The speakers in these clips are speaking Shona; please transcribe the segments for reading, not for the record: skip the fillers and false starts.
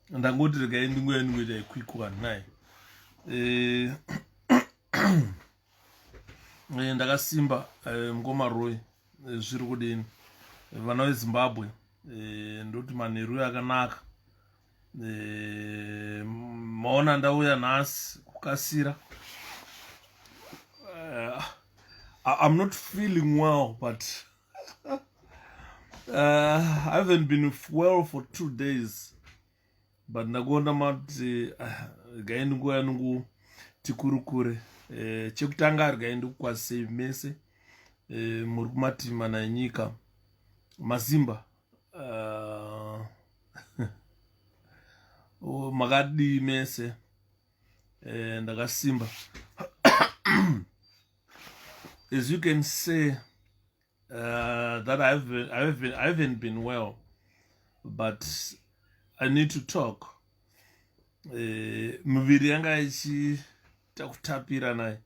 ndangoti regai ngoita 𝗖𝗂𝗶𝗵𝗁 ndakasimba mukomaroi zviri kudini vana veZimbabwe ndoti manheru akanaka maona ndauya nhasi kukasira I'm not feeling well, but I haven't been well for 2 days. But ndakuona mati gaindi nguva yangu tikurukure chekutanga gaindi kukwasei mese muri kumatimana enyika mazimba makadi mese ndakasimba. As you can say that I haven't been well, but I need to talk. Muviri yanga ichiita kutapira naye.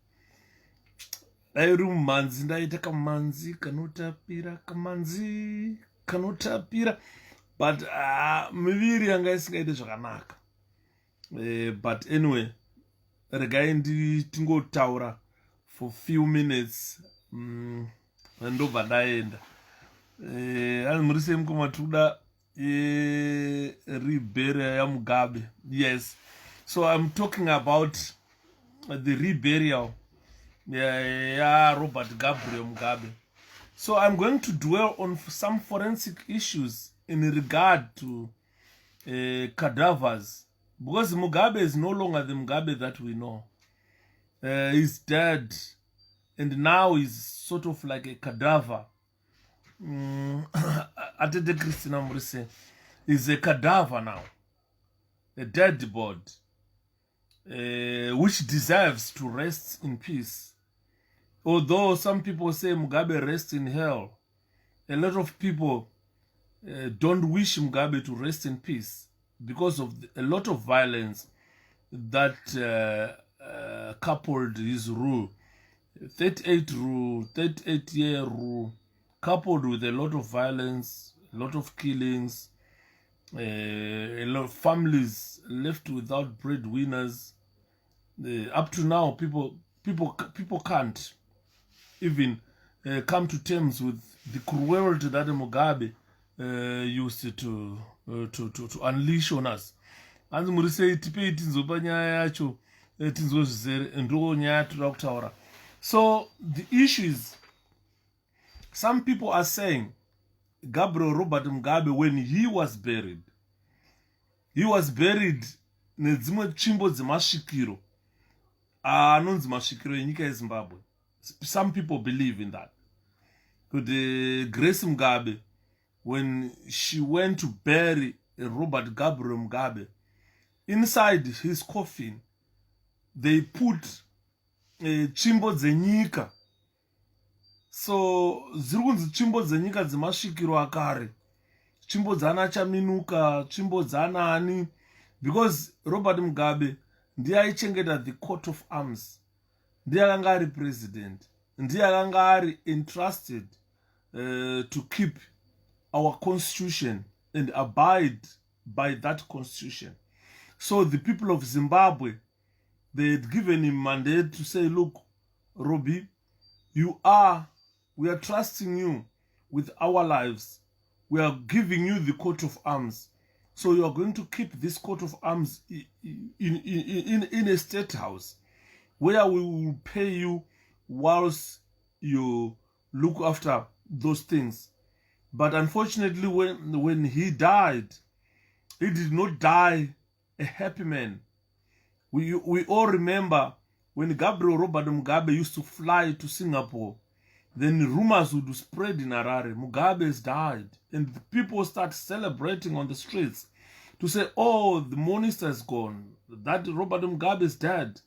Dairi mumanzi ndaita kamanzi kanotapira kamanzi kanotapira, but muviri yanga isingaite zvakanaka. But anyway, regai tingotaura for few minutes ndobva ndaenda. Muri semukoma tuda reburial yaMugabe. Yes, so I'm talking about the reburial Robert Mugabe. So I'm going to dwell on some forensic issues in regard to cadavers, because Mugabe is no longer the Mugabe that we know. He's dead, and now he's sort of like a cadaver. Atete Christina Murise is a cadaver now, a dead body, which deserves to rest in peace. Although some people say Mugabe rests in hell, a lot of people don't wish Mugabe to rest in peace because of a lot of violence that coupled his rule, 38-year rule, coupled with a lot of violence, a lot of killings, a lot of families left without breadwinners. Up to now, people can't even come to terms with the cruelty that Mugabe used to unleash on us. And Murise tipei tinzopa nyaya yacho tinzozvizere ndo nyaya toda kutaura. So the issue is, some people are saying Robert Mugabe, when he was buried nedzimwe tsvimbo dzemasvikiro anonzi masvikiro enyika yeZimbabwe. Some people believe in that. But Grace Mugabe, when she went to bury Robert Mugabe, inside his coffin they put tsvimbo dzenyika. So ziri kunzi tsvimbo dzenyika dzemasvikiro akare, tsvimbo dzana Chaminuka, tsvimbo dzanani, because Robert Mugabe ndiye aichengeta the coat of arms, ndiye akanga ari president, ndiye akanga ari entrusted to keep our constitution and abide by that constitution. So the people of Zimbabwe, they had given him mandate to say, look, Robbie, we are trusting you with our lives. We are giving you the coat of arms. So you are going to keep this coat of arms in a state house where we will pay you whilst you look after those things. But unfortunately, when he died, he did not die a happy man. We all remember when Robert Mugabe used to fly to Singapore then rumors would spread in Harare. Mugabe has died. And the people start celebrating on the streets to say, oh, the monster is gone. That Robert Mugabe is dead.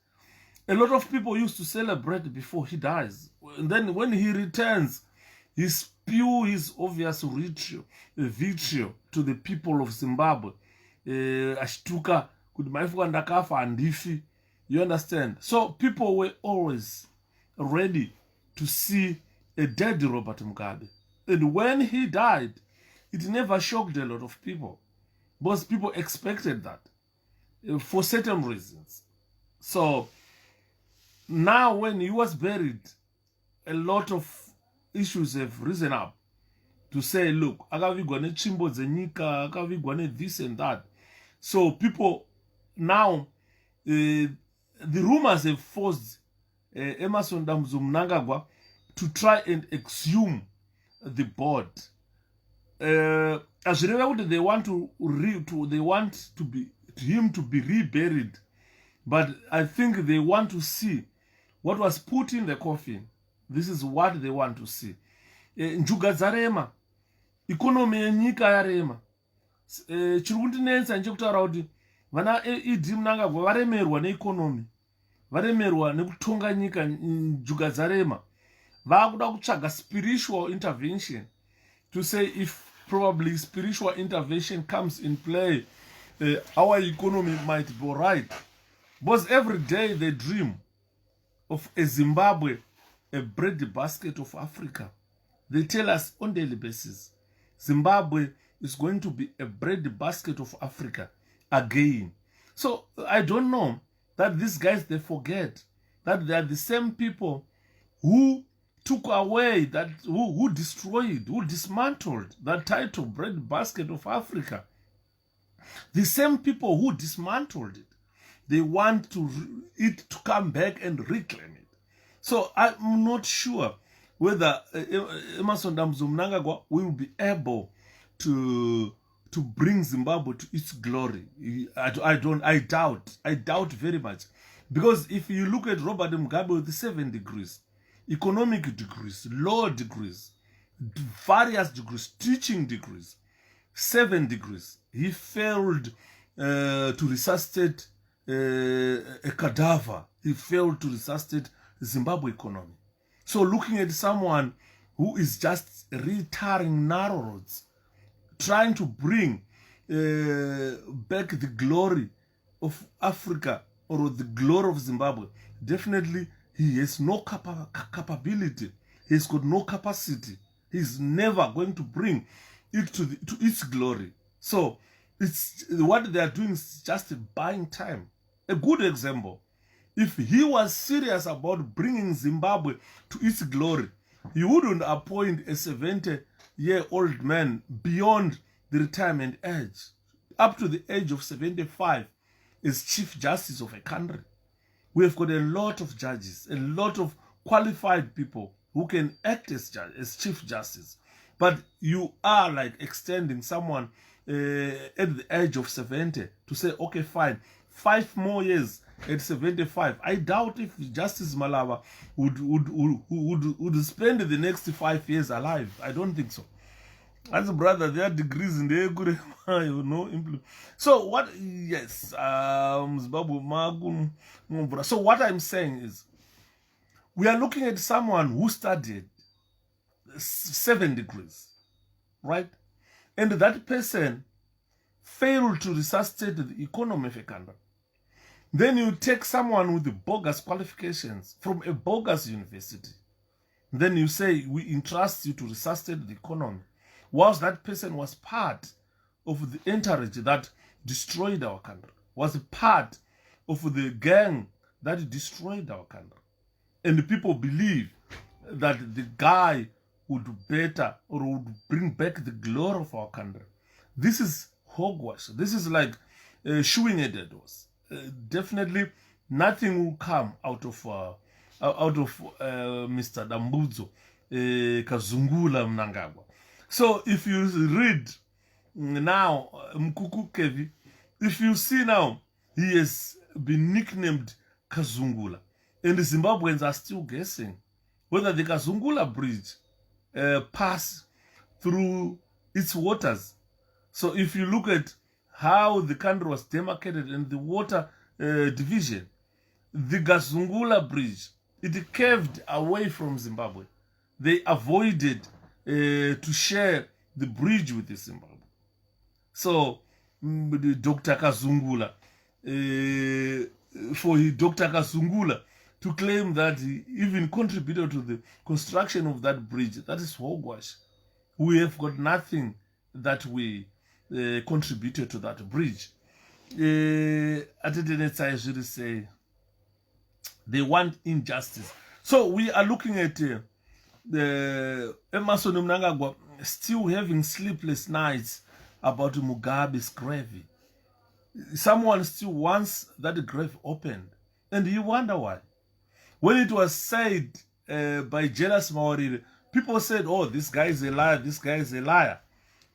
A lot of people used to celebrate before he dies. And then when he returns, he spew his obvious vitriol to the people of Zimbabwe. Ashituka, kudimaifuka ndakafa andifi. You understand? So people were always ready to see a dead Robert Mugabe. And when he died, it never shocked a lot of people. Most people expected that for certain reasons. So now when he was buried, a lot of issues have risen up to say, look, akavigwa netsvimbo dzenyika, akavigwa this and that. So people now, the rumors have forced Emmerson Damzo Mnangagwa to try and exhume the board. As they want him to be reburied, but I think they want to see what was put in the coffin. This is what they want to see. Njuga dzarema, economy yenyika yarema. Chiri kundinetsa ndechekutaura kuti vana edi Mnangagwa varemerwa neeconomy, varemerwa nekutonga nyika. Njuga dzarema vakuda kutsvaga spiritual intervention to say if probably spiritual intervention comes in play, our economy might be right. Because every day they dream of a Zimbabwe, a bread basket of Africa. They tell us on daily basis, Zimbabwe is going to be a bread basket of Africa again. So I don't know that these guys, they forget that they are the same people who took away, that who destroyed, who dismantled that title, bread basket of Africa. The same people who dismantled it, they want it to come back and reclaim it. So I'm not sure whether Emmerson Damzo Mnangagwa will be able to bring Zimbabwe to its glory. I doubt very much. Because if you look at Robert Mugabe with the 7 degrees, economic degrees, law degrees, various degrees, teaching degrees, 7 degrees, he failed to resuscitate a cadaver. He failed to resuscitate Zimbabwe economy. So looking at someone who is just retarring narrow roads, trying to bring back the glory of Africa or the glory of Zimbabwe, definitely he has no capability. He's got no capacity. He's never going to bring it to its glory. So it's what they are doing is just buying time. A good example, if he was serious about bringing Zimbabwe to its glory, he wouldn't appoint a 70-year-old man beyond the retirement age, up to the age of 75, as Chief Justice of a country. We have got a lot of judges, a lot of qualified people who can act as Chief Justice. But you are like extending someone at the age of 70 to say, okay, fine, 5 more years at 75. I doubt if Justice Malava would spend the next 5 years alive. I don't think so. As a brother, there are degrees in the good, you know. So what? Yes, so what I'm saying is, we are looking at someone who studied 7 degrees, right? And that person failed to resuscitate the economy of a country. Then you take someone with the bogus qualifications from a bogus university. Then you say, we entrust you to resuscitate the economy. Whilst that person was part of the entourage that destroyed our country, was part of the gang that destroyed our country. And the people believe that the guy would do better or would bring back the glory of our country. This is hogwash. This is like shooing a dead horse. Definitely nothing will come out of Mr. Dambudzo Kazungula Mnangagwa. So if you read now 𝗏𝗂𝗶𝗵𝗹, if you see now he has been nicknamed Kazungula, and the Zimbabweans are still guessing whether the 𝗥𝗲𝗯𝗂𝗃 bridge pass through its waters. So if you look at how the country was demarcated in the water division, the 𝗥𝗲𝗯𝗂𝗃 bridge, it curved away from Zimbabwe. They avoided to share the bridge with the Zimbabwe. So Dr. 𝗥𝗲𝗯𝗂𝗃, for Dr. 𝗥𝗲𝗯𝗂𝗃 to claim that he even contributed to the construction of that bridge, that is hogwash. We have got nothing that we contributed to that bridge. Say they want injustice. So we are looking at Emmerson Mnangagwa still having sleepless nights about Mugabe's grave. Someone still wants that grave opened, and you wonder why. When it was said by jealous Maori, people said, oh, this guy is a liar, this guy is a liar.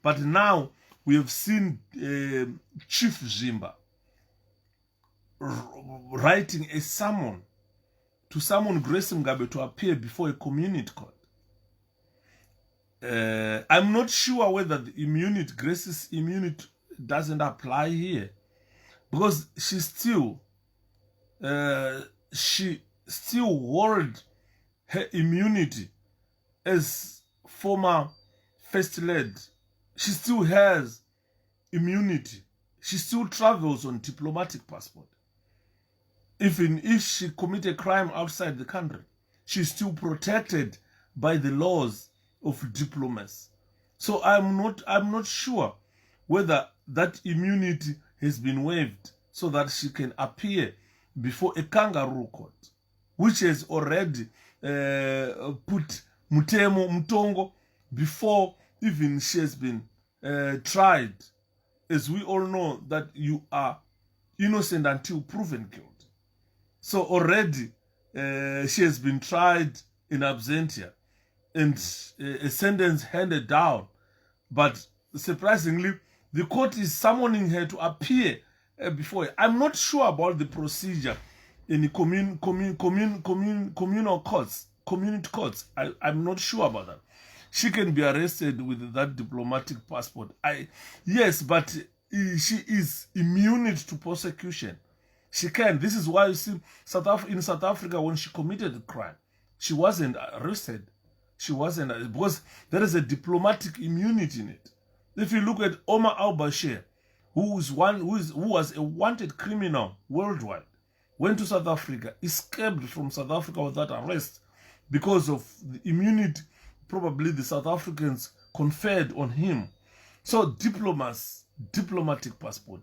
But now we have seen Chief Zvimba writing a summon to summon Grace Mugabe to appear before a community court. I'm not sure whether the immunity, Grace's immunity, doesn't apply here, because she still hold her immunity as former first lady. She still has immunity. She still travels on diplomatic passport. Even if she commit a crime outside the country, she's still protected by the laws of diplomacy. So I'm not sure whether that immunity has been waived so that she can appear before a kangaroo court, which has already put Mutongo before even she has been tried. As we all know that you are innocent until proven guilty. So already she has been tried in absentia and a sentence handed down. But surprisingly, the court is summoning her to appear before her. I'm not sure about the procedure in the communal courts, community courts. I'm not sure about that. She can be arrested with that diplomatic passport. Yes, but she is immune to prosecution. She can. This is why you see in South Africa, when she committed the crime, she wasn't arrested. She wasn't, because there is a diplomatic immunity in it. If you look at Omar al-Bashir, who was a wanted criminal worldwide, went to South Africa, escaped from South Africa without arrest because of the immunity probably the South Africans conferred on him. So diplomatic passport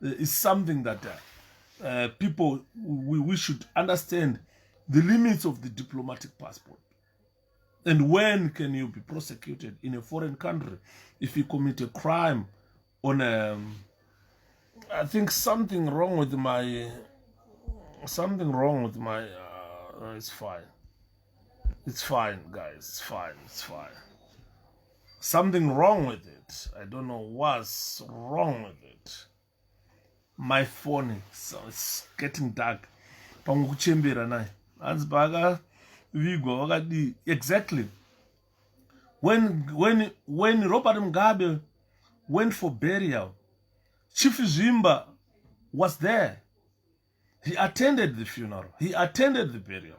is something that people, we should understand the limits of the diplomatic passport. And when can you be prosecuted in a foreign country if you commit a crime on I think something wrong with my, it's fine. It's fine, guys, it's fine. Something wrong with it. I don't know what's wrong with it. My phone, so it's getting dark. Exactly. When Robert Mugabe went for burial, Chief Zvimba was there. He attended the funeral. He attended the burial.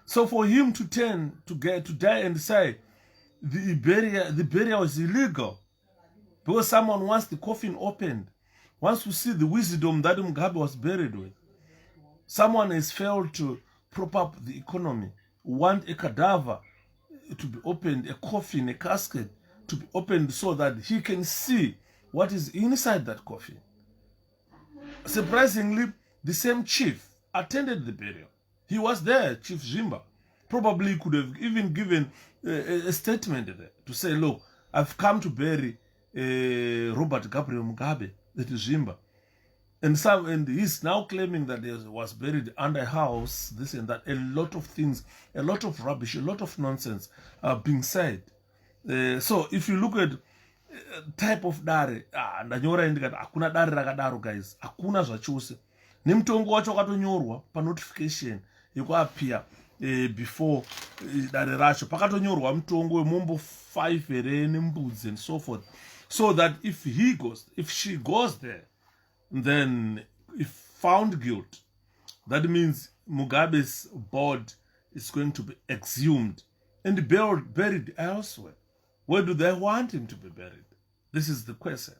So for him to die and say the burial is illegal because someone wants the coffin opened, wants to see the wisdom that Mugabe was buried with. Someone has failed to prop up the economy, want a cadaver to be opened, a coffin, a casket to be opened so that he can see what is inside that coffin. Surprisingly, the same chief attended the burial. He was there, Chief Zvimba. Probably could have even given a statement there to say, look, I've come to bury Robert Gabriel Mugabe, that is Zvimba. And he's now claiming that he was buried under a house, this and that. A lot of things, a lot of rubbish, a lot of nonsense are being said. So if you look at type of dare, ndanyora indikati hakuna dare rakadaro, guys. Hakuna zvachose. Nemutongo wacho wakatonyorwa pa notification yekuappear before dare racho pakatonyorwa mutongo wemombo 5 here nembudzi and so forth, so that if she goes there, then if found guilty, that means Mugabe's body is going to be exhumed and buried elsewhere. Where do they want him to be buried? This is the question.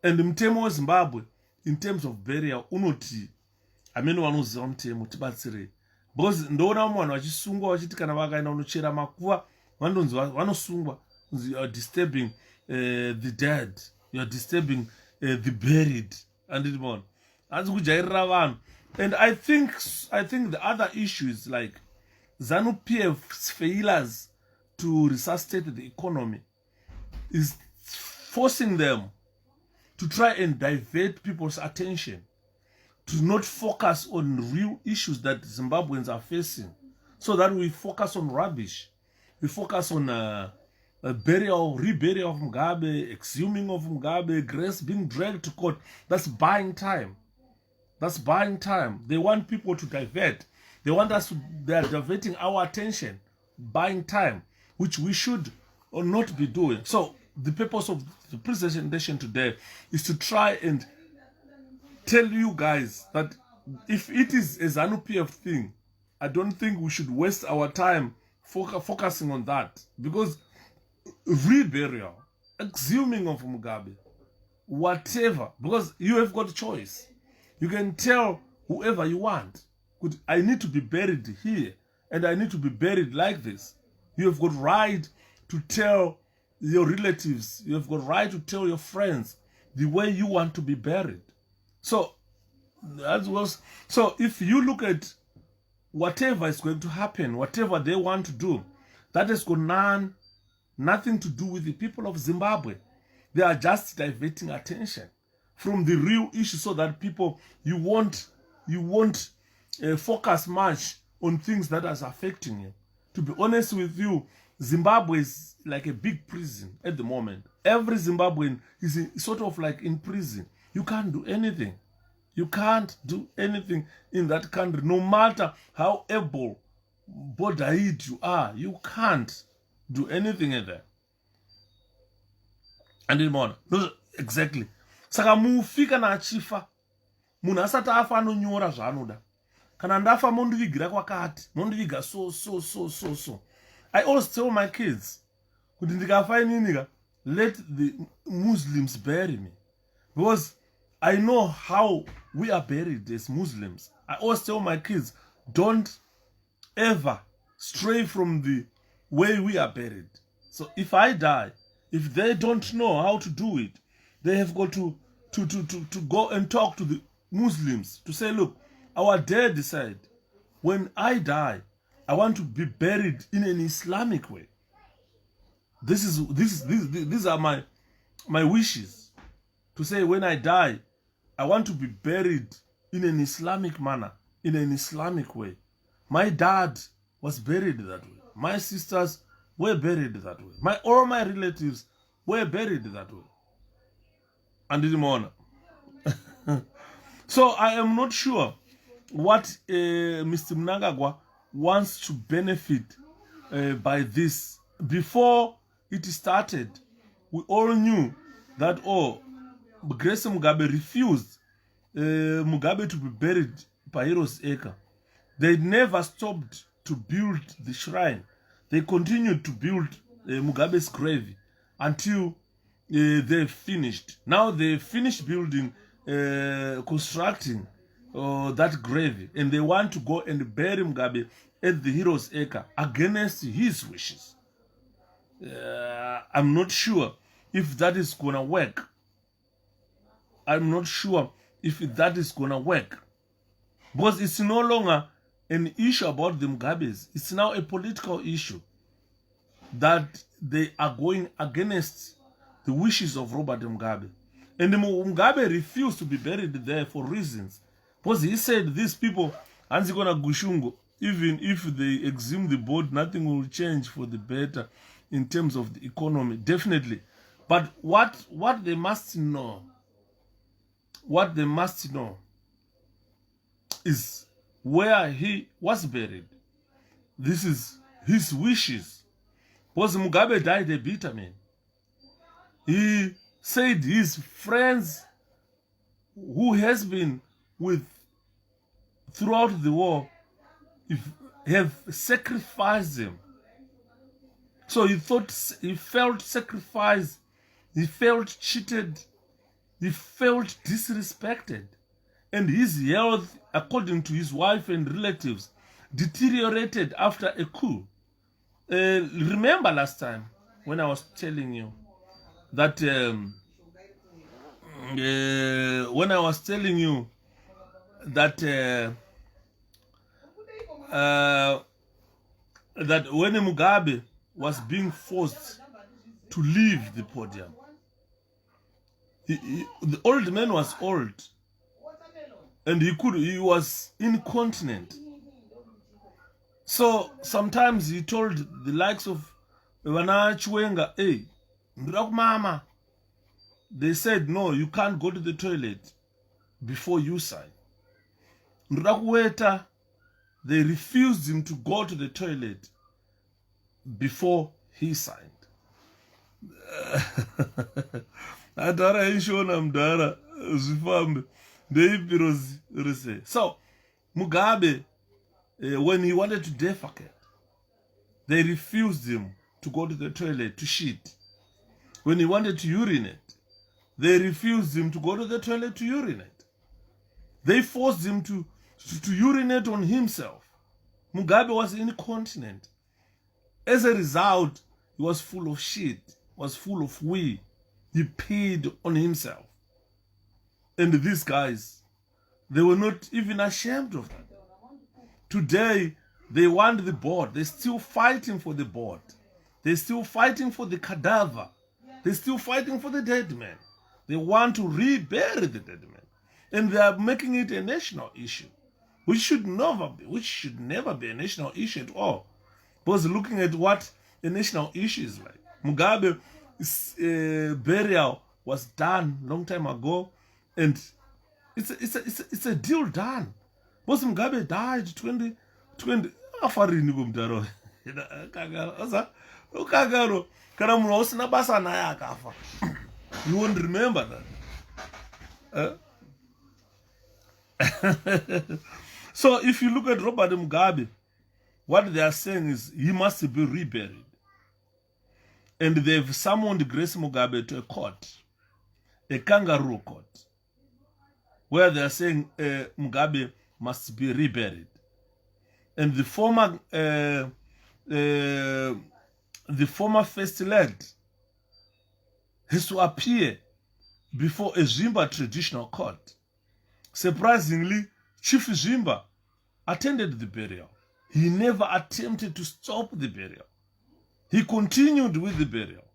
And mtemo weZimbabwe, in terms of burial, unoti amene vanoziva mutemo tibatsirei, because ndoona vamwe vanhu vachisungwa vachiti kana vakaenda kunochera makuva vanonzi vanosungwa, you are disturbing the dead, you are disturbing the buried, anditi hanzi kujairira vanhu. And I think the other issue is like ZANU-PF's failures to resuscitate the economy is forcing them to try and divert people's attention, to not focus on real issues that Zimbabweans are facing, so that we focus on rubbish. We focus on reburial of Mugabe, exhuming of Mugabe, grace being dragged to court. That's buying time. That's buying time. They want people to divert. They want us to, they are diverting our attention, buying time, which we should or not be doing. So the purpose of the presentation today is to try and tell you guys that if it is a ZANU-PF thing, I don't think we should waste our time focusing on that, because reburial, exhuming of Mugabe, whatever, because you have got a choice. You can tell whoever you want, I need to be buried here and I need to be buried like this. You have got right to tell your relatives, you have got right to tell your friends the way you want to be buried. So if you look at whatever is going to happen, whatever they want to do, that has got nothing to do with the people of Zimbabwe. They are just diverting attention from the real issue, so that people, you won't focus much on things that are affecting you. To be honest with you, Zimbabwe is like a big prison at the moment. Every Zimbabwean is sort of like in prison. You can't do anything. You can't do anything in that country, no matter how able-bodied you are. You can't do anything in there. And in more, exactly. Saka mufi kana achifa, munhu asati afa anonyora zvaanoda. Kana ndafa mondivigira kwakati, mondiviga so. I always tell my kids, kuti ndikafa inini, let the Muslims bury me. Because I know how we are buried as Muslims. I always tell my kids, don't ever stray from the way we are buried. So if I die, if they don't know how to do it, they have got to go and talk to the Muslims to say, look, our dad said, when I die, I want to be buried in an Islamic way. These are my wishes. To say, when I die, I want to be buried in an Islamic manner, in an Islamic way. My dad was buried that way. My sisters were buried that way. All my relatives were buried that way. And in the morning. So I am not sure what Mr. Mnangagwa wants to benefit by this. Before it started, we all knew that, Grace Mugabe refused Mugabe to be buried by 𝗏𝗏𝗧𝗏. They never stopped to build the shrine. They continued to build Mugabe's grave until they finished. Now they finished building, constructing that grave, and they want to go and bury Mugabe at the 𝗏𝗏𝗧𝗏 against his wishes. I'm not sure if that is gonna work. I'm not sure if that is gonna work, because it's no longer an issue about the Mugabes. It's now a political issue that they are going against the wishes of Robert Mugabe. And Mugabe refused to be buried there for reasons. Because he said these people, Anzikona Gushungo, even if they exhume the board, nothing will change for the better in terms of the economy. Definitely. But what they must know, is where he was buried. This is his wishes. Because Mugabe died a bitter man. He said his friends who has been with throughout the war have sacrificed him. So he thought, he felt sacrificed, he felt cheated, he felt disrespected. And his health, according to his wife and relatives, deteriorated after a coup. Remember last time when I was telling you that that when Mugabe was being forced to leave the podium, the old man was old, and he was incontinent. So sometimes he told the likes of Chiwenga, hey, mama. They said, no, you can't go to the toilet before you sign. They refused him to go to the toilet before he signed. So, Mugabe, when he wanted to defecate, they refused him to go to the toilet to shit. When he wanted to urinate, they refused him to go to the toilet to urinate. They forced him to urinate on himself. Mugabe was incontinent. As a result, he was full of shit, was full of wee. He peed on himself. And these guys, they were not even ashamed of that. Today, they want the board. They're still fighting for the board. They're still fighting for the cadaver. They're still fighting for the dead man. They want to rebury the dead man. And they are making it a national issue, which should never be a national issue at all. Because looking at what a national issue is like, Mugabe's burial was done long time ago, and it's a deal done. Because Mugabe died 2020. You won't remember that. So if you look at Robert Mugabe, what they are saying is he must be reburied. And they've summoned Grace Mugabe to a court, a kangaroo court, where they are saying Mugabe must be reburied. And the former first lady has to appear before a Zvimba traditional court. Surprisingly, Chief Zvimba attended the burial. He never attempted to stop the burial. He continued with the burial.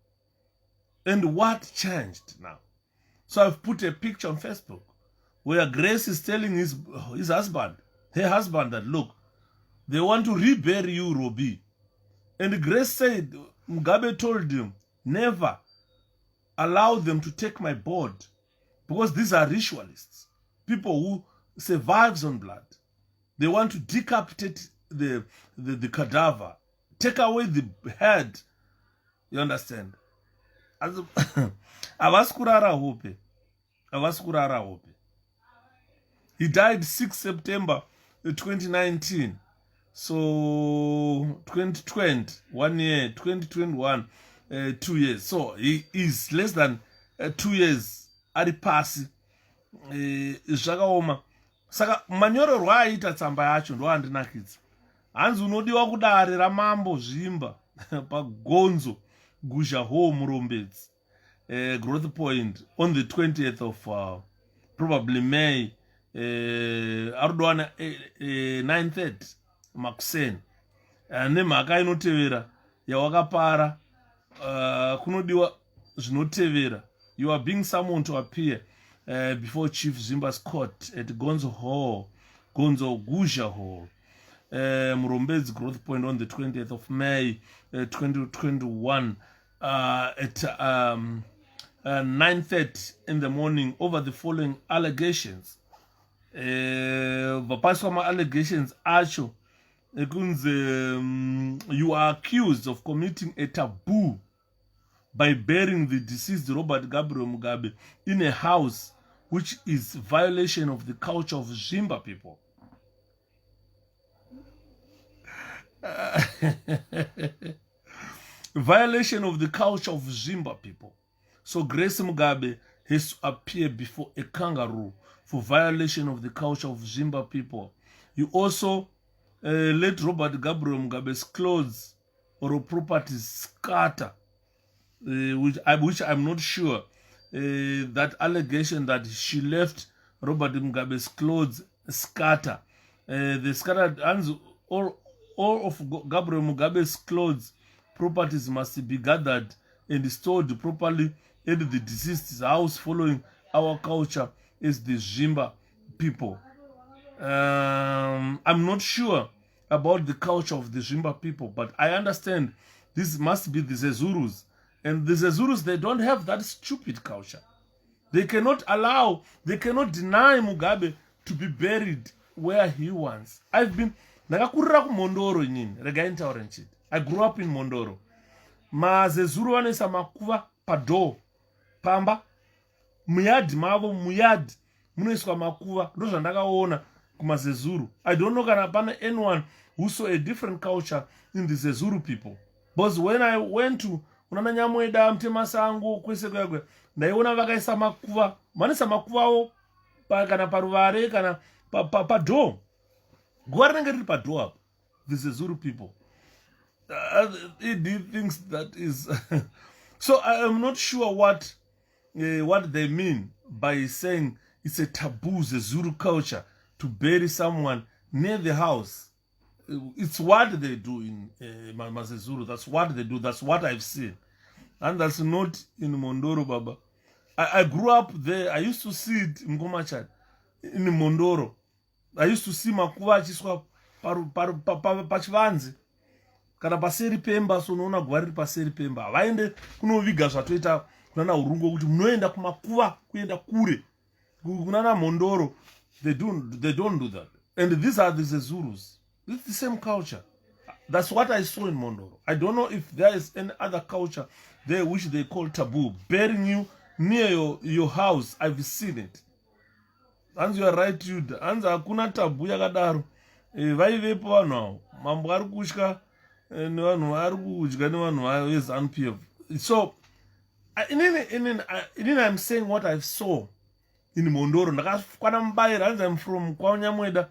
And what changed now? So I've put a picture on Facebook where Grace is telling his husband, her husband, that look, they want to rebury you, Robbie. And Grace said, Mugabe told him, never allow them to take my board, because these are ritualists, people who survives on blood. They want to decapitate the cadaver, take away the head. You understand? He died 6 September 2019. So 2020, 1 year, 2021, 2 years. So he is less than 2 years. Ari pasi zvakaoma. Saka manyorerwo aita tsamba yacho ndo andinakidza. Hanzi unodiwa kudare raMambo Zvimba paGonzo Guzha Hall Murombedzi Growth Point on the 20th of probably May. Arudwana 9:30 makuseni. Nemhaka inotevera yawakapara kunodiwa zvinotevera. You are being summoned to appear before Chief Zvimba's court at Gonzo Guzha Hall, Murombedzi Growth Point on the 20th of May 2021 at 9:30 in the morning over the following allegations. Vapaiswa ma-allegations acho ekunze you are accused of committing a taboo by burying the deceased Robert Mugabe in a house which is violation of the culture of Zvimba people. Violation of the culture of Zvimba people. So Grace Mugabe has to appear before a kangaroo for violation of the culture of Zvimba people. You also let Robert Mugabe's clothes or properties scatter, which I'm not sure. That allegation that she left Robert Mugabe's clothes scatter. They scattered, and all of Gabriel Mugabe's clothes properties must be gathered and stored properly at the deceased's house, following our culture as the Zvimba people. I'm not sure about the culture of the Zvimba people, but I understand this must be the Zezurus. And the Zezurus, they don't have that stupid culture. They cannot deny Mugabe to be buried where he wants. I grew up in Mondoro. Ma Zezuru vanesa makuva paDOR pamba muyadhi mavo muyadhi munoiswa makuva. Ndo zvandakaona kumaZezuru. I don't know kana pana anyone who saw a different culture in the Zezuru people. But when I went to Unana Nyamweda, Mtemasango, kwese kwekwe, ndaiona vakaisa makuva, vanisa makuva avo kana paruvare kana paDOR. Guva rinenge riri paDOR apo. The Zezuru people. He thinks that is so I am not sure what they mean by saying it's a taboo Zezuru culture to bury someone near the house. It's what they do in Mazezuru. That's what they do. That's what I've seen, and that's not in Mondoro, Baba. I grew up there. I used to see it in Ngomachad, in Mondoro. I used to see makuva achiswa pachivanzi kana paseri pemba. So unoona guva riri paseri pemba, vaende kunoviga zvatoita kunana urungo kuti munoenda kumakuva kuenda kure kunana Mondoro. They don't do that. And these are the Zezurus. It's the same culture. That's what I saw in Mondoro. I don't know if there is any other culture there which they call taboo. Burying you near your house, I've seen it. And you are right, Jude. And hakuna taboo yakadaro. Vaivepo vanhu avo. Mambo ari kutya nevanhu vari kudya nevanhu vezANU-PF. So, I'm saying what I saw in Mondoro. Ndakakwana mubayira, and I'm from kwaNyamweda.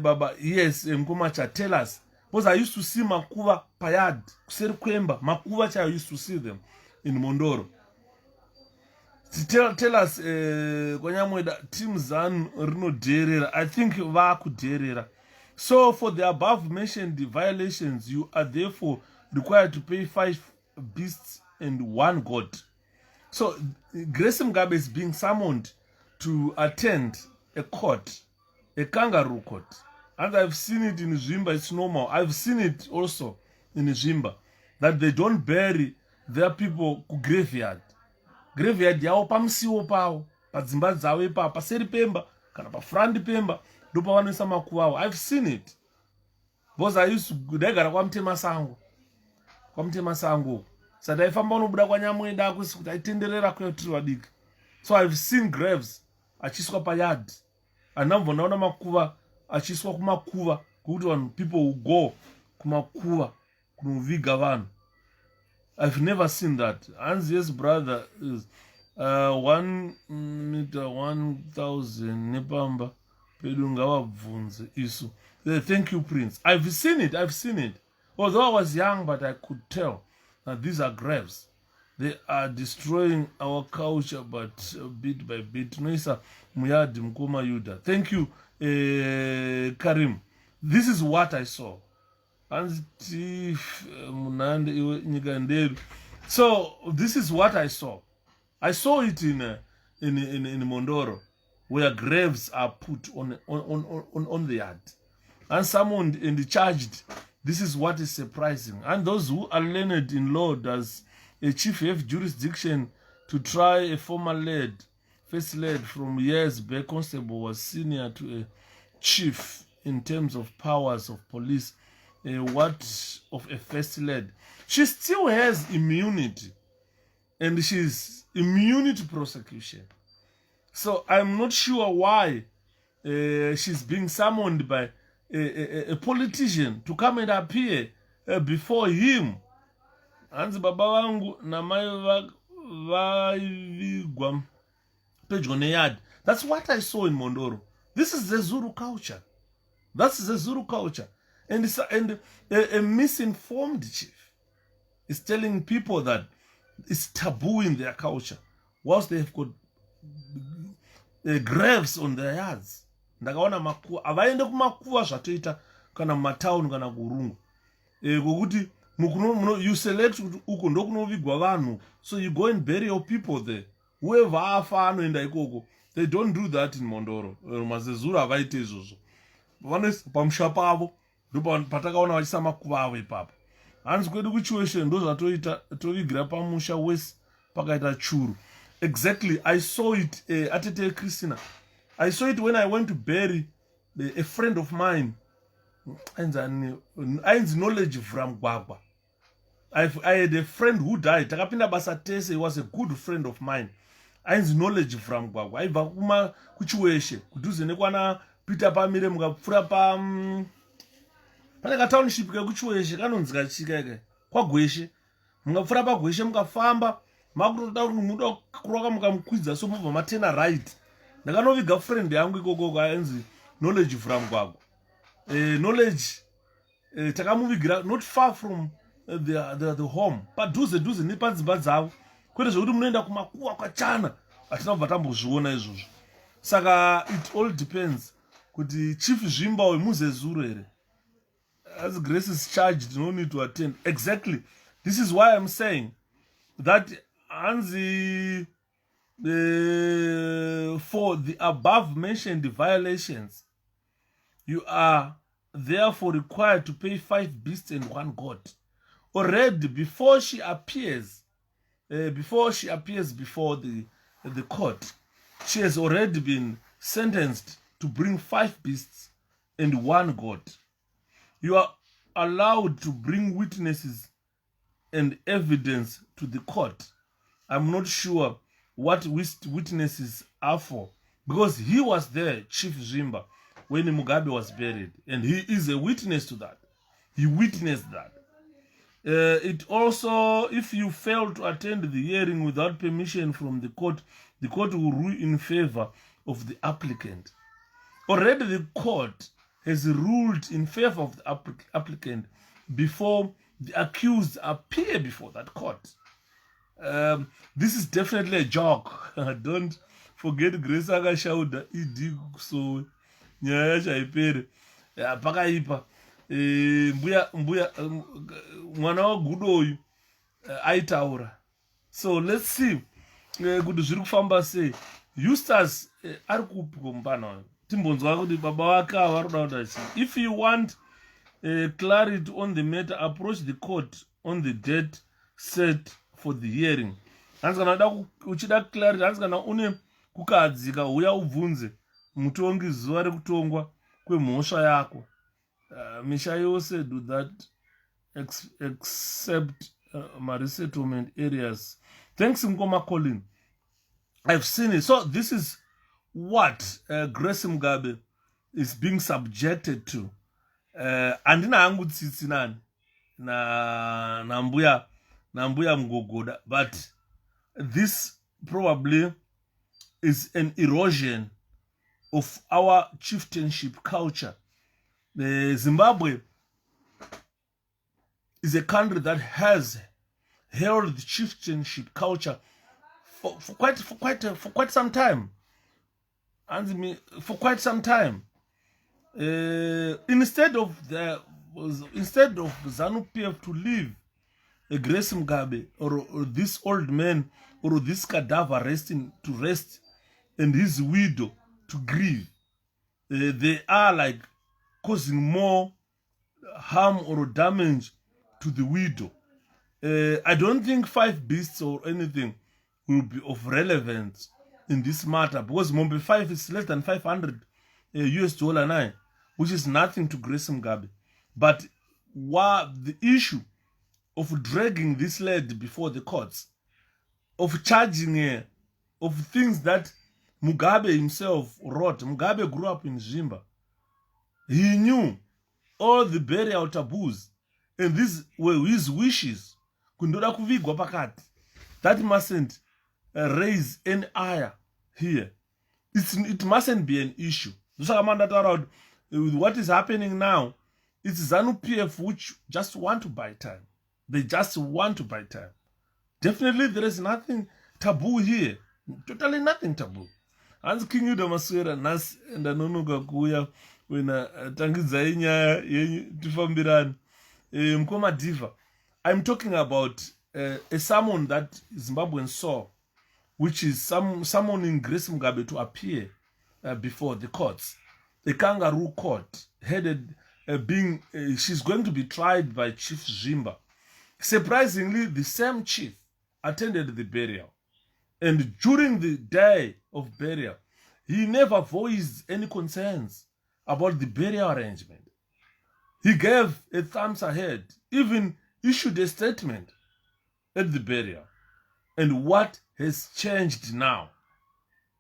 Baba, yes, Mkomacha, tell us. Because I used to see makuva payad, kuseri kwemba, makuva I used to see them in Mondoro. Tell us, kwaNyamweda, team zanu rinoderera. I think vakuderera. So for the above mentioned violations, you are therefore required to pay 5 beasts and 1 goat. So Grace Mugabe is being summoned to attend a court, a kangaroo court. And I've seen it in Zvimba, it's normal. I've seen it also in Zvimba, that they don't bury their people ku graveyard. Graveyard yao pamusiwo pavo, padzimba dzavo ipapo, paseri pemba, kana pafrandi pemba, ndo pavanoisa makuva avo. I've seen it. Because I used to ndaigara kwamutema sango. Saka taifamba unobuda kwaNyamweda kusi kuti aitenderera kwetu vadiki. So I've seen graves achiswa payard. Andambonaona makuva achiswa kumakuva kuti vanhu people will go kumakuva kunoviga vanhu. I've never seen that. Anzi's brother is 1 meter 1,000 nepamba pedu ngavabvunze isu. Thank you, Prince. I've seen it. Although I was young, but I could tell that these are graves. They are destroying our culture, but bit by bit. Noisa Muyadi Mkoma Yuda. Thank you, Karim. This is what I saw. So this is what I saw. I saw it in Mondoro, where graves are put on the yard and summoned and charged. This is what is surprising. And those who are learned in law does a chief have jurisdiction to try a former led first led from years back, constable was senior to a chief in terms of powers of police. What of a first led? She still has immunity, and she's immune to prosecution. So I'm not sure why she's being summoned by a politician to come and appear before him. Hanzi baba vangu namai vaivigwa pedyo neyard. That's what I saw in Mondoro. This is the Zulu culture. That's the Zulu culture. And a misinformed chief is telling people that it's taboo in their culture, whilst they've got graves on their yards. Ndakaona makuwa avaende kumakuwa zvatoita kana mumatown kana kurungu kokuti you select uko ndokunovigwa vanhu, so you go and bury your people there. Whoever afa anoenda ikoko. They don't do that in Mondoro. Mazezuru havaite izvozvo. Vanoisa pamusha pavo ndipo patakaona vachisa makuva avo ipapo. Hanzi kwedu kuChiweshe ndo zvatoita tovigira pamusha wese pakaita churu. Exactly, I saw it atete Christina. I saw it when I went to bury a friend of mine. Ainzi knowledge from 𝗏𝗏𝗏. I had a friend who died. Takapinda basa tese, he was a good friend of mine. Ainzi knowledge from 𝗏𝗏𝗏. Aibva kuma kuChiweshe kudhuze nekwana Peter Pamire mukapfura pa pane katownship kekuChiweshe kanonzi kachika kwaGweshe. Mukapfura paGweshe mukafamba makutoda kuti muda kuroka mukamukwidza so mubva matena right. Ndakanoviga friend yangu ikoko ainzi knowledge from 𝗏𝗏𝗏. Knowledge takamuvigira not far from the home, padhuze nepanzimba dzavo, kwete zvokuti munoenda kumakuwa kwachana hatina kubva tambozviona izvozvo. Saka it all depends kuti Chief Zvimba wemuZezuru here. As Grace is charged, no need to attend. Exactly. This is why I'm saying that Hanzi, for the above mentioned violations, you are therefore required to pay 5 beasts and 1 goat. Already before she appears before the court, she has already been sentenced to bring 5 beasts and 1 goat. You are allowed to bring witnesses and evidence to the court. I'm not sure what witnesses are for, because he was there, Chief Zvimba, when Mugabe was buried, and he is a witness to that. He witnessed that. It also, if you fail to attend the hearing without permission from the court will rule in favor of the applicant. Already the court has ruled in favor of the applicant before the accused appear before that court. This is definitely a joke. Don't forget Grace akashauda idi so nyaya chaipere pakaipa. Mbuya mwana wagudo uyu aitaura. So let's see kuti zviri kufamba sei. Eustace ari kupiko mupana uyu timbonzwa kuti baba wake ava kuda kuti if you want clarity on the matter, approach the court on the date set for the hearing. Hanzi kana uchida clarity, hanzi kana une kukadzika uya ubvunze mutongi zuva rekutongwa kwemhosva yako. Misha yose do that except my resettlement areas. Thanks Ngoma Colin. I've seen it. So this is what Grace Mugabe is being subjected to. Andina hangu tsitsi nani na mbuya mgogoda, but this probably is an erosion of our chieftainship culture. Zimbabwe is a country that has held the chieftainship culture for quite some time. For quite some time. Instead of ZANU-PF to leave Grace Mugabe or this old man or this cadaver to rest and his widow to grieve, they are like causing more harm or damage to the widow. I don't think 5 beasts or anything will be of relevance in this matter, because Mombe 5 is less than 500 US dollar now, which is nothing to Grace Mugabe. But what the issue of dragging this lady before the courts, of charging her of things that Mugabe himself wrote. Mugabe grew up in Zvimba. He knew all the burial taboos, and these were his wishes. That mustn't raise any ire here. It mustn't be an issue. With what is happening now, it's ZANU-PF which just want to buy time. They just want to buy time. Definitely there is nothing taboo here. Totally nothing taboo. Hanzi King Yuda Maswera nas ndanonoka kuya wena tangidzai nyaya yenyu tifambirane 𝗂𝗃𝗶𝗵𝗁. I'm talking about a summon that Zimbabweans saw, which is summoning Grace Mugabe to appear before the courts. A kangaroo court headed she's going to be tried by Chief Zvimba. Surprisingly, the same chief attended the burial. And during the day of burial, he never voiced any concerns about the burial arrangement. He gave a thumbs ahead, even issued a statement at the burial. And what has changed now?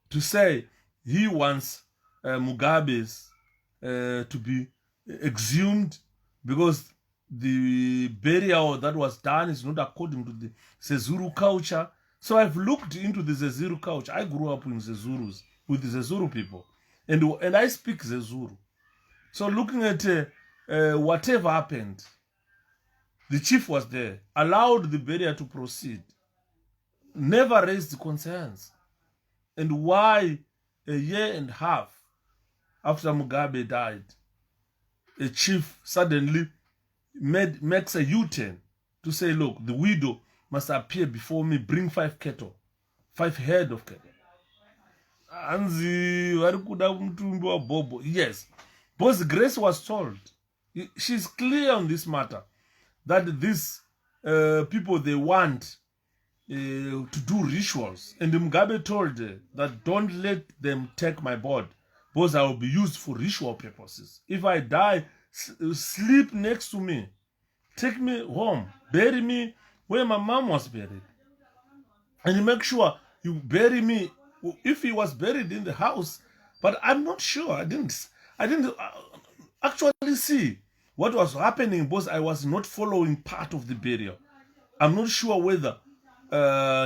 To say he wants Mugabe's to be exhumed because the burial that was done is not according to the Sezuru culture. So I've looked into the Zezuru culture. I grew up in Zezurus, with the Zezuru people. And I speak Zezuru. So looking at whatever happened, the chief was there, allowed the burial to proceed, never raised concerns. And why a year and a half after Mugabe died, a chief suddenly makes a U-turn to say, look, the widow must appear before me, bring 5 cattle, 5 head of cattle. Anzi, warikuda mtumbi wa bobo. Yes, because Grace was told, she's clear on this matter, that these people, they want to do rituals. And Mugabe told her that don't let them take my body, because I will be used for ritual purposes. If I die, sleep next to me, take me home, bury me where my mom was buried, and make sure you bury me. If he was buried in the house, but I'm not sure. I didn't actually see what was happening, because I was not following part of the burial. I'm not sure whether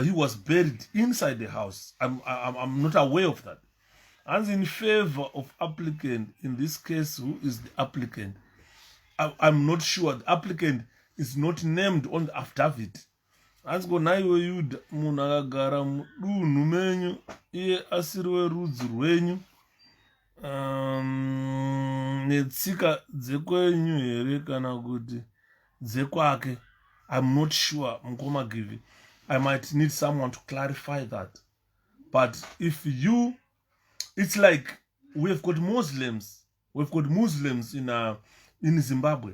he was buried inside the house. I'm not aware of that. And in favor of applicant, in this case, who is the applicant? I'm not sure. The applicant is not named on the affidavit. As go naiwe Yuda munhu akagara mudunhu menyu iye asiri werudzi rwenyu netsika dzekwenyu here kana kuti dzekwake. I'm not sure, 𝗂𝗃𝗵𝗶. I might need someone to clarify that. But if you, it's like we've got Muslims in Zimbabwe.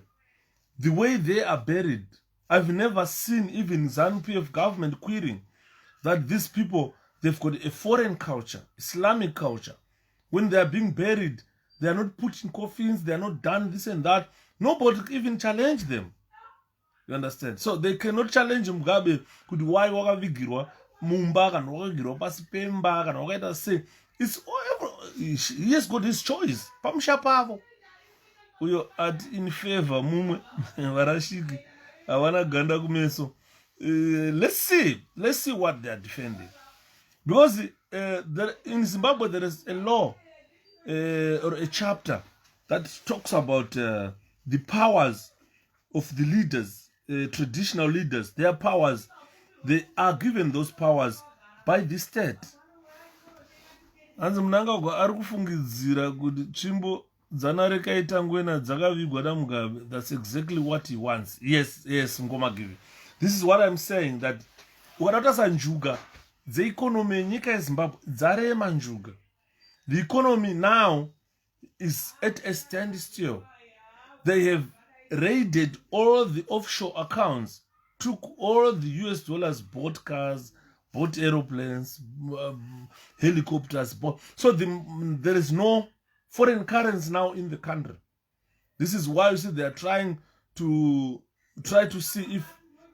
The way they are buried, I've never seen even ZANU-PF government querying that these people, they've got a foreign culture, Islamic culture. When they are being buried, they are not put in coffins, they are not done this and that. Nobody even challenge them. You understand? So they cannot challenge Mugabe. Could why yawakapara mumba kana wakagirwa pasi pemba kana wakaita sei. It's he has got his choice. Pamusha pavo. Uyo at in favor mumwe varashiki avana ganda kumeso. Let's see what they are defending. Because in Zimbabwe there is a law or a chapter that talks about the powers of the leaders, traditional leaders. Their powers, they are given those powers by the state. Hanzi Mnangagwa ari kufungidzira kuti tsvimbo dzanarekaita ngwena dzakavigwa naMugabe. That's exactly what he wants. Yes, 𝗂𝗃𝗵𝗯𝗂. This is what I'm saying, that ukatarisa njuga dzeeconomy yenyika yeZimbabwe dzarema njuga. The economy now is at a standstill. They have raided all the offshore accounts, took all the US dollars, bought cars, bought aeroplanes, helicopters. So there is no foreign currency now in the country. This is why you see they are trying to see if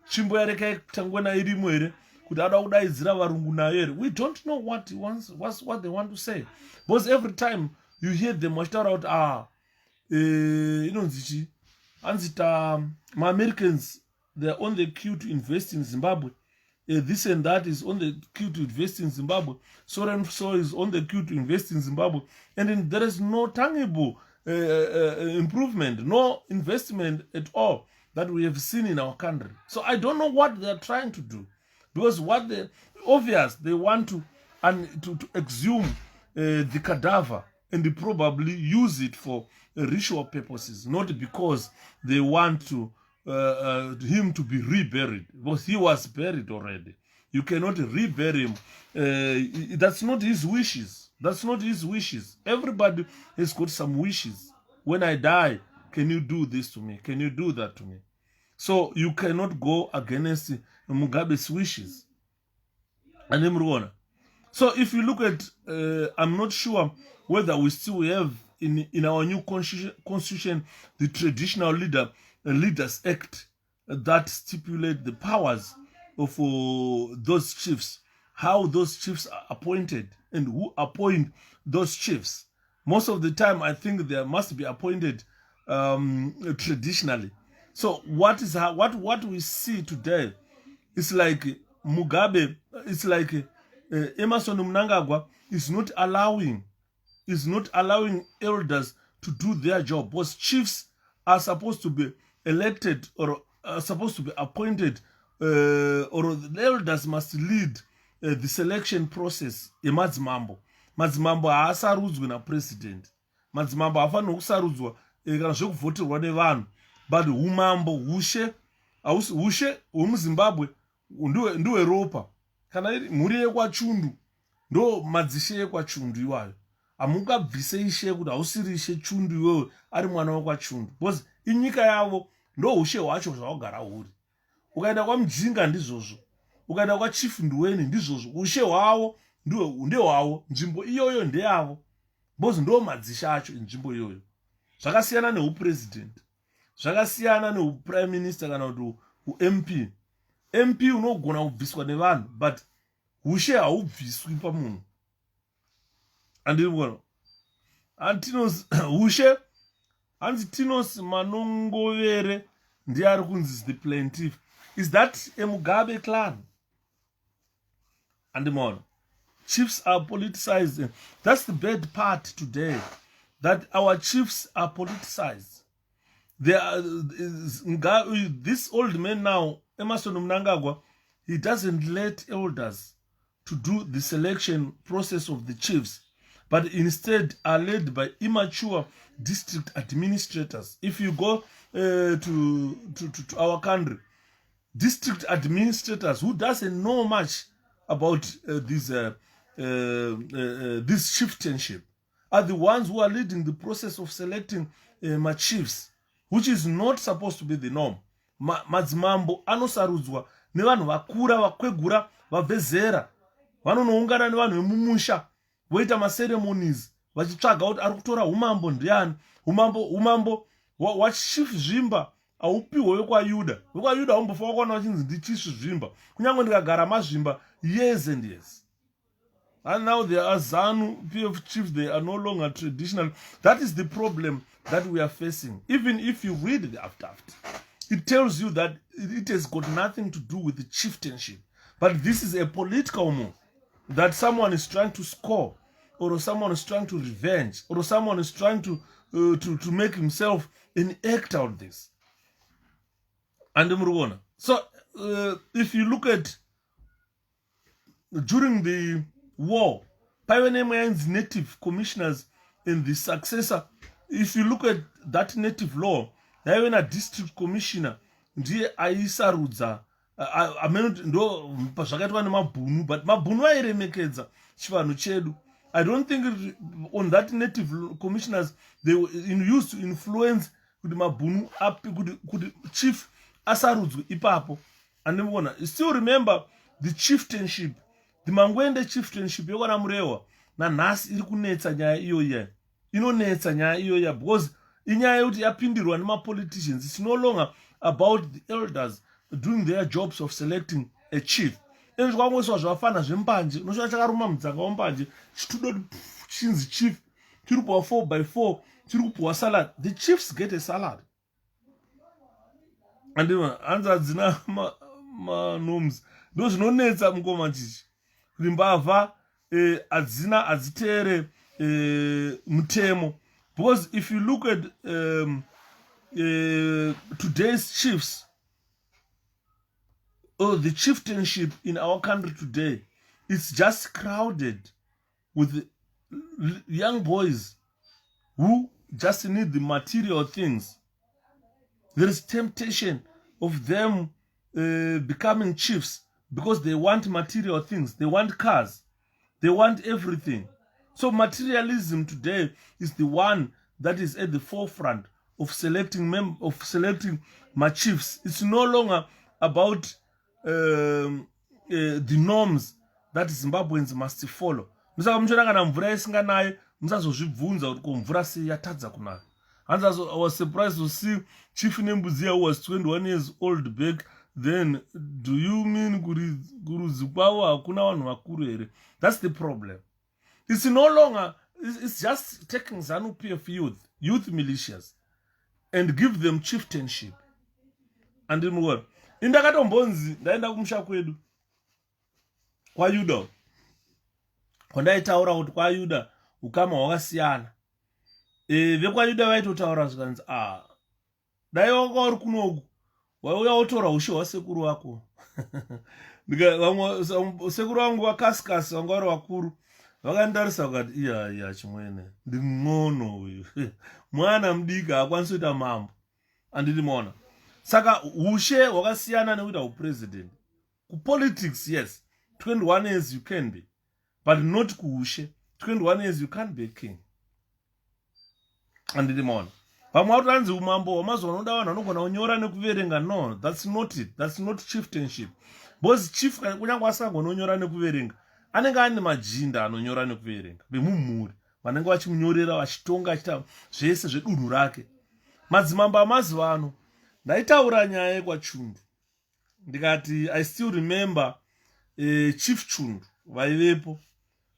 chimbo yareka tangwana irimo here kuti ada kudaidzira varungu nayo here. We don't know what he wants, what they want to say, because every time you hear them vachitaura kuti inonzichi anzita ma-Americans, they are on the queue to invest in Zimbabwe. This and that is on the queue to invest in Zimbabwe. So and so is on the queue to invest in Zimbabwe. And then there is no tangible improvement, no investment at all that we have seen in our country. So I don't know what they are trying to do. Because what they want to exhume the cadaver and probably use it for ritual purposes, not because they want to him to be reburied, because he was buried already. You cannot rebury him. That's not his wishes. That's not his wishes. Everybody has got some wishes. When I die, can you do this to me? Can you do that to me? So you cannot go against Mugabe's wishes. And so if you look at, I'm not sure whether we still have in our new constitution the traditional leaders act that stipulate the powers of those chiefs, how those chiefs are appointed and who appoint those chiefs. Most of the time I think they must be appointed traditionally. So what we see today is like Mugabe, it's like Emmerson Mnangagwa is not allowing elders to do their job, because chiefs are supposed to be elected or are supposed to be appointed, or the elders must lead the selection process. Madzimambo haasarudzwi napresident. Madzimambo hafaniri kusarudzwa kana zvekuvhoterwa nevanhu, but umambo, ushe hwemuzimbabwe ndiwe ropa. Kana iri mhuri yekwachundu ndo madzishe ekwachundu iwayo. Hamungabvise ishe kuti hausiri ishe chundu iwewe ari mwana wekwachundu, because inyika yavo ndo ushe hwacho zvahugara huri. Ukaenda kwamujinga ndizvozvo, ukaenda kwachief nduweni ndizvozvo. Ushe hwavo ndehwavo, nzvimbo iyoyo ndeyavo, because ndo madzishe acho nzvimbo iyoyo. Zvakasiyana neupresident, zvakasiyana neuprime minister kana kuti uMP. MP unogona kubviswa nevanhu, but ushe haubviswi pamunhu. Andibona ushe hanzi Tinos Manongovere ndiye ari kunzi the plaintiff. Is that a Mugabe clan? Andibona chiefs are politicized. That's the bad part today, that our chiefs are politicized. They are, this old man now, Emmerson Mnangagwa, he doesn't let elders to do the selection process of the chiefs, but instead are led by immature district administrators. If you go to our country, district administrators who doesn't know much about this chieftainship are the ones who are leading the process of selecting my chiefs, which is not supposed to be the norm. Madzimambo anosarudzwa nevanhu vakura, vakwegura, vabvezera. Vanonoungana nevanhu vemumusha, voita maceremonies vachitsvaga kuti ari kutora umambo ndiani. Umambo waChief Zvimba haupiwe wekwayuda. Wekwayuda haumbofa wakwana vachinzi ndiChief Zvimba. Kunyange ndikagara mazvimba years and years. And now they are ZANU PF chiefs, they are no longer traditional. That is the problem that we are facing. Even if you read the affidavit, it tells you that it has got nothing to do with the chieftainship. But this is a political move that someone is trying to score, or someone is trying to revenge, or someone is trying to make himself enact out this. And so if you look at during the war, Pioneer's native commissioners and the successor, if you look at that native law, even a district commissioner, ndiye aisarudza ndo pazvakaitwa nemabhunu, but mabhunu airemekedza chivanhu chedu. I don't think on that native commissioners they used to influence kuti mabhunu kuti chief asarudzwe ipapo. And still remember the chieftainship the Mangwende chieftainship yokwana Murewa nanhasi iri kunetsa nyaya iyoyi. Inonetsa nyaya iyoyi because inyaya yekuti yapindirwa nemapoliticians. It's no longer about the elders doing their jobs of selecting a chief. Enzvakangoswa zvafana zvembanje unosvika chakaruma mudzanga wembanje chitudoti chinzi chief chiri kupuwa 4x4 chiri kupuwa salad. The chiefs get a salad. And hanzi hadzina manoms ndo zvinonetsa mukoma chichi kuti mbavha hadziteere mutemo. Because if you look at today's chiefs, the chieftainship in our country today, it's just crowded with young boys who just need the material things. There is temptation of them becoming chiefs because they want material things. They want cars. They want everything. So materialism today is the one that is at the forefront of selecting my chiefs. It's no longer about the norms that Zimbabweans must follow. Musaka muchona kana mvura isinganayi musazozvibvunza kuti ko mvura sei yatadza kunaya. And I was surprised to see Chief Nembuzia who was 21 years old back then. Do you mean Guru Zikwawa hakuna vanhu vakuru here? That's the problem. It's no longer, it's just taking ZANU-PF youth militias and give them chieftainship. And in what? Indakatombonzi ndaenda kumusha kwedu kwa Yuda. Kondaitaura kuti kwa Yuda ukama hwakasiyana. Vekwa Yuda vaitotaura zvikanzi dai wanga uri kunoku wauya wotora ushe hwasekuru wako. Sekuru wangu wakasikasi wanga vari vakuru vakandarisa vakati iya chimwene nding'ono uyu mwana mudiki haakwanisi kuita mambo. Anditi maona saka ushe hwakasiyana nekuita upresident. Kupolitics yes 21 years you can be, but not kuushe 21 years you can't be a king. Anditi maona pamwe watotanzi umambo hwamazuva anoda vanhu vanogona kunyora nekuverenga. No, that's not it. That's not chieftainship. Because chief kunyange asingagona kunyora nekuverenga anenge ane majinda anonyora nekuverenga vemumhuri vanenge vachimunyorera vachitonga achiita zvese zvedunhu rake. Madzimambo amazuva ano ndaitaura nyaya yekwachundu ndikati I still remember Chief Chundu vaivepo,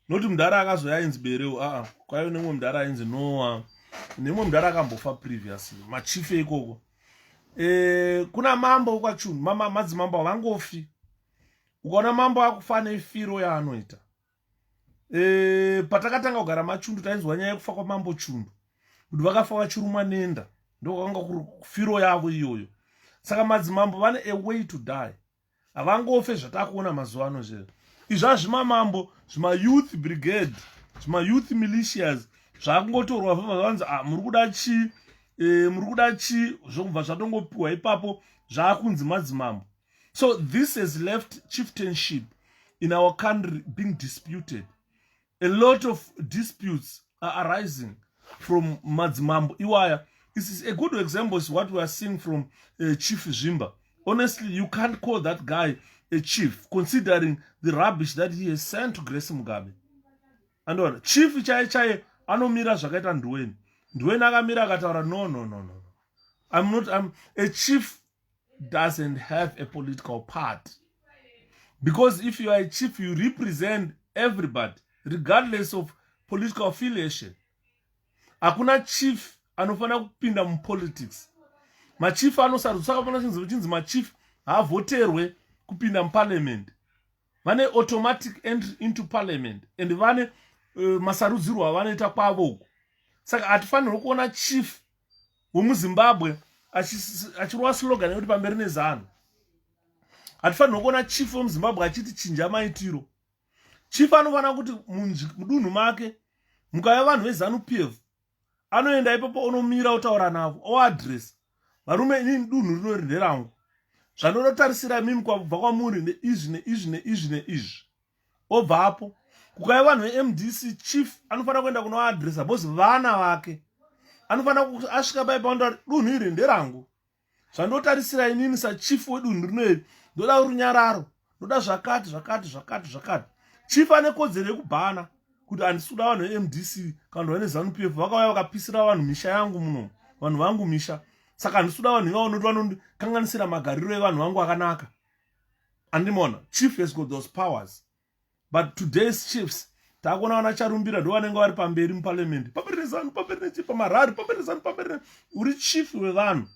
noti mudhara akazoya ainzi Bereu kwaive nemwe mudhara ainzi Noah nemwe mudhara akambofa previously machief ikoko. Kuna mambo kwachundu madzimambo avangofi. Ukaona mambo akufa nefiro yaanoita. Patakatanga kugara machundu tainzwa nyaya yekufa kwamambo Chundu kuti vakafa vachirumwa nenda ndokanga kuri firo yavo iyoyo. Saka madzimambo vane a way to die. Havangofe zvatakuona mazuva ano zvero. Izva zvimamambo zvima youth brigade zvima youth militias zvakungotorwa vanzi muri kuda chi zvobva zvatongopiwa ipapo zvakunzi madzimambo. So this has left chieftainship in our country being disputed. A lot of disputes are arising from madzimambo iwaya. This is a good example is what we are seeing from Chief Zvimba. Honestly, you can't call that guy a chief considering the rubbish that he has sent to Grace Mugabe. And what? Chief chai anomira zvakaita Ndweni. Ndweni akamira akataura no. A chief doesn't have a political part. Because if you are a chief, you represent everybody, regardless of political affiliation. Hakuna chief anofana kupinda mu politics. Machief anosarudza chinzi machief haavoterwe kupinda mu parliament. Vane automatic entry into parliament and vane masarudzirwo avanoita kwavo. Saka hatifanirwi kuona chief wemuZimbabwe achirwa slogan yekuti pamberi nezano. Hatifanirwi kuona chief wemuZimbabwe achiti chinja maitiro. Chief anofana kuti mudunhu make mukauya vanhu veZANU-PF anoenda ipapo onomira otaura navo oadress varume inini dunhu rinori nderangu zvandotarisira mimi kubva kwamuri neizvi obva apo kukauya vanhu veMDC chief anofana kuenda kunoadressa bosi vana vake anofana asvika paipa ndoti dunhu iri nderangu zvandotarisira inini sachief wedunhu rineri ndoda runyararo ndoda zvakati. chief ane kodzero yekubhana kuti handisuda vanhu veMDC kana vane ZANU-PF vakauya vakapisira vanhu misha yangu muno, vanhu vangu misha. Saka handisuda vanhu ivavo noti vanondikanganisira magariro evanhu vangu akanaka. Andimona, chief has got those powers. But today's chiefs, takuona vana charumbira ndo vanenge vari pamberi muparliament. Pamberi nezanu, pamberi nechief, pamarari, pamberi nezanu, pamberi uri chief wevanhu.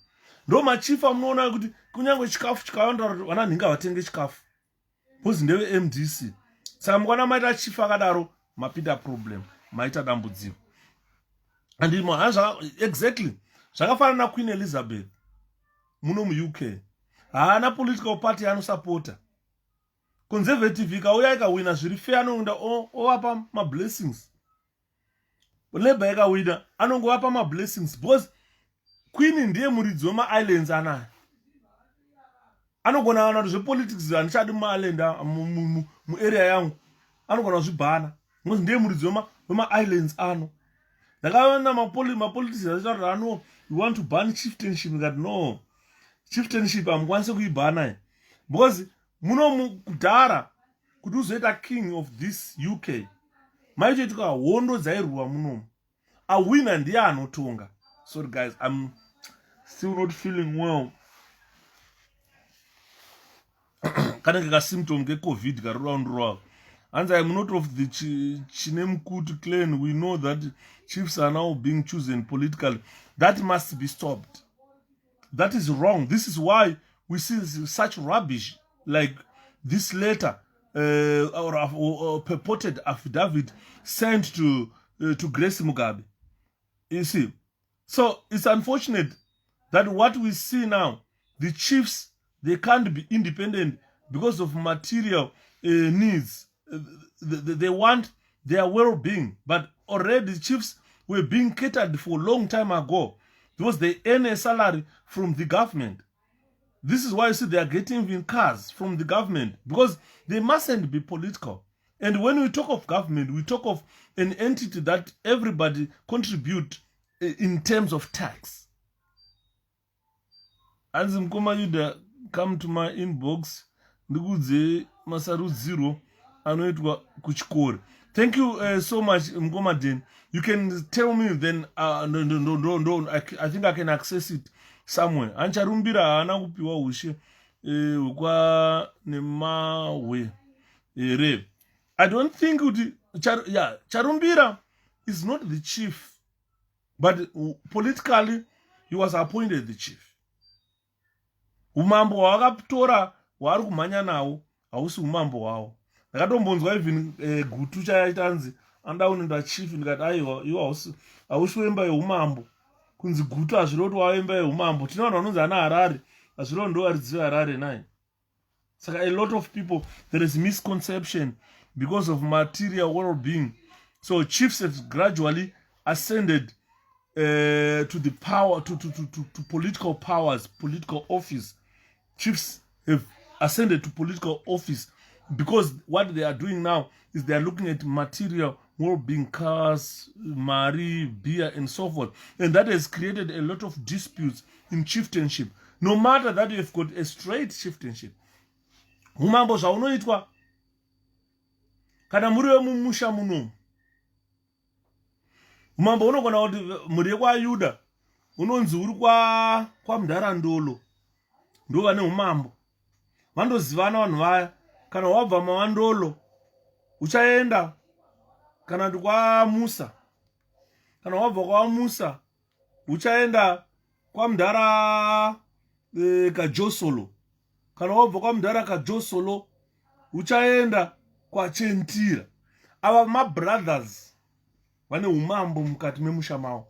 Ndo machief amunoona kuti kunyange chikafu chikawanda kuti vana nhinga vatenge chikafu. Bhozi ndewe MDC. Saka mukwana maita chief akadaro, mapita problem, maita dambudziko. Andimona, exactly. Zvakafanana na Queen Elizabeth muno mu-UK. Haana political party anosupporta. Conservative ikauya ikawina zviri fair anongoenda ovapa ma-blessings. Labour ikawina anongovapa ma-blessings because Queen ndiye muridzi wema-islands anayo. Anogona wana kuti zvepolitics handichadi mu-island mu-area yangu. Anogona kuzvibhana. Because ndiye muridzi wema-islands ano. Ndakaona ma-politics achitaura kuti you want to ban chieftainship. No. Chieftainship hamukwanisi kuibhana. Because muno kuDare kuti uzoita king of this UK. Maichoitika hondo dzairwa munomu. A winner ndiye anotonga. Sorry guys, I'm still not feeling well. Kanenge ka symptom ke COVID karurwa. And I'm not of the Chinemkutu clan. We know that chiefs are now being chosen politically. That must be stopped. That is wrong. This is why we see such rubbish like this letter or purported affidavit sent to Grace Mugabe. You see, so it's unfortunate that what we see now, the chiefs, they can't be independent because of material needs. They want their well-being, but already the chiefs were being catered for a long time ago because they earn a salary from the government. This is why you see they are getting even cars from the government because they mustn't be political. And when we talk of government, we talk of an entity that everybody contribute in terms of tax. As Mkoma Yuda come to my inbox, ndikudze masarudziro anoitwa kuchikoro. Thank you so much, Mkoma Den. You can tell me then. No. I think I can access it somewhere. Ancharumbira haana kupiwa ushe kwa nemawe Rev. I don't think Charumbira is not the chief, but politically he was appointed the chief. Umambo wakatora waari kumhanya nawo hausi umambo wawo. Ndakatombonzwa even gutu chaitanzi andaunoenda chief ndikati aiwa iwo hausi wemba yeumambo. Kunzi gutu hazviroti wawemba yeumambo. Tino vanhu vanonzi ana Harare hazviroti ndo varidzi veHarare naye. Saka a lot of people, there is misconception because of material well-being. So chiefs have gradually ascended to the power, to political powers, political office. Chiefs have ascended to political office because what they are doing now is they are looking at material well-being, cars, mari, beer, and so forth. And that has created a lot of disputes in chieftainship. No matter that you've got a straight chieftainship. Umambo zvaunoitwa kana muri wemumusha muno. Umambo unogona kuti muri wekwayuda unonzi uri kwaMndarandolo ndo vane umambo. Vandozivana vanhu vaya. Kana wabva maWandolo uchaenda kana kuti kwaMusa. Kana wabva kwaMusa uchaenda kwaMndara kaJosolo. Kana wabva kwaMndara kaJosolo uchaenda kwaChentira. Ava mabrothers vane umambo mukati memusha mavo.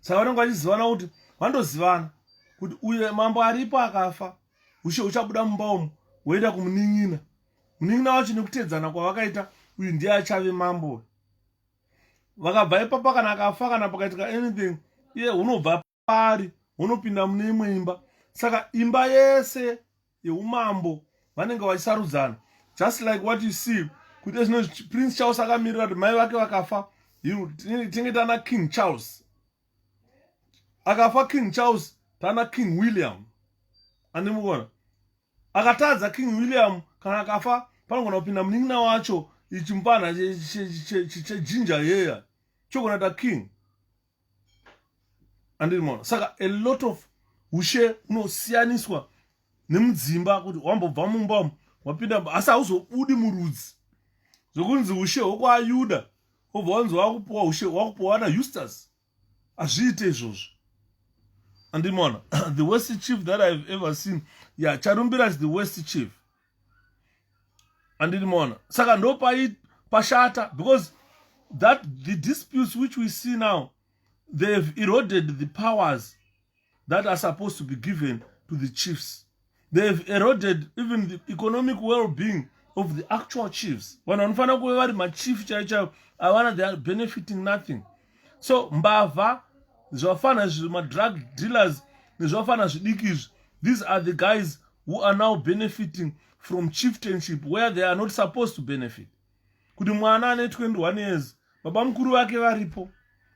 Saka vanenge vachizivana kuti vandozivana kuti uye mambo aripo akafa ushe uchabuda mumba umu woenda kumunin'ina. Munin'ina wacho nekutedzana kwavakaita uyu ndiye achave mambo. Vakabva ipapo kana akafa kana pakaitika anything, iye unobva pari unopinda mune imwe imba. Saka imba yese yeumambo vanenge vachisarudzana. Just like what you see kuti zvino Prince Charles akamirira kuti mai vake vakafa, tinge tana King Charles. Akafa King Charles tana King William. Andimugona akatadza King William kana akafa panogona kupinda munin'ina wacho ichimpana ginger hair chokonata king andimona. Saka a lot of ushe unosiyaniswa nemudzimba kuti wambobva mumba wapinda asi hauzobudi murudzi zvokunzi ushe hwekwaayuda obva wanzi wakupuwa ushe wakupuwa na Eustace. Hazviite izvozvo andimona. The worst chief that I've ever seen, yeah, Charumbira is the worst chief andimona. Saka ndo pashata because that the disputes which we see now, they've eroded the powers that are supposed to be given to the chiefs. They've eroded even the economic well-being of the actual chiefs. When unfana kuwe my chief chaicha, I wanna they are benefiting nothing. So mbava, zwafana my drug dealers, zwafana zvidikis, these are the guys who are now benefiting from chieftainship where they are not supposed to benefit. Kuti mwana ane 21 years, baba mkuru wake varipo,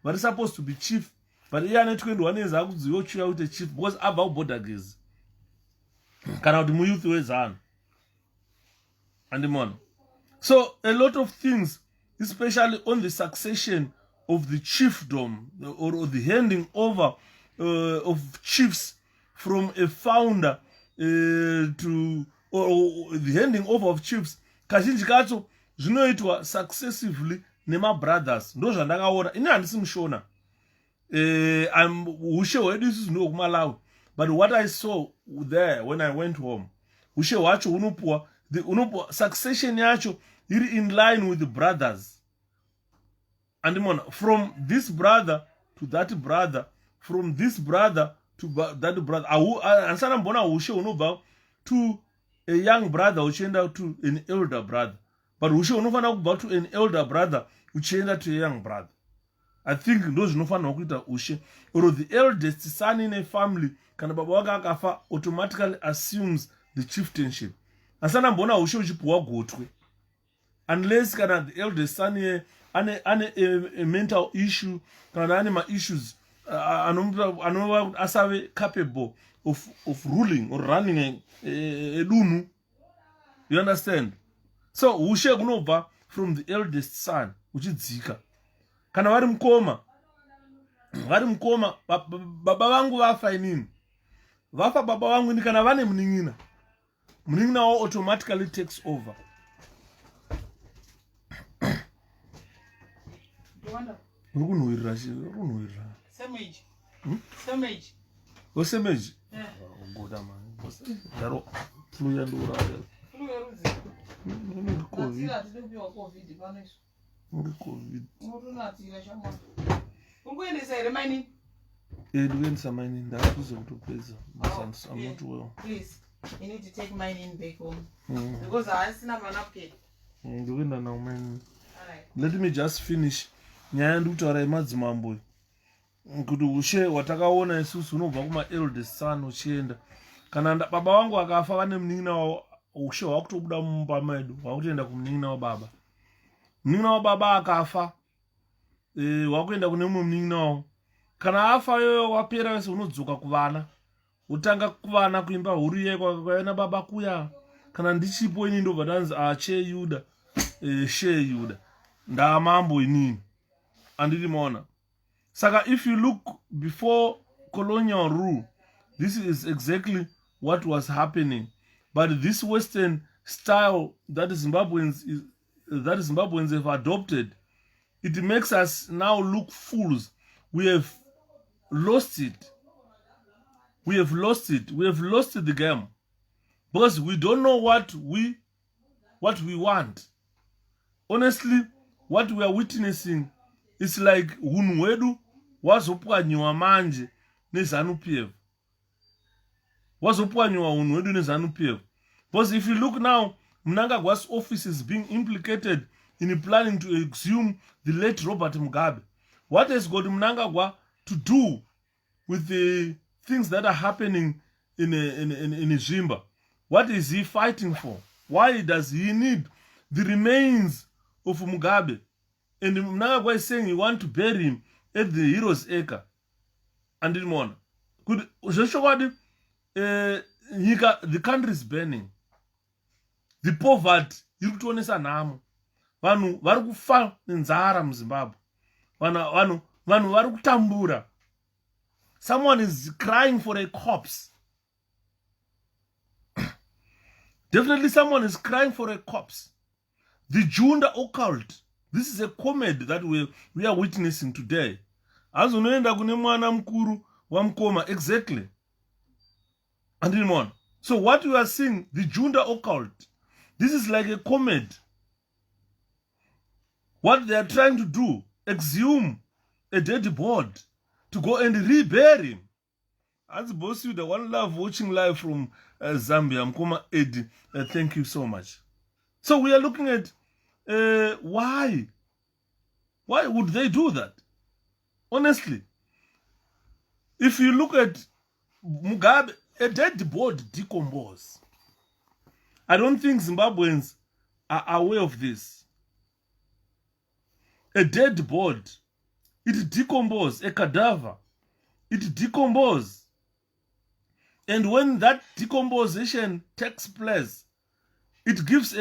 vari supposed to be chief, but iye ane 21 years akudziwa kuchiya kuti chief because abva kubhodhagezi. Kana kuti muyouth wezana. Andimona. So a lot of things, especially on the succession of the chiefdom or the handing over of chiefs from a founder to or the handing over of chiefs, kazhinji kacho zvinoitwa successively nema brothers. Ndo zvandakaona. Ini handisi mushona. Ushe hwedu isusu ndo kumalawi. But what I saw there when I went home, ushe hwacho unopuwa succession yacho iri in line with the brothers. And from this brother to that brother, from this brother to that brother. Ansana mbona ushe unobva to a young brother uchienda to an elder brother. But ushe unofana kubva to an elder brother uchienda to a young brother. I think ndo zvinofana kuita ushe. Or the eldest son in a family, kana baba wake akafa, automatically assumes the chieftainship. Asana mbona ushe uchipuwa gotwe. Unless kana the eldest son ane a mental issue, kana ane ma issues, anova asave capable of ruling or running a dunu. You understand? So ushe kunobva from the eldest son uchidzika. Kana vari mukoma, baba vangu vafa inini. Vafa baba vangu ni kana vane muning'ina. Muning'ina wao automatically takes over. Rukunwirira. Same age. Same age. O same age? Yeah. Ngoda man. Daro flu ya ndura. Flu ya ruzi. COVID. COVID paneso. COVID. Unotira shamba. Ungoendesa here mining? Ndoendesa mining ndakuzokutopedza. I'm not well. Please, you need to take mining back home. Because I sina manapke. Ndoenda na mining. Alright. Let me just finish. Nyaya ndikutaura yemadzimambo kuti ushe watakaona isusu unobva kuma eldest son uchienda. Kana baba vangu akafa vane munin'ina wavo, ushe hwakutobuda mumba medu hwakutoenda kumunin'ina wababa. Munin'ina wababa akafa, hwakuenda kune mumwe munin'ina wavo. Kana afa yoyo wapera wese unodzoka kuvana. Utanga kuvana kuimba huru iye kwakaenda baba kuya. Kana ndichipo ini ndobva ndanzi 𝗓𝗂𝗋𝗓𝗓 𝗓𝗂𝗋𝗓𝗓 ndamambo inini. Andimona. Saka if you look before colonial rule, this is exactly what was happening. But this Western style that Zimbabweans have adopted, it makes us now look fools. We have lost it. We have lost it. We have lost the game. Because we don't know what we want. Honestly, what we are witnessing is like hunhu hwedu wazopwanyiwa manje neZANU-PF. Wazopwanyiwa hunhu hwedu neZANU-PF. Because if you look now, Mnangagwa's office is being implicated in planning to exhume the late Robert Mugabe. What has got Mnangagwa to do with the things that are happening in Zvimba? What is he fighting for? Why does he need the remains of Mugabe? And Mnangagwa is saying he wants to bury him at the Heroes Acre. And in Mona. The country is burning. The poverty, you don't know. vanhu vari kufa nenzara muZimbabwe, vanhu vari kutambura. Someone is crying for a corpse. Definitely someone is crying for a corpse. The Junda occult. This is a comedy that we are witnessing today. Azonoenda kune mwana mkuru wa mkoma. Exactly. And so what we are seeing, the Junda occult, this is like a comedy. What they are trying to do, exhume a dead body to go and rebury him. As boss, you the one love watching live from Zambia. Mkoma Eddie, thank you so much. So we are looking at why would they do that? Honestly, if you look at Mugabe, a dead body decomposes. I don't think Zimbabweans are aware of this. A dead body, it decomposes. A cadaver, it decomposes. And when that decomposition takes place, it gives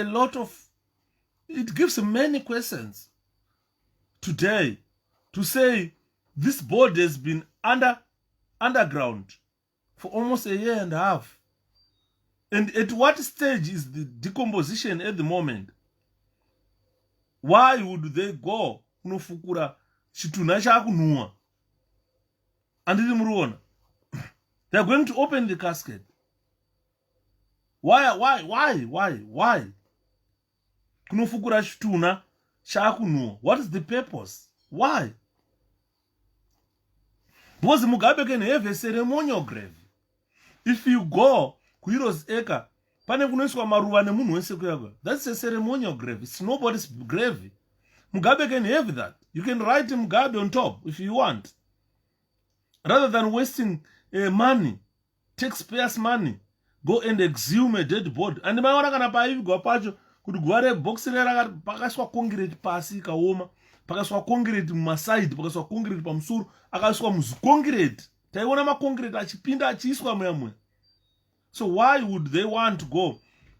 many questions today to say this body has been underground for almost a year and a half. And at what stage is the decomposition at the moment? Why would they go kunofukura chituna chakunwa? And they are going to open the casket. Why? Kunofukura chituna chakunwa. What is the purpose? Why? Because Mugabe can have a ceremonial grave. If you go kuHeroes Acre, pane kunoiswa maruva nemunhu wese kuyako. That's a ceremonial grave. It's nobody's grave. Mugabe can have that. You can write Mugabe on top if you want. Rather than wasting money, taxpayers' money, go and exhume a dead body. And maona kana paivigwa pacho kuti gware box rera pakaswa concrete pasi kaoma, pakaswa concrete mumaside, pakaswa concrete pamusuru, akaswa muziconcrete. Taiona maconcrete achipinda achiiswa muyamwe. So why would they want to go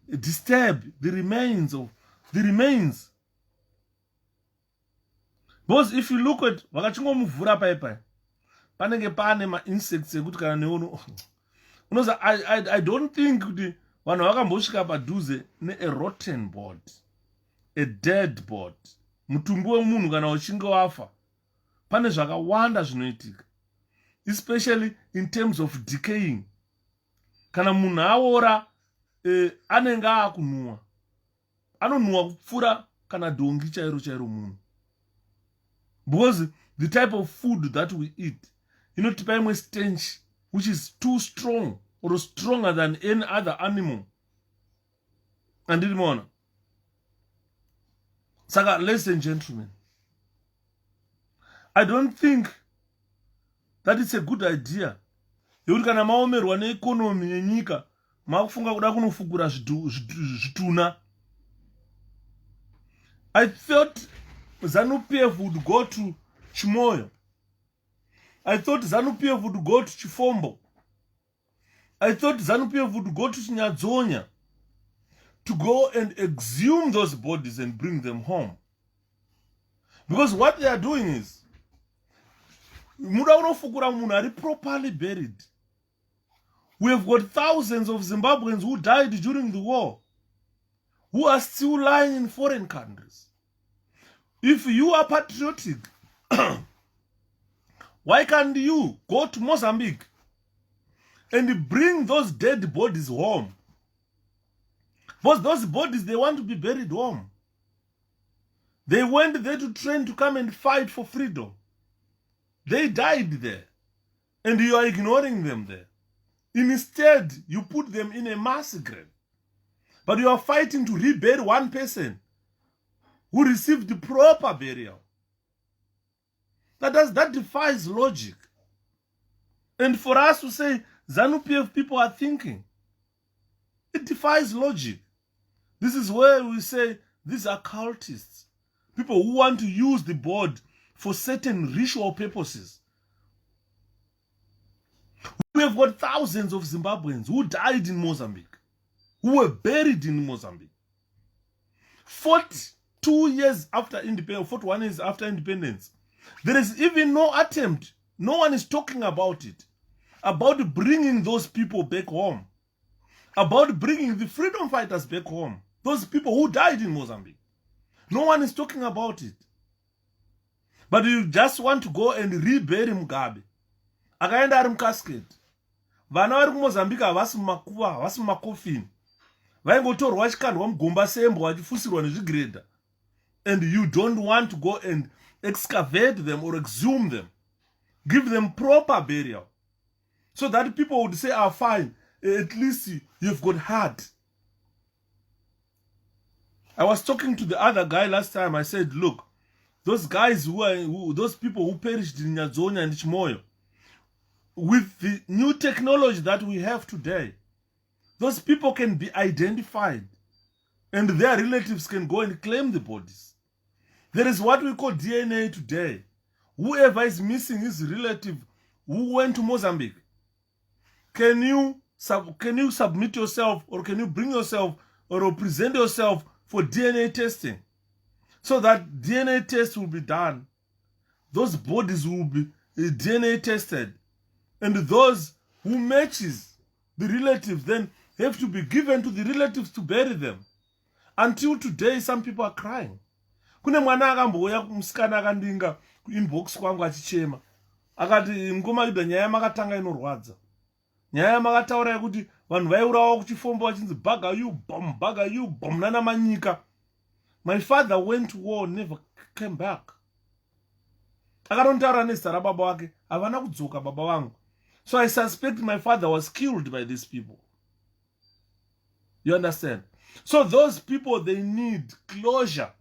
disturb the remains? Because if you look at vakachingomuvhura paipai, panenge pane ma-insects ekuti kana neono unoza I don't think kuti vanhu vakambosvika padhuze ne-a rotten body, a dead body. Mutumbi wemunhu kana uchinge wafa, pane zvakawanda zvinoitika, especially in terms of decaying. Kana munhu aora anenge akunwa, anonwa kupfuura kana dongi chairo munhu. Because the type of food that we eat, inotipa imwe stench which is too strong or stronger than any other animal. And Saka, ladies and gentlemen, I don't think that it's a good idea. Yekuti kana maomerwa neekonomi yenyika, makufunga kuda kunofukura zvituna. I thought ZANU-PF would go to Chimoyo. I thought ZANU-PF would go to Chifombo. I thought ZANU-PF would go to Nyadzonya to go and exhume those bodies and bring them home. Because what they are doing is, muda unofukura munhu ari properly buried. We have got thousands of Zimbabweans who died during the war, who are still lying in foreign countries. If you are patriotic, why can't you go to Mozambique and bring those dead bodies home? Because those bodies, they want to be buried home. They went there to train to come and fight for freedom. They died there. And you are ignoring them there. Instead, you put them in a mass grave. But you are fighting to rebury one person who received the proper burial. That defies logic. And for us to say ZANU-PF people are thinking, it defies logic. This is where we say these are cultists, people who want to use the board for certain ritual purposes. We have got thousands of Zimbabweans who died in Mozambique, who were buried in Mozambique, fought 42 years after independence, 41 years after independence, there is even no attempt. No one is talking about it. About bringing those people back home. About bringing the freedom fighters back home. Those people who died in Mozambique. No one is talking about it. But you just want to go and rebury Mugabe. Akaenda ari mukasket. Vana vari kuMozambique havasi mumakuva, havasi mumakofini. Vaingotorwa vachikandwa mugomba sembo vachifusirwa nezvigredha. And you don't want to go and excavate them or exhume them. Give them proper burial. So that people would say, ah, fine, at least you've got heart. I was talking to the other guy last time. I said, look, those guys those people who perished in Nyadzonya and Chimoyo, with the new technology that we have today, those people can be identified and their relatives can go and claim the bodies. There is what we call DNA today. Whoever is missing his relative who went to Mozambique, can you submit yourself, or can you bring yourself or present yourself for DNA testing? So that DNA test will be done. Those bodies will be DNA tested. And those who matches the relatives then have to be given to the relatives to bury them. Until today, some people are crying. Kune mwana akambouya musikana akandinga inbox kwangu achichema. Akati mkomaida nyaya makatanga inorwadza. Nyaya makataura yekuti vanhu vaiurawa kuchifombo vachinzi 𝗵𝗵𝗵𝗵 nana manyika. My father went to war, never came back. Akarontaura nezita rababa wake, havana kudzoka baba vangu. So I suspect my father was killed by these people. You understand? So those people, they need closure.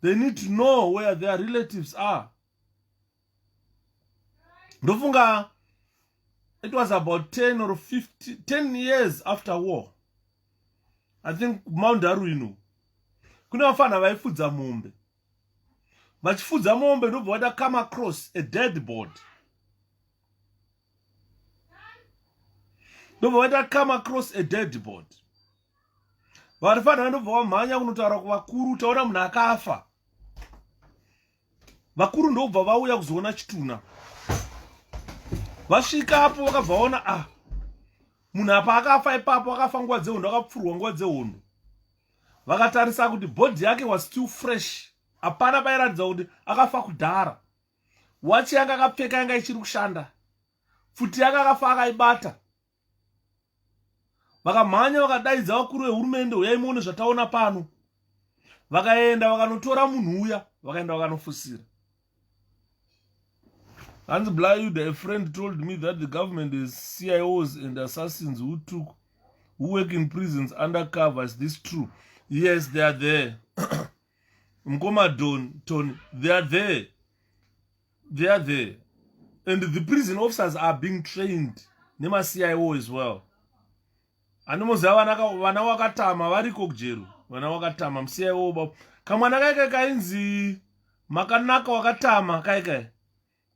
They need to know where their relatives are. Ndofunga, it was about 10 or 10 years after war. I think Mount Daruinu. Kuna vafana vaifudza mombe. Vachifudza mombe ndobva vada come across a dead body. Ndobva vada come across a dead body. Varifana ndobva vamhanya kunotaura kuvakuru, taona munhu akafa. Vakuru ndobva vauya kuzoona chituna. Vasvika apo vakabva vaona munhu apa akafa ipapo, akafa nguva dzehondo, akapfurwa nguva dzehondo. Vakatarisa kuti body yake was still fresh. Hapana pairatidza kuti akafa kudhara. Wachi yake akapfeka yanga ichiri kushanda. Futi yake akafa akaibata. Vakamhanya vakadaidza vakuru vehurumende, uyai muone zvataona pano. Vakaenda vakanotora munhu uya, vakaenda vakanofusira. Hans Blayuda, a friend, told me that the government is CIOs and assassins who work in prisons undercover. Is this true? Yes, they are there. Mkomadon, Tony, they are there. They are there. And the prison officers are being trained. Nema CIO as well. Anomoza vana wakatama variko kujeru. Vana wakatama mCIO. Kamwana kaika kainzi makanaka wakatama kaika.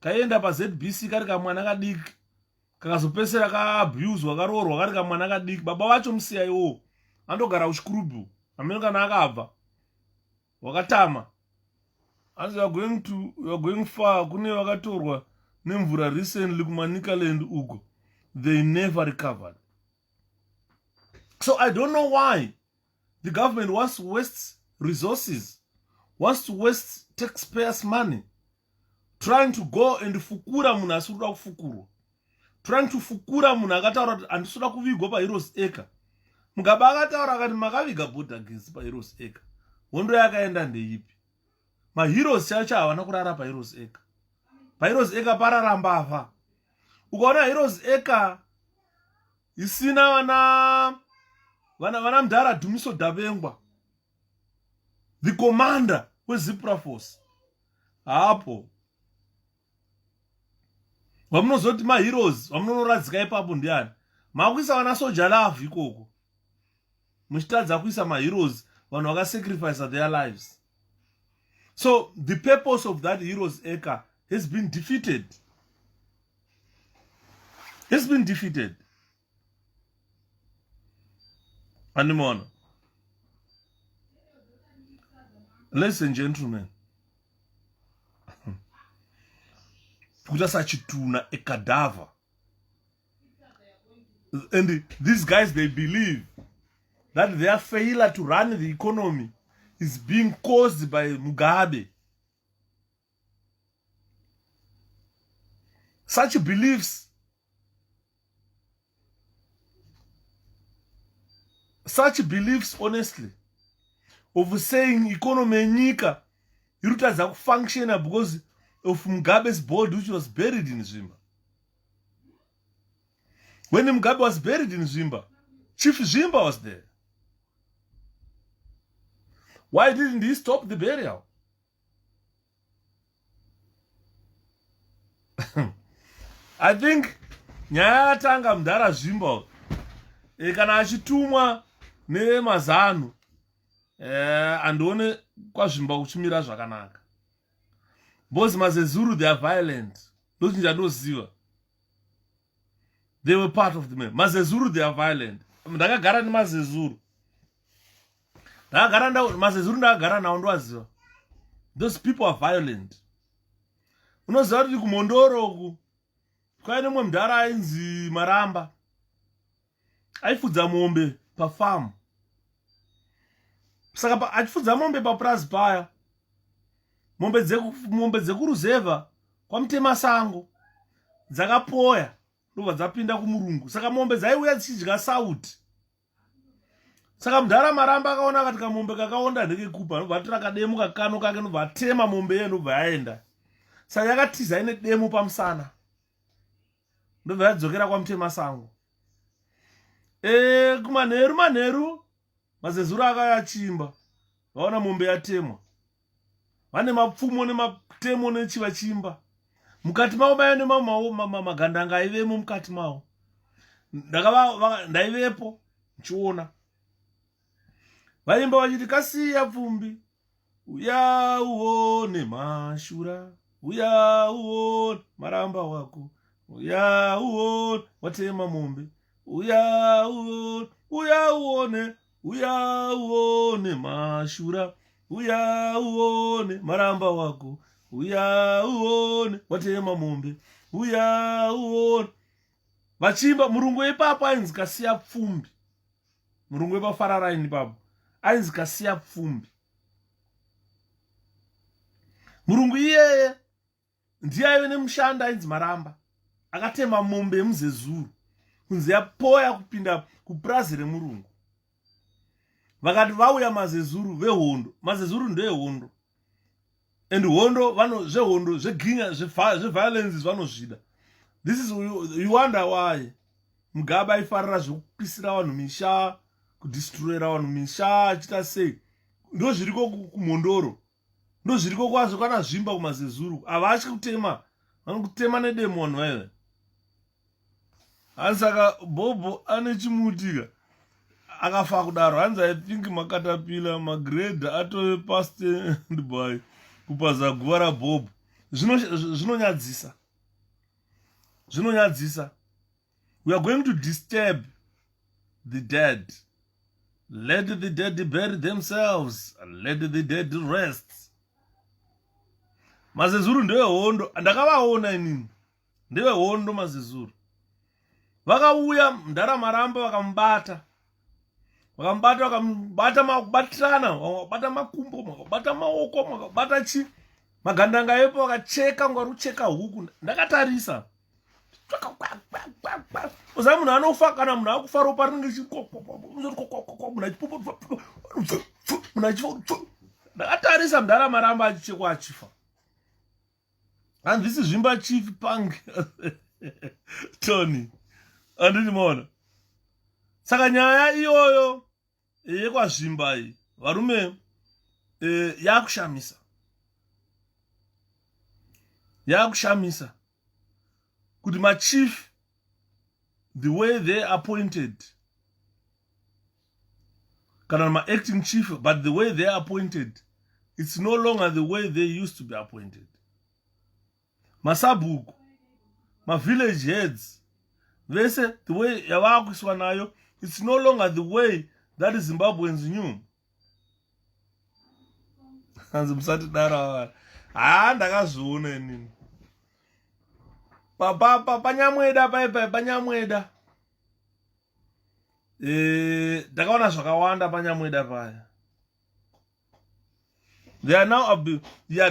Kaenda pa ZBC kari kamwana kadiki. Kakazopesera ka-abuse wakaroorwa kari kamwana kadiki. Baba wacho mCIO. Andogara kuChiVabvu. Amene kana akabva. Wakatama. As you are going far, kune vakatorwa nemvura recently kuManikaland uko. They never recovered. So I don't know why the government wants to waste resources, wants to waste taxpayers' money, trying to go and fukura munhu asiri kuda kufukurwa, trying to fukura munhu akataura kuti handisi kuda kuvigwa paHeroes'8. Mugabe akataura akati makaviga bhodhagesi paHeroes'8. Hondo yakaenda ndeipi? MaHeroes chacho havana kurara paHeroes'8. PaHeroes'8 pararambavha. Ukaona Heroes'8 isina vana mudhara Dhumiso Davengwa, the commander weZipra Force. Hapo vamunozoti maHeroes vamunoradzika ipapo ndiani? Makuisa vana soja love ikoko. Muchitadza kuisa maHeroes vanhu vakasacrifice their lives. So the purpose of that Heroes' has been defeated. It's been defeated. Animona. Ladies and gentlemen, kudasachituna ekadava. And these guys, they believe that their failure to run the economy is being caused by Mugabe. Such beliefs, honestly, of saying economy nyika irutadza kufunctiona because of Mugabe's body, which was buried in Zvimba. When Mugabe was buried in Zvimba, Chief Zvimba was there. Why didn't he stop the burial? I think nyaya yatanga mudhara Zvimba kana achitumwa nemazano andione kwaZvimba kuchimira zvakanaka. Because maZezuru, they are violent. They were part of the men. maZezuru, they are violent. Ndakagara nemaZezuru. maZezuru ndakagara nawo ndowaziva. Those people are violent. Unoziva kuti kumondoro uku kwaine mumwe mudhara ainzi Maramba. Aifudza mombe pafarm. Saka achifudza mombe papurazi paya. Mombe dzekuruzevha kwamutema sango dzakapoya ndobva dzapinda kumurungu. Saka mombe dzaiuya dzichidya sauti. Saka mudhara Maramba akaona akati kamombe kakaonda ndekekupa, ndobva atora kademu kakano kake ndobva atema mombe iye ndobva yaenda. Saka yakatiza ine demu pamusana ndobva yadzokera kwamutema sango. Kumanheru maZezuru akauya achimba, vaona mombe yatemwa. Vane mapfumo nematemo nechivachimba. Mukati mavo maine magandanga aivemo mukati mavo. Ndaivepo nchiona. Vaimba vachiti kasiya pfumbi, uya uone mashura, uya uone Maramba wako, uya uone watema mombe, uya uone mashura, uya uone Maramba wako, uya uone watema mombe, uya uone. Vachimba murungu ipapo ainzi kasiya pfumbi. Murungu ipafararaini ipapo ainzi kasiya pfumbi. Murungu iyeye ndiye aive nemushanda ainzi Maramba. Akatema mombe yemuZezuru kunzi yapoya kupinda kupurazi remurungu. Vakati vauya maZezuru vehondo. maZezuru ndehondo. And hondo zvehondo zveginya zveviolence vanozvida. This is you wonder why Mugabe aifarira zvekupisira vanhu misha, kudestroyera vanhu misha achita sei. Ndo zviriko kumondoro. Ndo zviriko kwazvo kana Zvimba kumaZezuru. Avachi kutema. Vanokutema nedemon wewe. Ansaka Bobo ane chimutika. Akafa kudaro. Hanzi I think makatapila magredha atove past and by kupaza guva Bobo. Zvinonyadzisa. Zvinonyadzisa. We are going to disturb the dead. Let the dead bury themselves. Let the dead rest. maZezuru ndewe hondo. Ndakavaona inini. Ndewe hondo maZezuru. Vakauya mudhara Maramba vakamubata. Vakamubata makubatirana. Vakabata makumbo. Vakabata maoko. Vakabata chi. Magandanga epo vakacheka ngarucheka huku. Ndakatarisa. Uza munhu anofa kana munhu akufa ropa rinenge ndakatarisa mudhara Maramba achichekwa achifa. And this is Zvimba Chief Punk Tony. Andini mona. Saka nyaya iyoyo yekwaZvimba iyi varume yakushamisa. Yakushamisa. Kuti machief, the way they appointed, kana ma-acting chief, but the way they appointed, it's no longer the way they used to be appointed. Masabuku, ma-village heads, they say the way yavakuiswa nayo, it's no longer the way that Zimbabweans knew. hanzi musatidara ndakazviona inini panyamweda panyamweda ndakaona zvakawanda panyamweda paya. They are now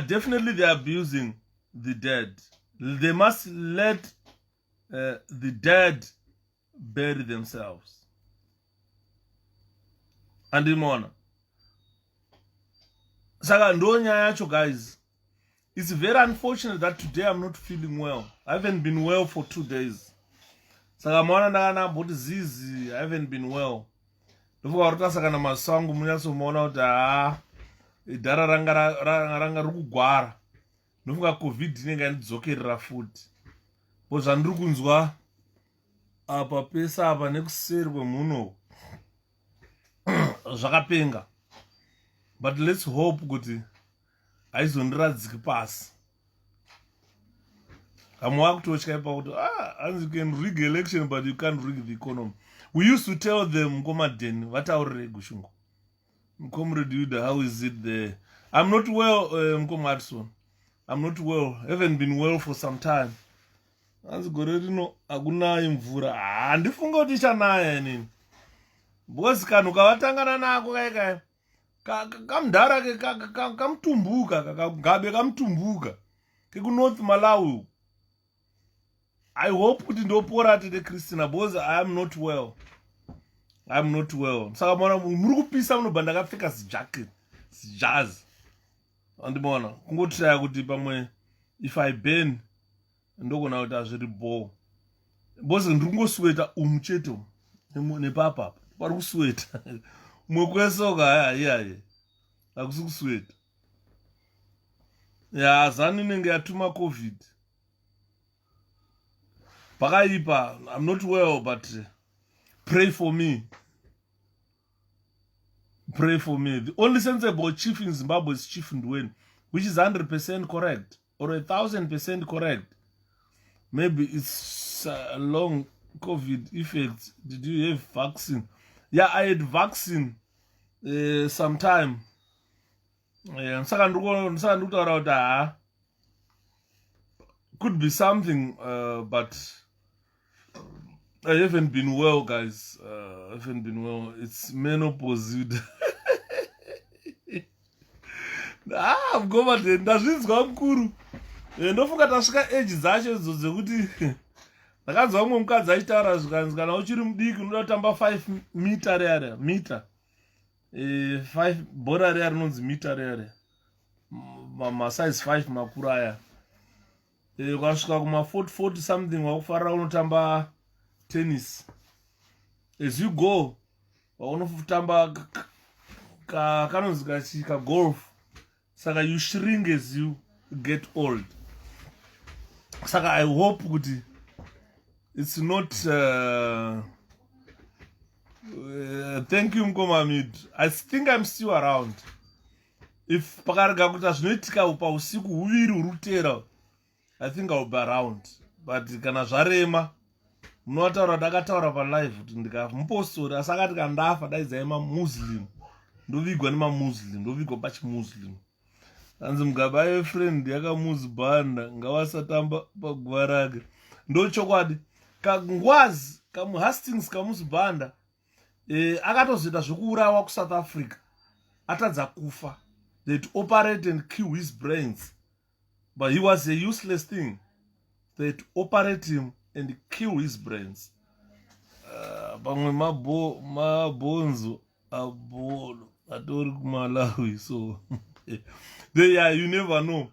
definitely they are abusing the dead. They must let the dead bury themselves. Andimona. Saka ndo nyaya yacho, guys. It's very unfortunate that today I'm not feeling well. I haven't been well for 2 days. Saka mwana ndakana boti zizi, I haven't been well. Ndofuka warota saka na masangu munyaso mona uta idhara ranga rukugwara. Ndofuka COVID inenge yandidzokerera futi. Bo zvandiri kunzwa apa pesa apa nekuseri kwemhuno zvakapenga. But let's hope kuti haizondiradziki pasi. Kamwe wakutotya ipa kuti you can rig election but you can't rig the economy. We used to tell them Komadeni vataurire gushungu. Comrade Yuda, how is it there? I'm not well, Mkomadson. I'm not well. Haven't been well for some time. Hanzi gore rino akunayi mvura. Handifunga kuti chanaya nini. Because kanu kavatangana nako kai kamdara ke kamtumbuka kagabe kamtumbuka ke ku North Malawi. I hope kuti ndopora tete Christina because I am not well. I'm not well. Saka mwana muri kupisa munobva ndakapfeka jacket, jazz. Andimona kungotraya kuti pamwe if I burn ndogona kuti azviri bo. Because ndiri kungosweta umucheto nepapa. Pari kusweta. Mukwesoka hayi. Akusi kusweta. Ya zani nenge yatuma COVID. Pakaipa, I'm not well, but pray for me. Pray for me. The only sensible chief in Zimbabwe is Chief Ndweni, which is 100% correct or 1,000% correct. Maybe it's a long COVID effect. Did you have vaccine? Yeah, I had vaccine sometime. Could be something, but I haven't been well, guys. I haven't been well. It's menopause. Mgoma ndazvinzwa mukuru. Ndofunga tasvika age dzacho idzo dzekuti ndakanzwa mumwe mukadzi achitaura zvikanzi kana uchiri mudiki unoda kutamba 5 mita reare mita 5 bhora reare rinonzi mita reare masize 5 makuru aya ukasvika kuma 40 something wakufarira unotamba tennis. As you go unotamba kanonzi kachika golf. Saka you shrink as you get old. Saka I hope kuti it's not thank you Mkomamid. I think I'm still around. If pakarega kuti zvinoitika upa usiku huviri urutera, I think I'll be around. But kana zvarema munotaura ndakataura pa live kuti ndikamupostori asakati kandafa daidzai mamuslim ndovigwa nemamuslim ndovigwa pachimuslim. Hanzi Mugabe friend yakamuzibhanda ngawasatamba paguva rake. Ndochokwadi kangwazi kamuHastings kamuzibhanda akatozoita zvekuurawa kuSouth Africa atadza kufa. They'd operate and kill his brains, but he was a useless thing. They'd operate him and kill his brains. Pamwe maBonzo abolo atori kuMalawi, so yeah, you never know.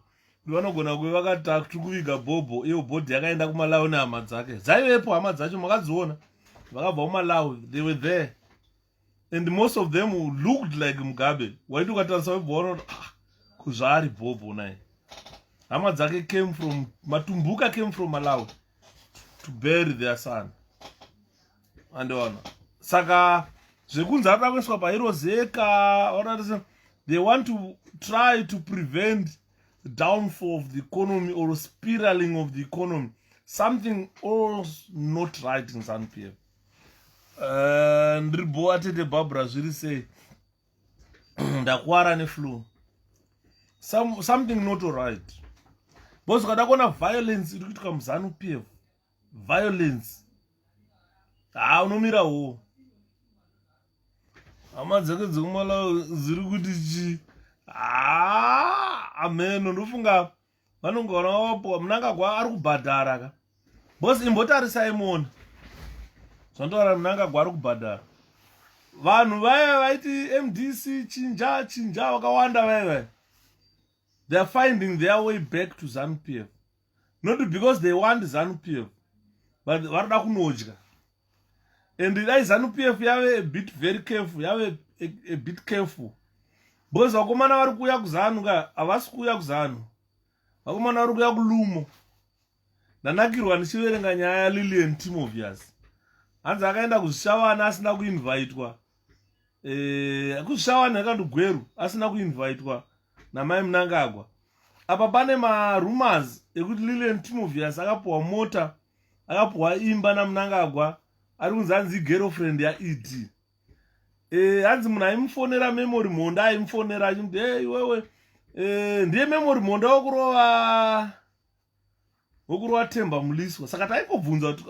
Vanogona kuve vakati kuviga bhobho iyo bhodhi yakaenda kuMalawi nehama dzake dzaivepo hama dzacho makadziona vakabva kuMalawi. They were there and most of them looked like Mugabe. Waiti ukatarisa webvaona kuzvari bhobho naye hama dzake came from Matumbuka came from Malawi to bury their son. Andiona saka zvekunzi arida kuiswa pairozeka. They want to try to prevent the downfall of the economy or spiraling of the economy. Something else not right in ZANU-PF. Ndiribo atete Barbara zviri sei ndakwara neflu something not alright. Because ukada kuona violence iri kuitika muZANU-PF, violence, unomira wo. Hama dzake dzekumalawi ziri kuti chi, amen, ndofunga vanongona wapo Mnangagwa ari kubhadhara ka. Boss imbotarisai muone. Zvandora Mnangagwa ari kubhadhara. Vanhu vaya vaiti MDC chinja wakawanda vaya. They are finding their way back to ZANU-PF. Not because they want ZANU-PF, but varida kunodya. And dai ZANU-PF yave a bit very careful, yave a bit careful. Because vakomana vari kuuya kuZANU ka havasi kuuya kuZANU. Vakomana vari kuuya kuLumo. Ndanakirwa ndichiverenga nyaya yaLillian Timovius. Hanzi akaenda kuzvishavana asina kuinvitwa. Kuzvishavana yakandogweru asina kuinvitwa namai Mnangagwa. Apa pane rumors ekuti Lillian Timovius akapuwa mota, akapuwa imba naMnangagwa, ari kunzi hanzi girlfriend yaED. Hanzi munhu aimufonera memory monda, aimufonera achimuti hey wewe, ndiye memory monda wokurova Themba Muliswa. Saka taingobvunza kuti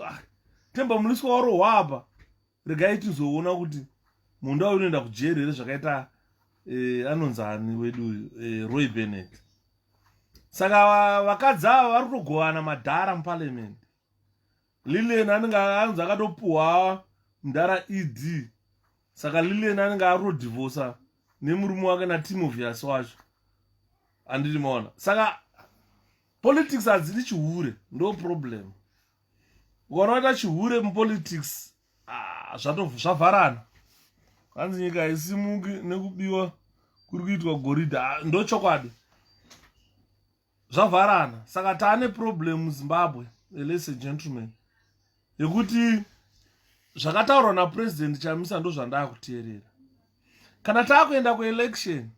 Themba Muliswa warohwa apa, regai tizoona kuti monda unoenda kujeri here zvakaita anonzi ani wedu Roy Bennett. Saka vakadzi ava vari kutogovana madhara muparliament. Lillian anenge anzi akatopuhwa mudhara ED. Saka Lillian anenge ari kutodivorca nemurume wake naTimovius wacho. Handiti maona. Saka politics hadzidi chihure, ndo problem. Ukaona waita chihure mupolitics, zvavharana. Hanzi nyika haisimuki nekubiwa kuri kuitwa goridha, ndo chokwadi. Zvavharana. Saka taane problem muZimbabwe, ladies and gentlemen, yekuti zvakataurwa napresident Chamisa ndo zvandakuteerera. Kana taakuenda kuelection,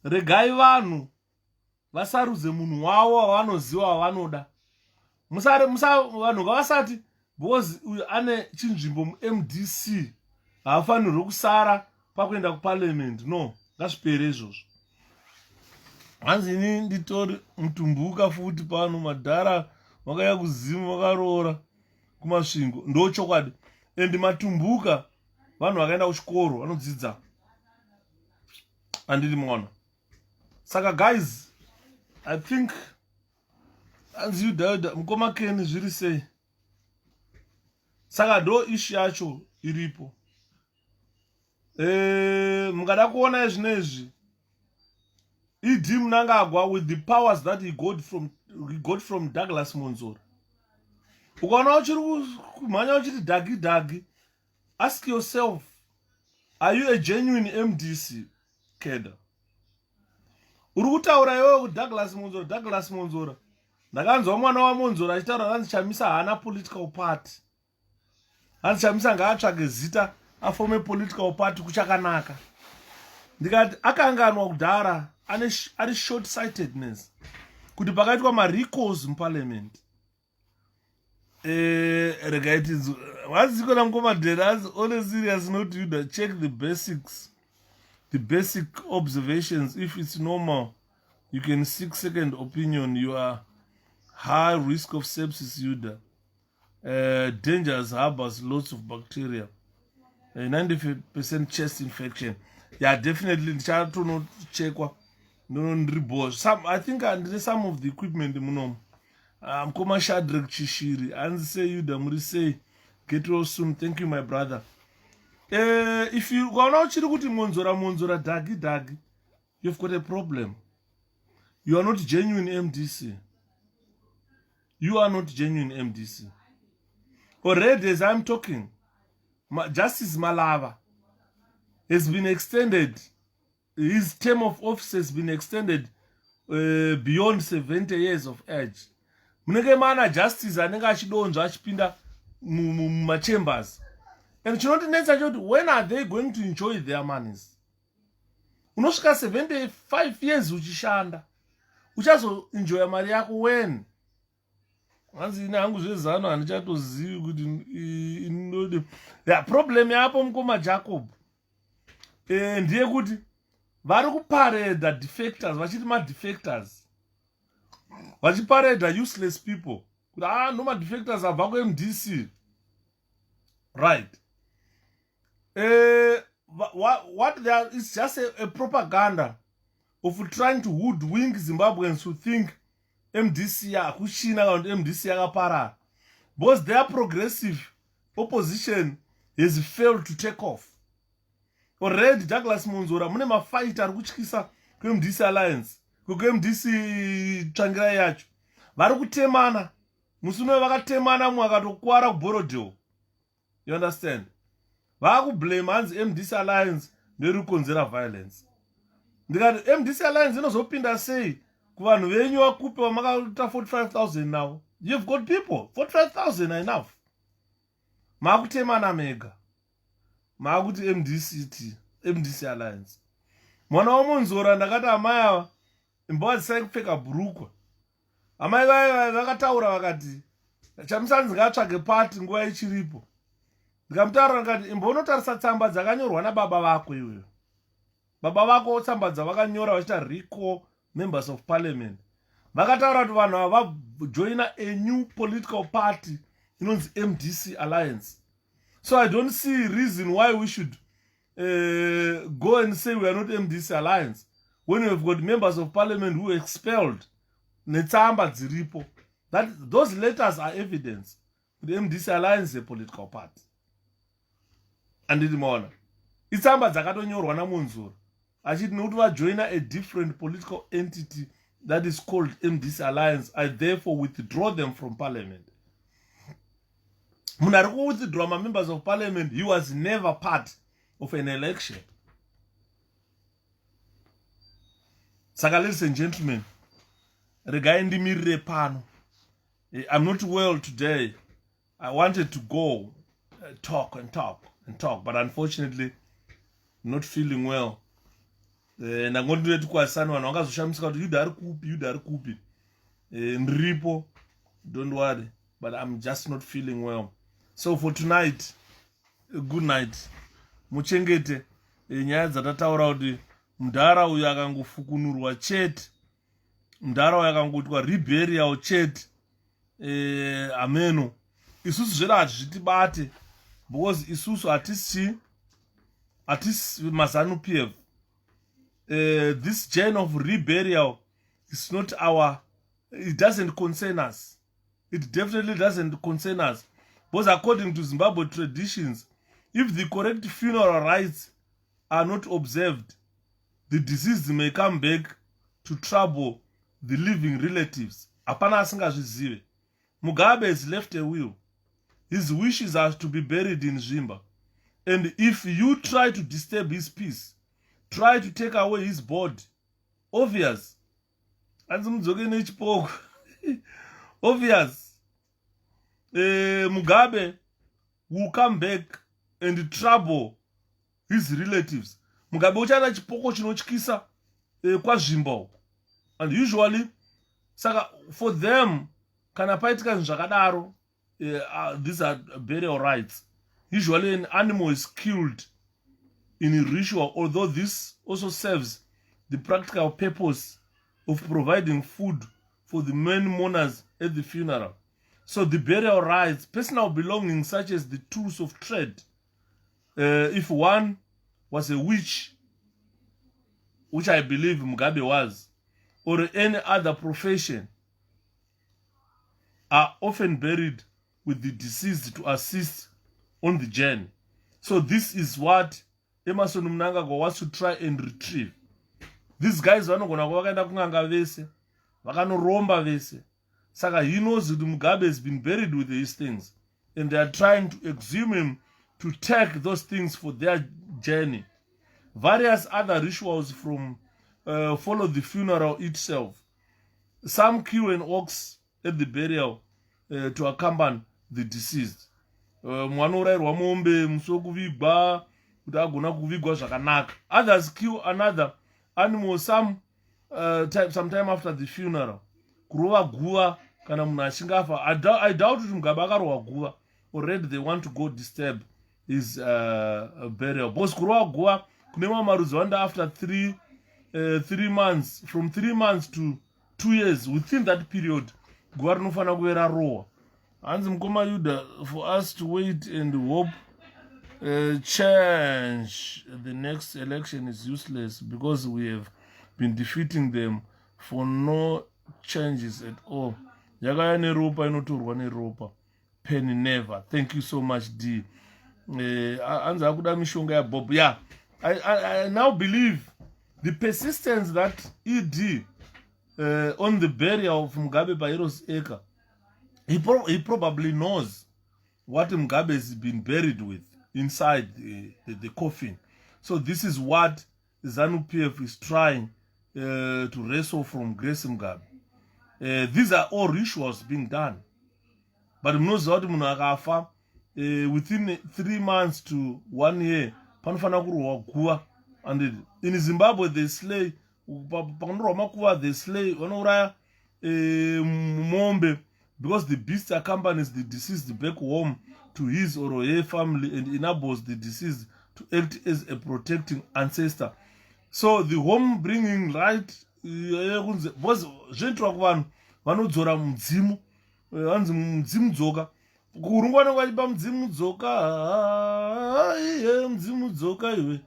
regai vanhu vasarudze munhu wavo wavanoziva wavanoda. Vanhu ngavasati because uyu ane chinzvimbo muMDC haafanirwi kusara pakuenda kuparliament. No, ngazvipere izvozvo. Hanzi ini nditori mutumbuka futi pano madhara wakaya kuZimu wakaroora kumasvingo. Ndo chokwadi. And matumbuka vanhu vakaenda kuchikoro vanodzidza. Handiti maona. Saka guys, I think hanzi yudhayudha mukoma Ken zviri sei. Saka ndo ishi yacho iripo. Mungada kuona zvinezvi, ED Mnangagwa with the powers that he got from Douglas Monzora. Ukaona uchiri kumhanya uchiti dhagi, ask yourself, are you a genuine MDC cadre? Uri kutaura iwewe Douglas Monzora. Ndakanzwa mwana waMonzora achitaura hanzi Chamisa haana political party. Hanzi Chamisa ngaatsvage zita afome political party kuchakanaka. Ndikati akanganwa kudhara ari short-sightedness. Kuti pakaitwa ma-recalls muparliament. Regaiti wazikona mukomadhera as on a serious note, you check the basics. The basic observations. If it's normal, you can seek second opinion. You are high risk of sepsis, Yuda. Dangerous harbors lots of bacteria. 90% chest infection. Yeah, definitely. No I think some of the equipment Mkoma Shadrach Chishiri and say you the say get well soon. Thank you, my brother. If you go out Chirikuti Monzora Dagi, you've got a problem. You are not genuine MDC. You are not genuine MDC. Already, as I'm talking, Justice Malava has been extended. His term of office has been extended beyond 70 years of age. Munenge mana justice anenge achidonzva achipinda mumachambers. And chinondinetsa choti, when are they going to enjoy their monies? Unosvika 75 years uchishanda. Uchazoenjoya mari yako when? Hanzi ine hangu zvezano handichatozivi kuti inode. Yeah, problem yapo mukoma Jacob. Ndiye kuti vari kuparedha defectors, vachiti madefectors, vachiparedha useless people kuti no madefectors abva kuMDC, right? What there is just a propaganda of trying to hoodwink Zimbabweans to think MDC akushina and MDC yakaparara, because their progressive opposition has failed to take off. Already Douglas Munzora mune mafight ari kutyisa kuMDC alliance, kuMDC tsvangira yacho, vari kutemana, musi uno vakatemana mumwe akatokuwara kuBorodale. You understand? Vakublame hanzi MDC alliance ndiri kukonzera violence. Ndikati MDC alliance inozopinda sei kuvanhu venyu vakupe vamakaita 45,000 now? You've got people, 45,000 are enough. Makutemana mega. Makuti MDC alliance. Mwana waMunzora ndakati amai ava imbovadzisai kupfeka bhurukwa. Amai vakataura vakati chamusanzi ngatsvage pati nguva ichiripo. Ndikamutaura ndikati imbonotarisa tsamba dzakanyorwa nababa vako iwewe. Baba vako tsamba dzavakanyora vachita recall members of parliament. Vakataura kuti vanhu ava vajoina a new political party inonzi MDC alliance. So I don't see a reason why we should go and say we are not MDC alliance when we have got members of parliament who were expelled. Netsamba dziripo. Those letters are evidence. The MDC alliance is a political party. And it mona. Itsamba dzakatonyorwa naMunzora. Achiti nokuti vajoina a different political entity that is called MDC alliance, I therefore withdraw them from parliament. Munhu ari kuwithdraw members of parliament, he was never part of an election. Saka, ladies and gentlemen, regai ndimirire pano. I'm not well today. I wanted to go talk, but unfortunately, not feeling well. Ndangondire tukwasana vanhu vakazoshamisika kuti Yudha ari kupi. Ndiripo, don't worry, but I'm just not feeling well. So for tonight, good night. Muchengete nyaya dzatataura kuti mudhara uyu akangofukunurwa chete, mudhara uyu akangoitwa reburial chete, ameno. Isusu zvera hatizvitibate, because isusu hatisi maZANU-PF. This journey of reburial is not it doesn't concern us. It definitely doesn't concern us. Because according to Zimbabwe traditions, if the correct funeral rites are not observed, the deceased may come back to trouble the living relatives. Apana asingazvizive. Mugabe has left a will. His wishes are to be buried in Zvimba. And if you try to disturb his peace, try to take away his body, obvious. Obvious. Mugabe will come back and trouble his relatives. Mugabe uchada chipoko chinotyisa kwaZvimba. And usually, saka for them, kana paitika zvakadaro, these are burial rites. Usually an animal is killed in a ritual, although this also serves the practical purpose of providing food for the main mourners at the funeral. So the burial rites, personal belongings such as the tools of trade, if one was a witch, which I believe Mugabe was, or any other profession, are often buried with the deceased to assist on the journey. So this is what Emmerson Mnangagwa wants to try and retrieve. These guys vanogona vakaenda kunganga vese, vakanoromba vese. Saka he knows that Mugabe has been buried with these things, and they are trying to exhume him to take those things for their journey. Various other rituals from follow the funeral itself. Some kill an ox at the burial to accompany the deceased. Mwanorairwa mombe musokuvigwa kuti agona kuvigwa zvakanaka. Others kill another animal sometime after the funeral. Kurova guva kana munhu achingafa. I doubt kuti Mugabe akarova guva. Already they want to go disturb his burial. Because kurova guva kune marudzi wanda after 3 3 months, from 3 months to 2 years. Within that period, guva rinofana kuve rarohwa. Hanzi mukoma Yuda, for us to wait and hope change the next election is useless because we have been defeating them for no changes at all. Yakaya neropa inotorwa neropa. Penny never. Thank you so much, D. Hanzi akuda mishonga ya Bob. Yeah, I now believe the persistence that ED on the burial of Mugabe by Eros Eka, he probably knows what Mugabe has been buried with inside the coffin. So this is what ZANU-PF is trying to wrestle from Grace Mugabe. These are all rituals being done. But within 3 months to 1 year, and in Zimbabwe they slay, they slay mombe, because the beast accompanies the deceased back home to his or her family and enables the deceased to act as a protecting ancestor. So the home bringing right was gentleman vanodzora mudzimu hanzi mudzimu dzoka kurungwana kwachipa mudzimu dzoka mudzimu dzoka iwe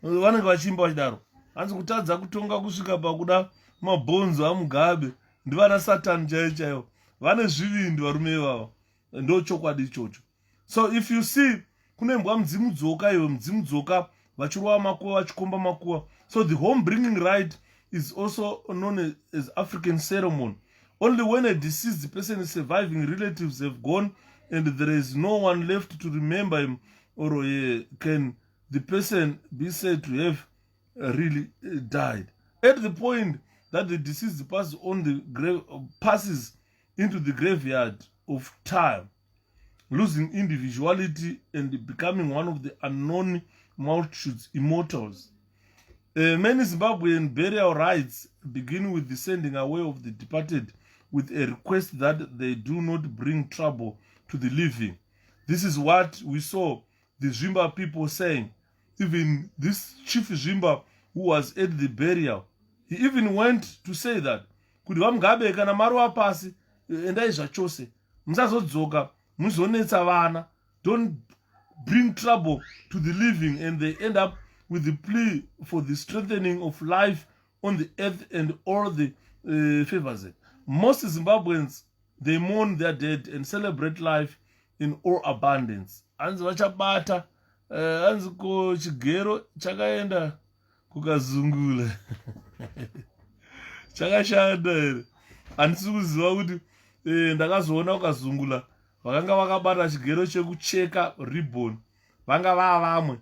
vanenge vachimba vachidaro hanzi kutadza kutonga kusvika pakuda mabhonzo aMugabe ndivana Satani chaivo chaivo, vane zvivindi varume ivava, ndo chokwadi ichocho. So if you see kunembwa mudzimu dzoka iwe mudzimu dzoka vachirova makuva vachikomba makuva. So the home bringing right is also known as African ceremony. Only when a deceased person is surviving relatives have gone and there is no one left to remember him or can the person be said to have really died. At the point that the deceased passes on the grave, passes into the graveyard of time, losing individuality and becoming one of the unknown multitudes, immortals. Many Zimbabwean burial rites begin with the sending away of the departed with a request that they do not bring trouble to the living. This is what we saw the Zvimba people saying. Even this Chief Zvimba who was at the burial, he even went to say that kuti vaMugabe kana maruva pasi endai zvachose musazodzoka muzonetsa vana, don't bring trouble to the living, and they end up with the plea for the strengthening of life on the earth and all the favors. Most Zimbabweans, they mourn their dead and celebrate life in all abundance. Hanzi vachabata hanzi ko chigero chakaenda kukazungula chakashanda here. Handisi kuziva kuti ndakazoona kukazungula vakanga vakabata chigero chekucheka ribbon vanga vamwe.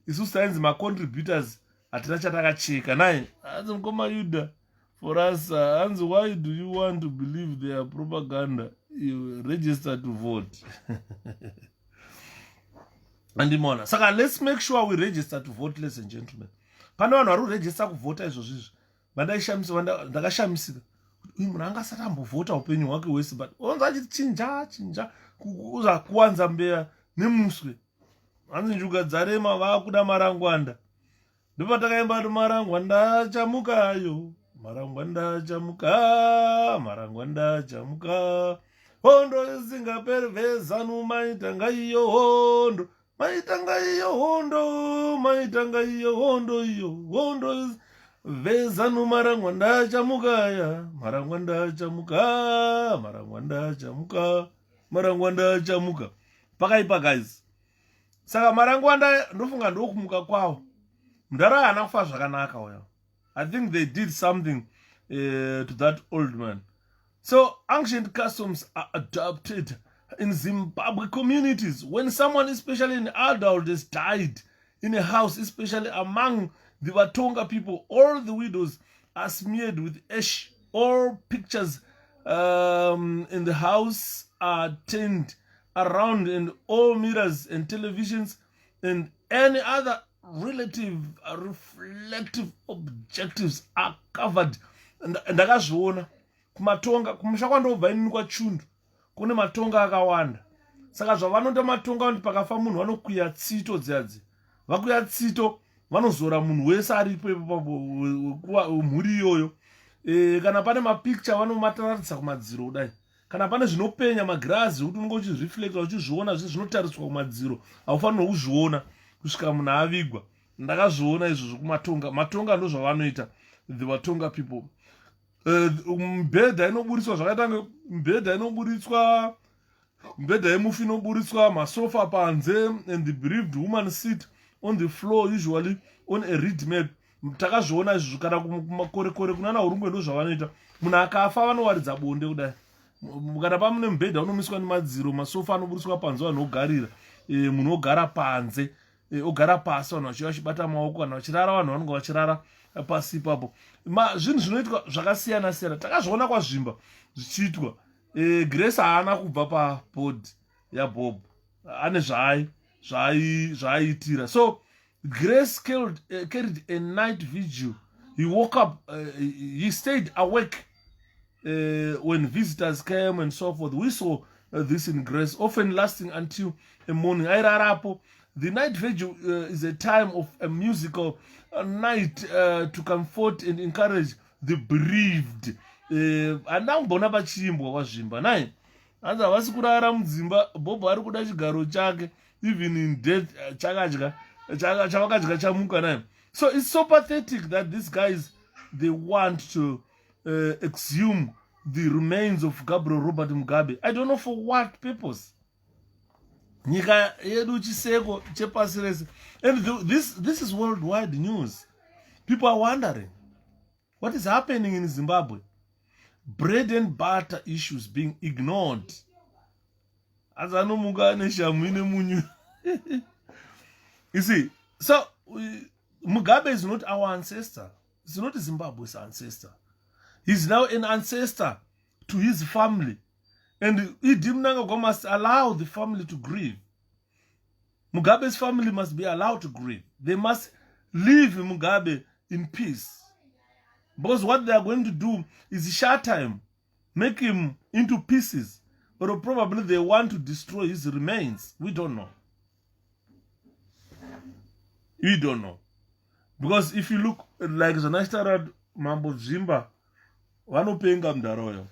Isusu tainzi macontributors hatina chatakacheka naye. Hanzi mukoma Yuda, for us hanzi why do you want to believe their propaganda? You register to vote. Andimona. Saka let's make sure we register to vote, ladies and gentlemen. Pane vanhu vari kuregister kuvhota izvozvizvi. Ndakashamisika. Uyu munhu angasati ambovhota upenyu hwake hwese, but onza achichinja kuza kuwanza mbeya nemuswe. Hanzi njuga dzarema vakuda marangwanda. Ndipo takaimba kuti marangwanda chamukayo, marangwanda chamuka, marangwanda chamuka. Hondo isingaperi ZANU maitanga iyo hondo, maitanga iyo hondo, maitanga iyo hondo iyo hondo ZANU marangwanda chamukaya, marangwanda chamuka, marangwanda chamuka, marangwanda chamuka. Pakaipa guys. Saka marangwanda ndofunga ndokumuka kwawo. Mudara haana kufa zvakanaka uya. I think they did something to that old man. So ancient customs are adopted in Zimbabwe communities. When someone, especially an adult, has died in a house, especially among the Vatonga people, all the widows are smeared with ash. All pictures in the house are turned around, and all mirrors and televisions and any other relative reflective objectives are covered. Ndakazviona kumatonga kumusha kwandobva inini kwaChundu kune matonga akawanda. Saka zvavanonda matonga kuti pakafa munhu vanokwiya tsito dzadzi. Vakwiya tsito vanozora munhu wese aripo mhuri iyoyo. Kana pane mapicture vanomataratidza kumadziro kudai. Kana pane zvinopenya magirazi kuti unenge uchizviflecta uchizviona zvinotariswa kumadziro, haufanirwa kuzviona kusvika munhu avigwa. Ndakazviona izvozvo kumatonga. Matonga ndo zvavanoita, the Watonga people. Mbedha inoburitswa zvakaita mbedha inoburitswa, mbedha yemufi inoburitswa, masofa panze, and the bereaved woman sit on the floor, usually on a reed mat. Takazviona izvozvo. Kana kumakorekore kunana urungwe ndo zvavanoita. Munhu akafa vanowaridza bonde kudai. Kana pamune mbedha unomiswa nemadziro, masofa anoburitswa panze vanhu ogarira. Munhu ogara panze, ogara pasi, vanhu vachiva vachibata maoko, kana vachirara vanhu vanenge vachirara pasi ipapo. Zvinhu zvinoitwa zvakasiyana siyana. Takazviona kwaZvimba zvichiitwa. Grace haana kubva paboard yaBob, ane zvaaitira. So Grace carried a night vigil. He woke up, he stayed awake when visitors came and so forth. We saw this in Grace, often lasting until the morning. The night vigil is a time of a musical night to comfort and encourage the bereaved. Andambona pachiimbwa kwaZvimba nai. Anza havasi kurara mudzimba, Bob ari kuda chigaro chake, even in death chavakadya chamuka nai. So it's so pathetic that these guys, they want to exhume the remains of Gabriel Robert Mugabe. I don't know for what purpose. Nyika yedu chiseko chepasi rese. And this is worldwide news. People are wondering what is happening in Zimbabwe. Bread and butter issues being ignored. Azanomuka neshamu ine munyu. You see, so Mugabe is not our ancestor. He's not Zimbabwe's ancestor. He's now an ancestor to his family. And Idimnangagwa must allow the family to grieve. Mugabe's family must be allowed to grieve. They must leave Mugabe in peace. Because what they are going to do is shatter him, make him into pieces. Or probably they want to destroy his remains. We don't know. We don't know. Because if you look like the national Mambo Zvimba, vanopenga mdaroyo.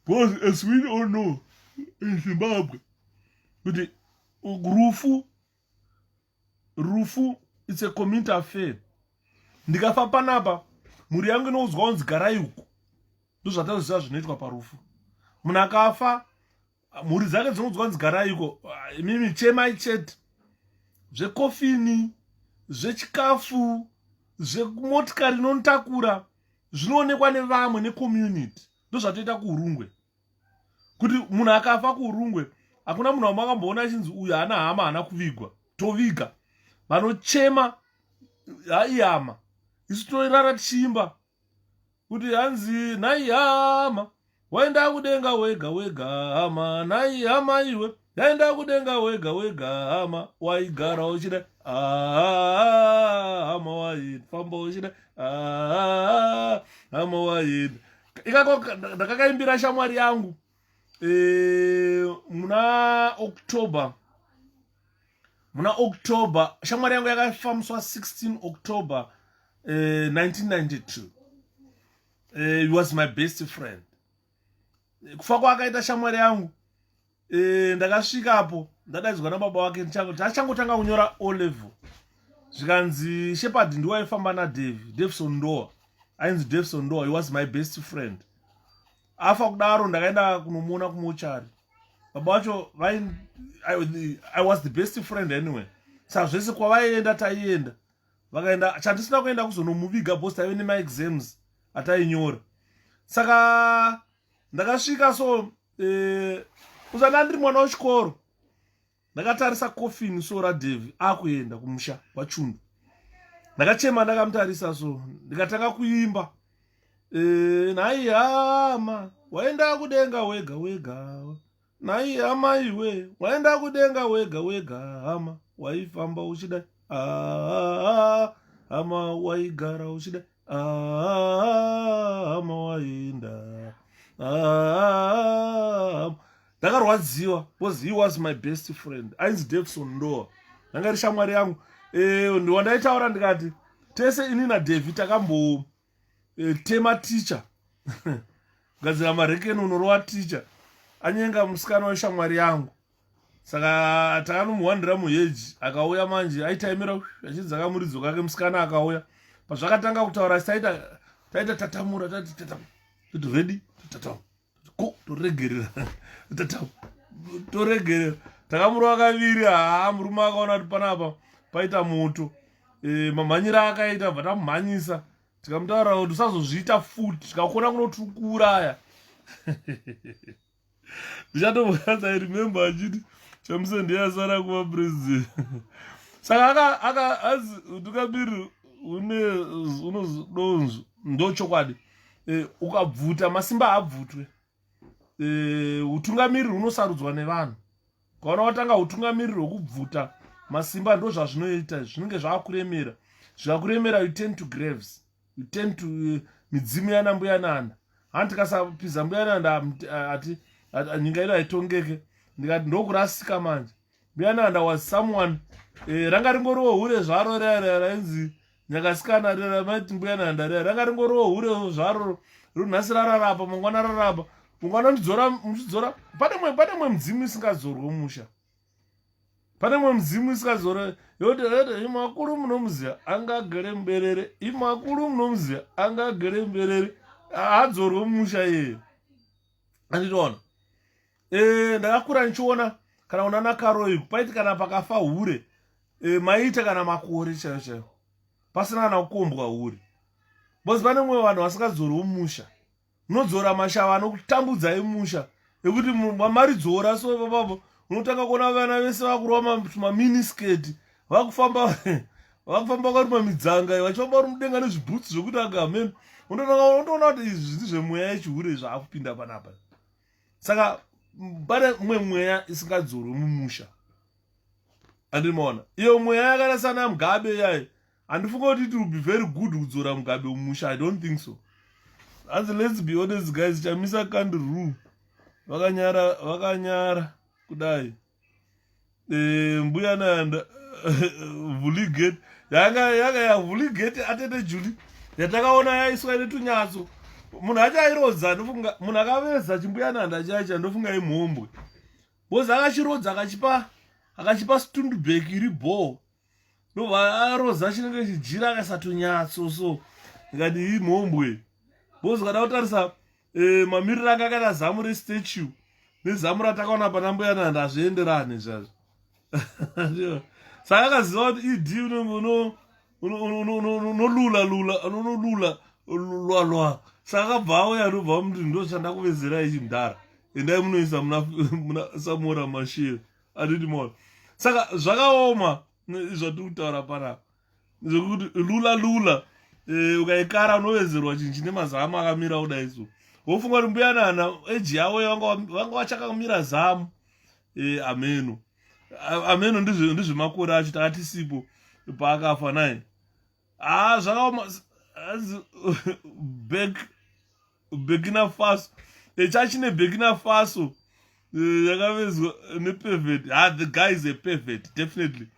Because as we all know in Zimbabwe, with rufu, it's a community affair. Ndikafa panapa, muri yangu inozwa kunzi garai uku. Ndozvataziva zvinoitwa parufu. Munhu akafa, mhuri dzake dzinozwa kunzi garai uko. Mimi chemai chete. Zvekofini, zvechikafu, zvemotikari inotakura, zvinoonekwa nevamwe necommunity. Ndozvatoita kuurungwe. Kuti munhu akafa kuurungwe, hakuna munhu wamakamboona achinzi uyu hana hama hana kuvigwa. Toviga. Vanochema haihama. Isu toirara tichiimba kuti hanzi nhai hama waenda kudenga wega wega hama, nhai hama iwe yaenda kudenga wega wega hama, waigara uchida hama waenda famba uchida hama waenda. Ikako ndakakaimbira shamwari yangu muna October, shamwari yangu yakafambiswa 16 October 1992. He was my best friend. Kufa kwakaita shamwari yangu, ndakasvikapo ndadaidzwa nababa wake achangotanga kunyora O level. Zvikanzi Shepherd ndiwo aifamba naDavison Ndoa. Ainzi Davison Ndoa, he was my best friend. Afa kudaro ndakaenda kunomuona kumochari. Baba wacho I was the best friend anyway. Saka zvese kwavaienda taienda. Vakaenda chandisina kuenda kuzonomuviga boss taive nema exams atainyora. Saka ndakasvika so uzana ndiri mwana wechikoro. Ndakatarisa coffin so raDavi akuenda kumusha waChundu. Ndakachema ndakamutarisa so ndikatanga kuimba. Nhai hama waenda kudenga wega wega. Nhai hama iwe waenda kudenga wega wega hama, waifamba uchida hama, waigara uchida hama, waenda ndakarwadziwa because he was my best friend. Ainzi Davison Ndoa. Ndanga ri shamwari yangu. Wandaitaura ndikati tese ini naDavi takambo tema teacher gadzira marekeni unorova teacher anyenga musikana weshamwari yangu. Saka takanomuwandira muheji akauya manje aitaimira achidzaka muridzo kake musikana akauya. Pazvakatanga kutaura taita tatamura tati ready tatam ko toregerera tatam toregerera takamurova kaviri. Murume akaona kuti panapa paita moto. Mamhanyira akaita bva tamumhanyisa tikamutaurira kuti usazozviita futi tikakona kunotukuuraya. Ndichatombokanza remember achiti chamuse ndiyasara kuva president. Saka azi utungamiri unodonzvo ndochokwadi. Ukabvuta masimba haabvutwe. Utungamiri hunosarudzwa nevanhu. Kaona watanga utungamiri hwekubvuta masimba ndo zvazvinoita zvinenge zvaakuremera. Zvikakuremera you tend to graves. You tend to midzimu yana mbuya nanda. Hanti kasapiza mbuya nanda ati nyika ino haitongeke. Ndikati ndokurasika manje. Mbuya nanda was someone ranga ringoriwo hure zvaro rainzi nyakasikana ramaiti mbuya nanda ranga ringoriwo hure zvaro runhasi rararapa mangwana rarapa mangwana muchidzora pane mwe mudzimu isingadzorwe mumusha. Pane mwe mudzimu isingadzorwe yote imakuru munomuziya angagere mberere imakuru munomuziya angagere mberere adzorwe mumusha yeye. Anditoona ndakakura nichiona kana unana karoyi paiti kana pakafa hure maita kana makore chaiwo chaiwo pasina kana kukombwa hure. Bozi pane mwe vanhu vasingadzorwe mumusha. Unodzora mashava anokutambudza emusha ekuti mamaridzora so ipapo unotanga kuona vana vese vakurova maminisket vakufamba kwari mamidzanga vachifamba vari mudenga nezvibhutsi zvokuti agameni unoona kuti izvi ndizvemweya yechihure zvaakupinda panapa. Saka pane mwe mweya isingadzorwe mumusha. Andimaona iyo mweya yakaita sana Mugabe yaye handifunga kuti it will be very good kudzora Mugabe mumusha. I don't think so. As let's be honest guys, chamisa kandiruu vakanyara kudai. Mbuya nanda 𝗵𝗂𝗍𝗓 yanga 𝗵𝗂𝗍𝗓 atete Julie yatakaona yaiswa netunyatso. Munhu achairodza ndofunga munhu akaveza chimbuya nanda chaicha ndofunga imhombwe. Bozi akachirodza akachipa Stundbeck iri ball. Ndobva arodza chinenge chijira akasatunyatso so ngati imhombwe. Bozi kada kutarisa mamiriro anga akaita zamu restatue nezamu ratakaona pana mbuya nanda hazvienderane zvazvo. Saka akaziva kuti idi unolula. Saka akabva auya anobva muti ndochanda kuvezerai chimudhara endai munoisa muna Samora Machel atiti mona. Saka zvakaoma zvatiri kutaura panapa zvokuti lula ukaikara unovezerwa chinhu chine mazamu akamira kudai so. Wofunga kuti mbuya nanda eji yavo vanga vachakamira zamu. Ameno ndizvemakore acho takatisipo paakafa naye. Zvakaoma Burkina Faso chachine Burkina Faso yakavezwa nepervert. The guy is a pervert definitely.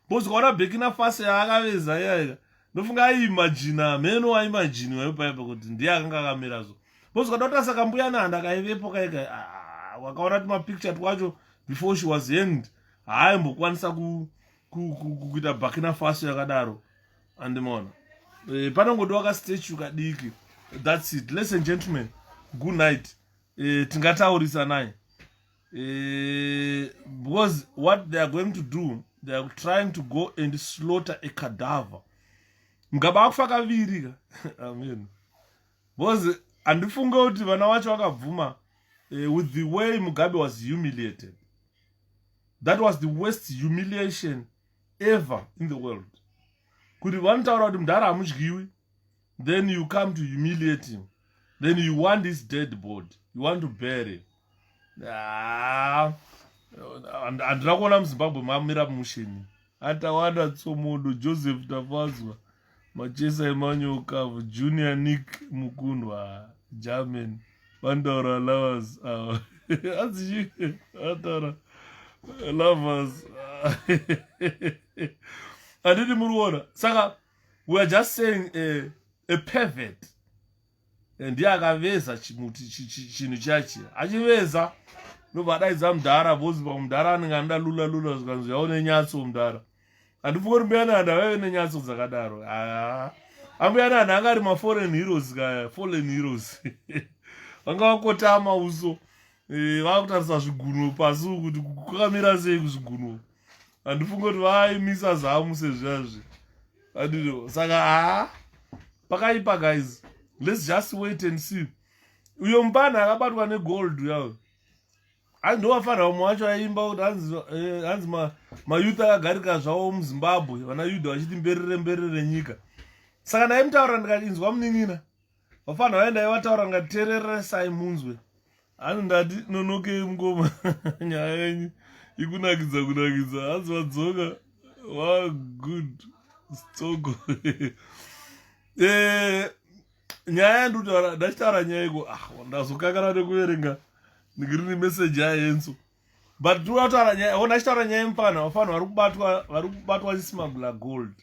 Bozi ukaona Burkina Faso yaakaveza yaya ndofunga aiimagina meno aimaginiwa ipaipa kuti ndiye akanga akamira so. Bozi ukada kutarisa kambuya nanda kaivepo kaika wakaona tumapicture twacho before she was hanged haimbokwanisa kuita Burkina Faso yakadaro. Andimona panongodiwa kastatue kadiki. That's it. Ladies and gentlemen, good night. Tingataurisa naye because what they are going to do, they are trying to go and slaughter a cadaver. Mugabe akufa kaviri. Amen. Because andifunga kuti vana vacho vakabvuma with the way Mugabe was humiliated. That was the worst humiliation ever in the world. Kuti vanotaura kuti mudhara hamudyiwi, then you come to humiliate him, then you want his dead body, you want to bury. Handina kuona muZimbabwe mamira musheni atawanda Tsomodo, Joseph Tafazwa, Machesa Emmanuel, Junior Nick Mukundwa, German vandaura lovers azichi vandaura lovers Anditi muruona. Saka we are just saying a pervert. Ndiye akaveza chimuti chinhu chachi. Achiveza nobadaidza mudhara bhozi pamudhara anenge anoda lula zvikanzi yaone nyatso mudhara. Handifunga kuti mbuyanana vaive nenyatso dzakadaro. Ambuyanana anga ari maforeign heroes kaya, fallen heroes. Vanga vakotama uso. Vakutarisa zviguno pasi kuti kwakamira sei kuzviguno. Handifunga kuti vaimisa zamu sezvazvi. Handino. Saka pakaipa guys. Let's just wait and see. Uyo mbana akabatwa negold yawo. Andowafanira umwe wacho aimba kuti hanzi mayouth akagarika zvawo muZimbabwe, vana Yudha vachiti mberere nyika. Saka ndaimutaura ndikati inzwa munin'ina. Vafanira vaenda ivataura ngati tereresai munzwe. Hani ndati nonoke mungoma nyaya yenyu ikunakidza. Hanzi vadzoka. Wow, good. Stoko. Nyaya yandutaura ndachitaura nyaya iko. Ndazokakara nekuverenga. Ngirini message yayenso. But ndataura nyaya, ndachitaura nyaya yemufana vafanira vari kubatwa achismagula gold.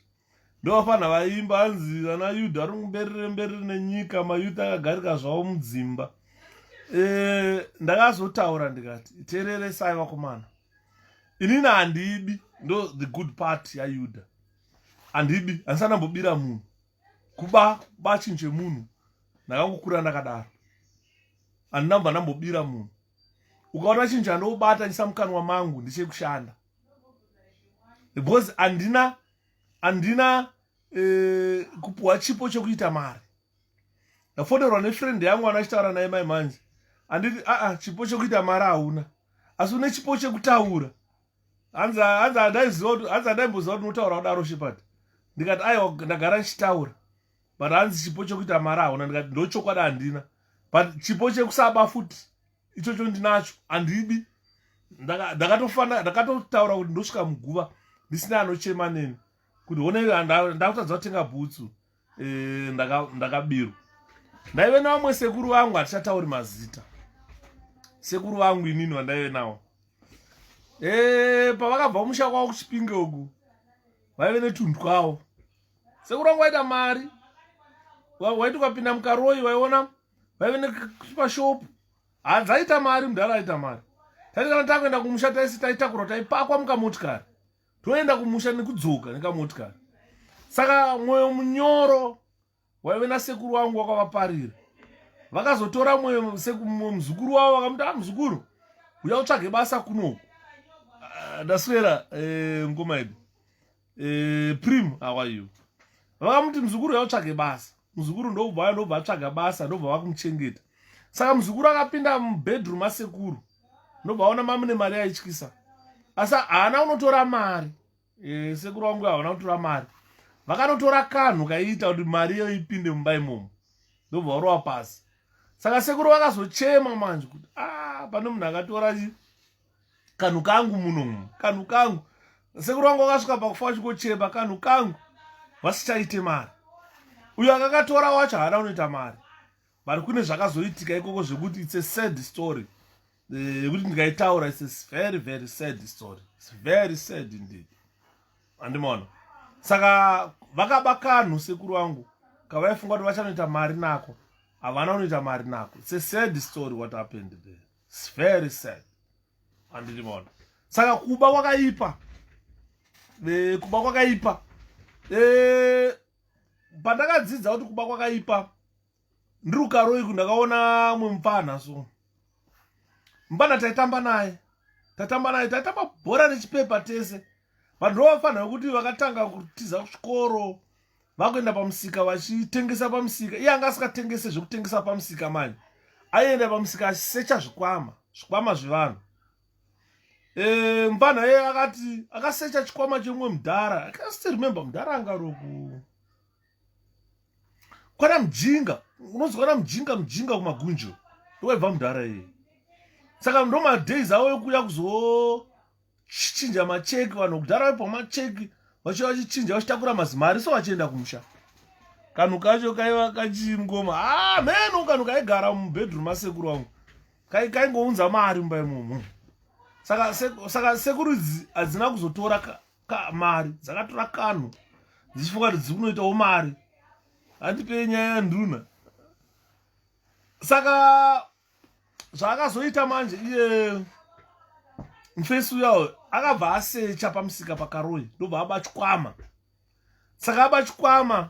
Ndo vafanira vaimba hanzi vana Yudha vari mberere nenyika, mayouth akagarika zvawo mudzimba. Ndakazotaura ndikati tereresai vakomana. Inini handibi, ndo the good part yaYudha. Handibi, handisandambobira munhu. Kuba chinhu chemunhu. Ndakangokura ndakadaro. Handinamba ndambobira munhu. Ukaona chinhu chandobata chisamukanwa mangu ndichekushanda. Because handina kupuwa chipo chekuita mari. Ndafonerwa nefriend yangu anachitaura naye mai manje. Handiti chipo chekuita mari hauna. Asi une chipo chekutaura. Hanzi andaimboziva kuti unotaura kudaro Shepard. Ndikati aiwa ndagara ndichitaura. But hanzi chipo chekuita mari hauna. Ndikati ndochokwadi handina. But chipo chekusaba futi ichocho ndinacho handibi. Ndakatotaura kuti ndosvika muguva ndisina anochema neni. Kuti one ndakutadza kutenga bhutsu. Ndakabirwa. Ndaive navamwe sekuru vangu hatichatauri mazita. Sekuru vangu inini vandaive navo. Pavakabva musha kwavo kuChipinge uku. Vaive netunhu kwavo. Sekuru vangu vaita mari. Waiti ukapinda mukaroi waiona vaive nepashopu. Hadzaita mari, mudhara aita mari. Tati kana takuenda kumusha taitakura taipakwa mukamotikari. Toenda kumusha nekudzoka nekamotikari. Saka mwoyo munyoro waive nasekuru wangu wakavaparira. Vakazotora muzukuru wavo vakamuti muzukuru uya utsvage basa kunoku. Ndaswera ngoma yedu. Prim, how are you? Vakamuti muzukuru uya utsvage basa. Muzukuru ndobva atsvaga basa, ndobva vakumuchengeta. Saka muzukuru akapinda mubedroom asekuru. Ndobva aona mamune mari yaityisa. Asi haana unotora mari. Sekuru wangu haana kutora mari. Vakanotora kanhu kaiita kuti mari iyo ipinde mumba imomo. Ndobva varova pasi. Saka sekuru vakazochema manje kuti pane munhu akatora kanhu kangu munomu. Kanhu kangu. Sekuru wangu akasvika pakufa achikochema kanhu kangu. Vasichaite mari. Uyo akakatora wacho haana unoita mari. But kune zvakazoitika ikoko zvekuti it's a sad story. Yekuti ndikaitaura it's a very very sad story. It's very sad indeed. Andimona. Saka vakaba kanhu sekuru wangu kavaifunga kuti vachanoita mari nako. Havana unoita mari nako. It's a sad story what happened there. It's very sad. Andimona. Saka kuba kwakaipa. Kuba kwakaipa. Pandakadzidza kuti kuba kwakaipa. Ndiri kukaroi ndakaona mwe mupana so. Mupana taitamba naye. Taitamba bhora nechipepa tese. Vanhu ndovafana kuti vakatanga kutiza kuchikoro. Vakuenda pamusika vachitengesa pamusika. Iye anga asikatengese zvekutengesa pamusika manje. Aienda pamusika achisecha zvikwama zvevanhu. Mupana iye akati akasecha chikwama chemumwe mudhara. I can't still remember mudhara angaroku. Kwana mjinga. Unozikana mjinga kumagunjo. Ndowaibva mudhara iye. Saka ndo madays awo ekuya kuzochinja macheki vanhu kudhara vaipa macheki vachichinja vachitakura mazimari so vachienda kumusha. Kanhu kacho kaiva kachingoma meno kanhu kaigara mubedroom asekuru wangu kaingounza mari mumba imomo. Saka sekuru idzi hadzina kuzotora mari, dzakatora kanhu dzichifunga kuti dziri kunoitawo mari. Handipei nyaya yanduna. Saka zvaakazoita manje iye mufesi uyawo akabva asecha pamusika pakaroi ndobva abachikwama. Saka abachikwama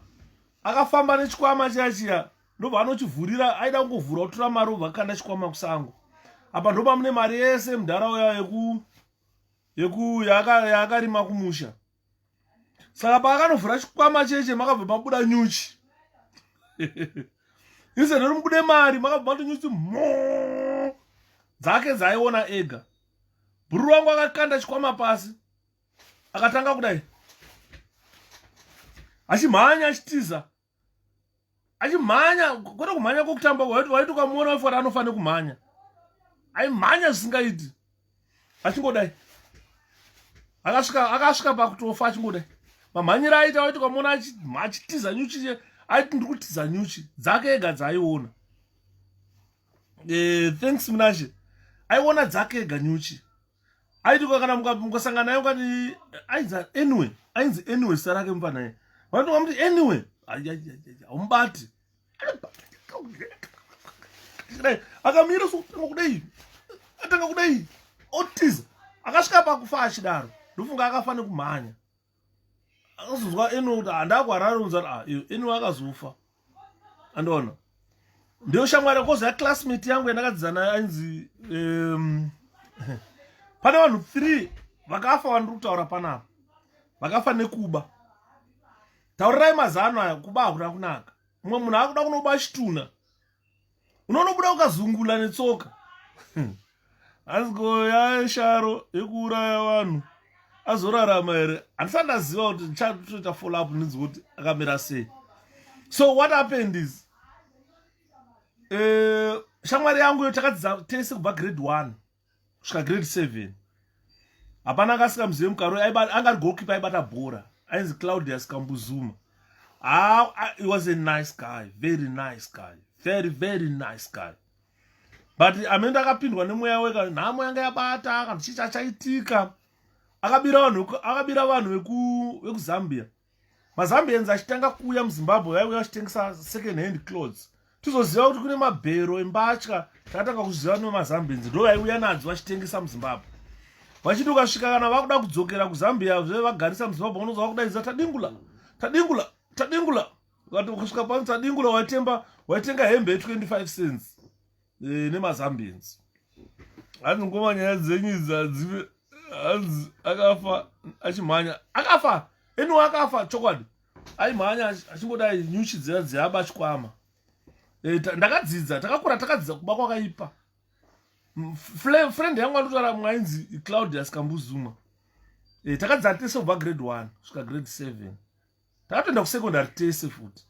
akafamba nechikwama chiya ndobva anochivhurira, aida kungovhura kutora mari obva akanda chikwama kusango. Apa ndoba mune mari yese mundaraunda yaakarima kumusha. Saka paakanovhura chikwama cheche makabva mabuda nyuchi. Instead of mubude mari makabva mato nyuchi dzake dzaiona ega. Bhuru wangu akakanda chikwama pasi akatanga kudai achimhanya achitiza, achimhanya kwete kumhanya kwokutamba waiti ukamuona waifara anofanira kumhanya, aimhanya zvisingaiti achingodai. Akasvika pakutofa achingodai. Mamhanyiro aita waiti ukamuona achitiza nyuchi, aiti ndiri kutiza nyuchi dzake ega dzaaiona. Thanks Munashe, aiona dzake ega nyuchi. Aiti kana mukasangana naye ukati ainzi anyway zita rake mubva naye. Vanoti wamuti anyway, aumbati. Akamira atanga kudai otiza. Akasvika pakufa achidaro. Ndofunga akafanira kumhanya. Akazozwa anyway kuti handakwarara unzara anyway akazofa. Andoona. Ndio shamwari koza ya classmate yangu yandakadzidzana naye ainzi pane vanhu 3 vakafa vandiri kutaura panapa. Vakafa nekuba. Taurirai mazano aya, kuba hakuna kunaka. Mumwe munhu akuda kunoba chituna. Unonobuda ukazungula netsoka. Anziko ya sharo yekuuraya vanhu. Azorarama here. Handisati ndaziva kuti ndichatoita follow up ndinzi kuti akamira sei. So what happened is shamwari yangu takadzidza tese kubva grade 1 kusvika grade 7. Hapana akasika muzive mukaroi angari goalkeeper aibata bhora. Ainzi Claudius Kambuzuma. He was a nice guy, very nice guy, very very nice guy. But amenda akapindwa nemweya weka nhamo yanga yabata kana chicha chaitika. Akabira vanhu vekuZambia. MaZambians achitanga kuuya muZimbabwe vaiuya vachitengesa second hand clothes. Tizoziva kuti kune mabhero embatya takatanga kuziva neMaZambians ndo vaiuya nadzo vachitengesa muZimbabwe. Vachiti ukasvika kana vakuda kudzokera kuZambia vagarisa muZimbabwe unozwa kudaidzira tadingula. Kusvika pano tadingula waitenga hembe 25 cents neMaZambians. Hanzi ngoma nyaya dzenyu dzadzive. Hanzi akafa achimhanya. Akafa. Anyway akafa chokwadi. Aimhanya achingodai nyuchi dziaba chikwama. Ndakadzidza, takakura takadzidza kuba kwakaipa. Friend yangu anotaura mwainzi Claudius Kambuzuma. Takadzidza tese kubva grade 1 kusvika grade 7. Takatoenda kusecondary tese futi.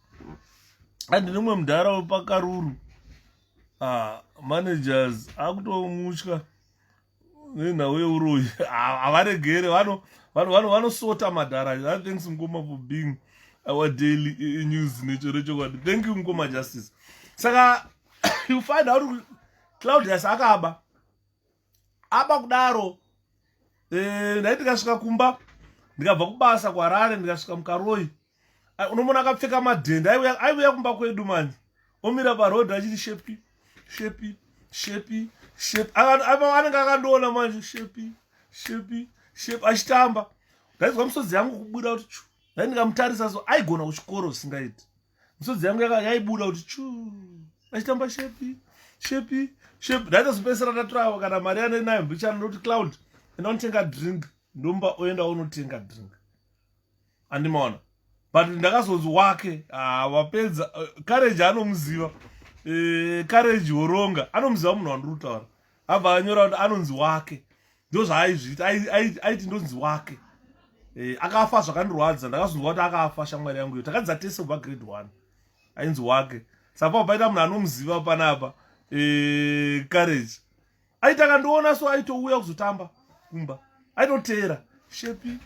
Andi nemwe mundaraunda pakaruru. Managers akutomutya nenhau yeuroyi. Havaregere vanosota madhara. Thanks Mukoma for being our daily news nature chokwadi. Thank you Mukoma Justice. Saka you find out Claudius akaba kudaro ndaiti ndikasvika kumba ndikabva kubasa kwaRare ndikasvika mukaroi unomona akapfeka madhende aiuya kumba kwedu manje omira parodhi achiti shepi anenge akandoona manje shepi achitamba. Ndaizwa misodzi yangu kubuda kuti chu. Ndai ndikamutarisa so aigona kuchikoro zvisingaiti. Misodzi yangu yaibuda kuti chu. Achitamba shepi. Ndaitazopedzisira ndatora kana mari nayo mbichana ndoti Cloud enda unotenga drink ndomba oenda unotenga drink. Andimaona. But ndakazonzi wake wapedza courage anomuziva. Courage woronga anomuziva munhu wandiri kutaura. Abva anyora kuti anonzi wake. Ndo zvaaizviita aiti ndonzi wake. Akafa zvakandirwadza ndakazonzwa kuti akafa shamwari yangu iyo. Takadzidza tese kubva grade 1. Ainzi wake. Saka paita munhu anomuziva panapa courage. Aita kandiona so aitouya kuzotamba kumba. Aitotera shepi.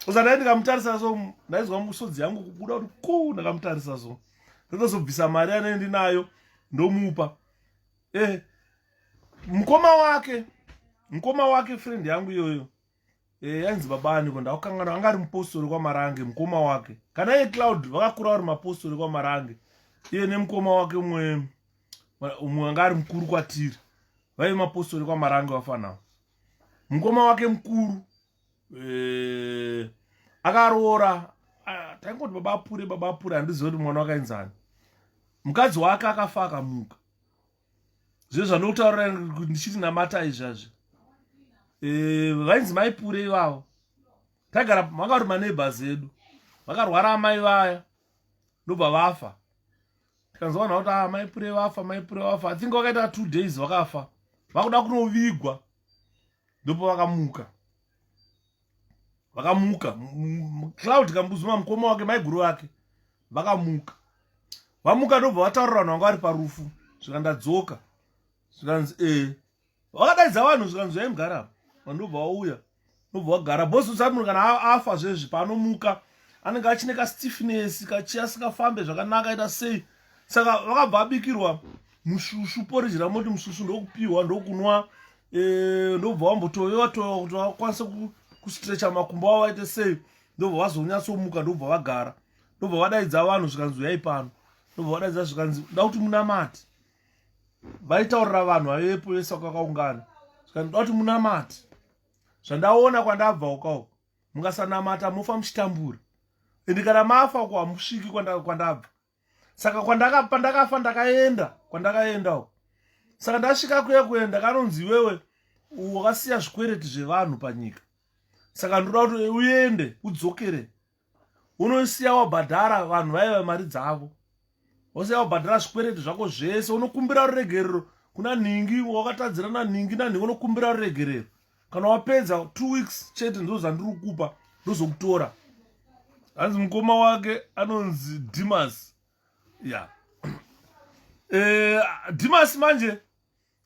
Uzana ndikamutarisa so ndaizwa musodzi yangu kubuda kuti ndakamutarisa so. Ndozobvisa mari anendinayo ndomupa. Mukoma wake friend yangu iyoyo yanzi babani ko ndakangana anga ari mupostori kwaMarange mukoma wake kana ye Cloud vakakura vari mapostori kwaMarange iye nemukoma wake umwe anga ari mukuru kwatiri vaive mapostori kwaMarange vafana mukoma wake mukuru akaroora taingoti baba apure handizivi kuti mwana wakaenzani mukadzi wake akafa akamuka zvezvo zvanokutaurira ndichiti namata izvazvi vainzi maipure ivavo tagara vakari maneighbors edu vakarwara amai vaya ndobva vafa tikanzoona kuti maipure vafa I think vakaita 2 days vakafa vakuda kunovigwa ndopo vakamuka Cloud kambuzuma mukoma wake maiguru wake vakamuka ndobva vataurira vanhu vanga vari parufu zvikandadzoka zvikanzi vakadaidza vanhu zvikanzi vaimugara ndobva vauya ndobva vagara bosi usati munhu kana afa zvezvi paanomuka anenge achineka stiffness kachiasingafambe zvakanaka aita sei saka vakabva abikirwa mushushu poriji ramoti mushushu ndokupiwa ndokunwa ndobva vambotovewa kuti vakwanise kustrecha makumbo avo aite sei ndobva vazonyatsomuka ndobva vagara ndobva vadaidza vanhu zvikanzi uyai pano ndobva vadaidza zvikanzi da kuti munamati vaitaurira vanhu vaivepo vese vakakaungana zvikanzi da kuti munamati zvandaona kwandabva ukauko mungasanamata mofa muchitambura ende kana mafa uko hamusviki kwandabva saka pandakafa ndakaenda kwandakaendawo saka ndasvika kuenda kanonzi iwewe wakasiya zvikwereti zvevanhu panyika saka ndoda kuti uende udzokere unosiya wabhadhara vanhu vaiva mari dzavo wosiya wabhadhara zvikwereti zvako zvese unokumbira ruregerero kuna nhingi wakatadzira nanhingi unokumbira ruregerero kana wapedza 2 weeks chete ndozvandiri kukupa ndozokutora hanzi mukoma wake anonzi Tinos Tinos manje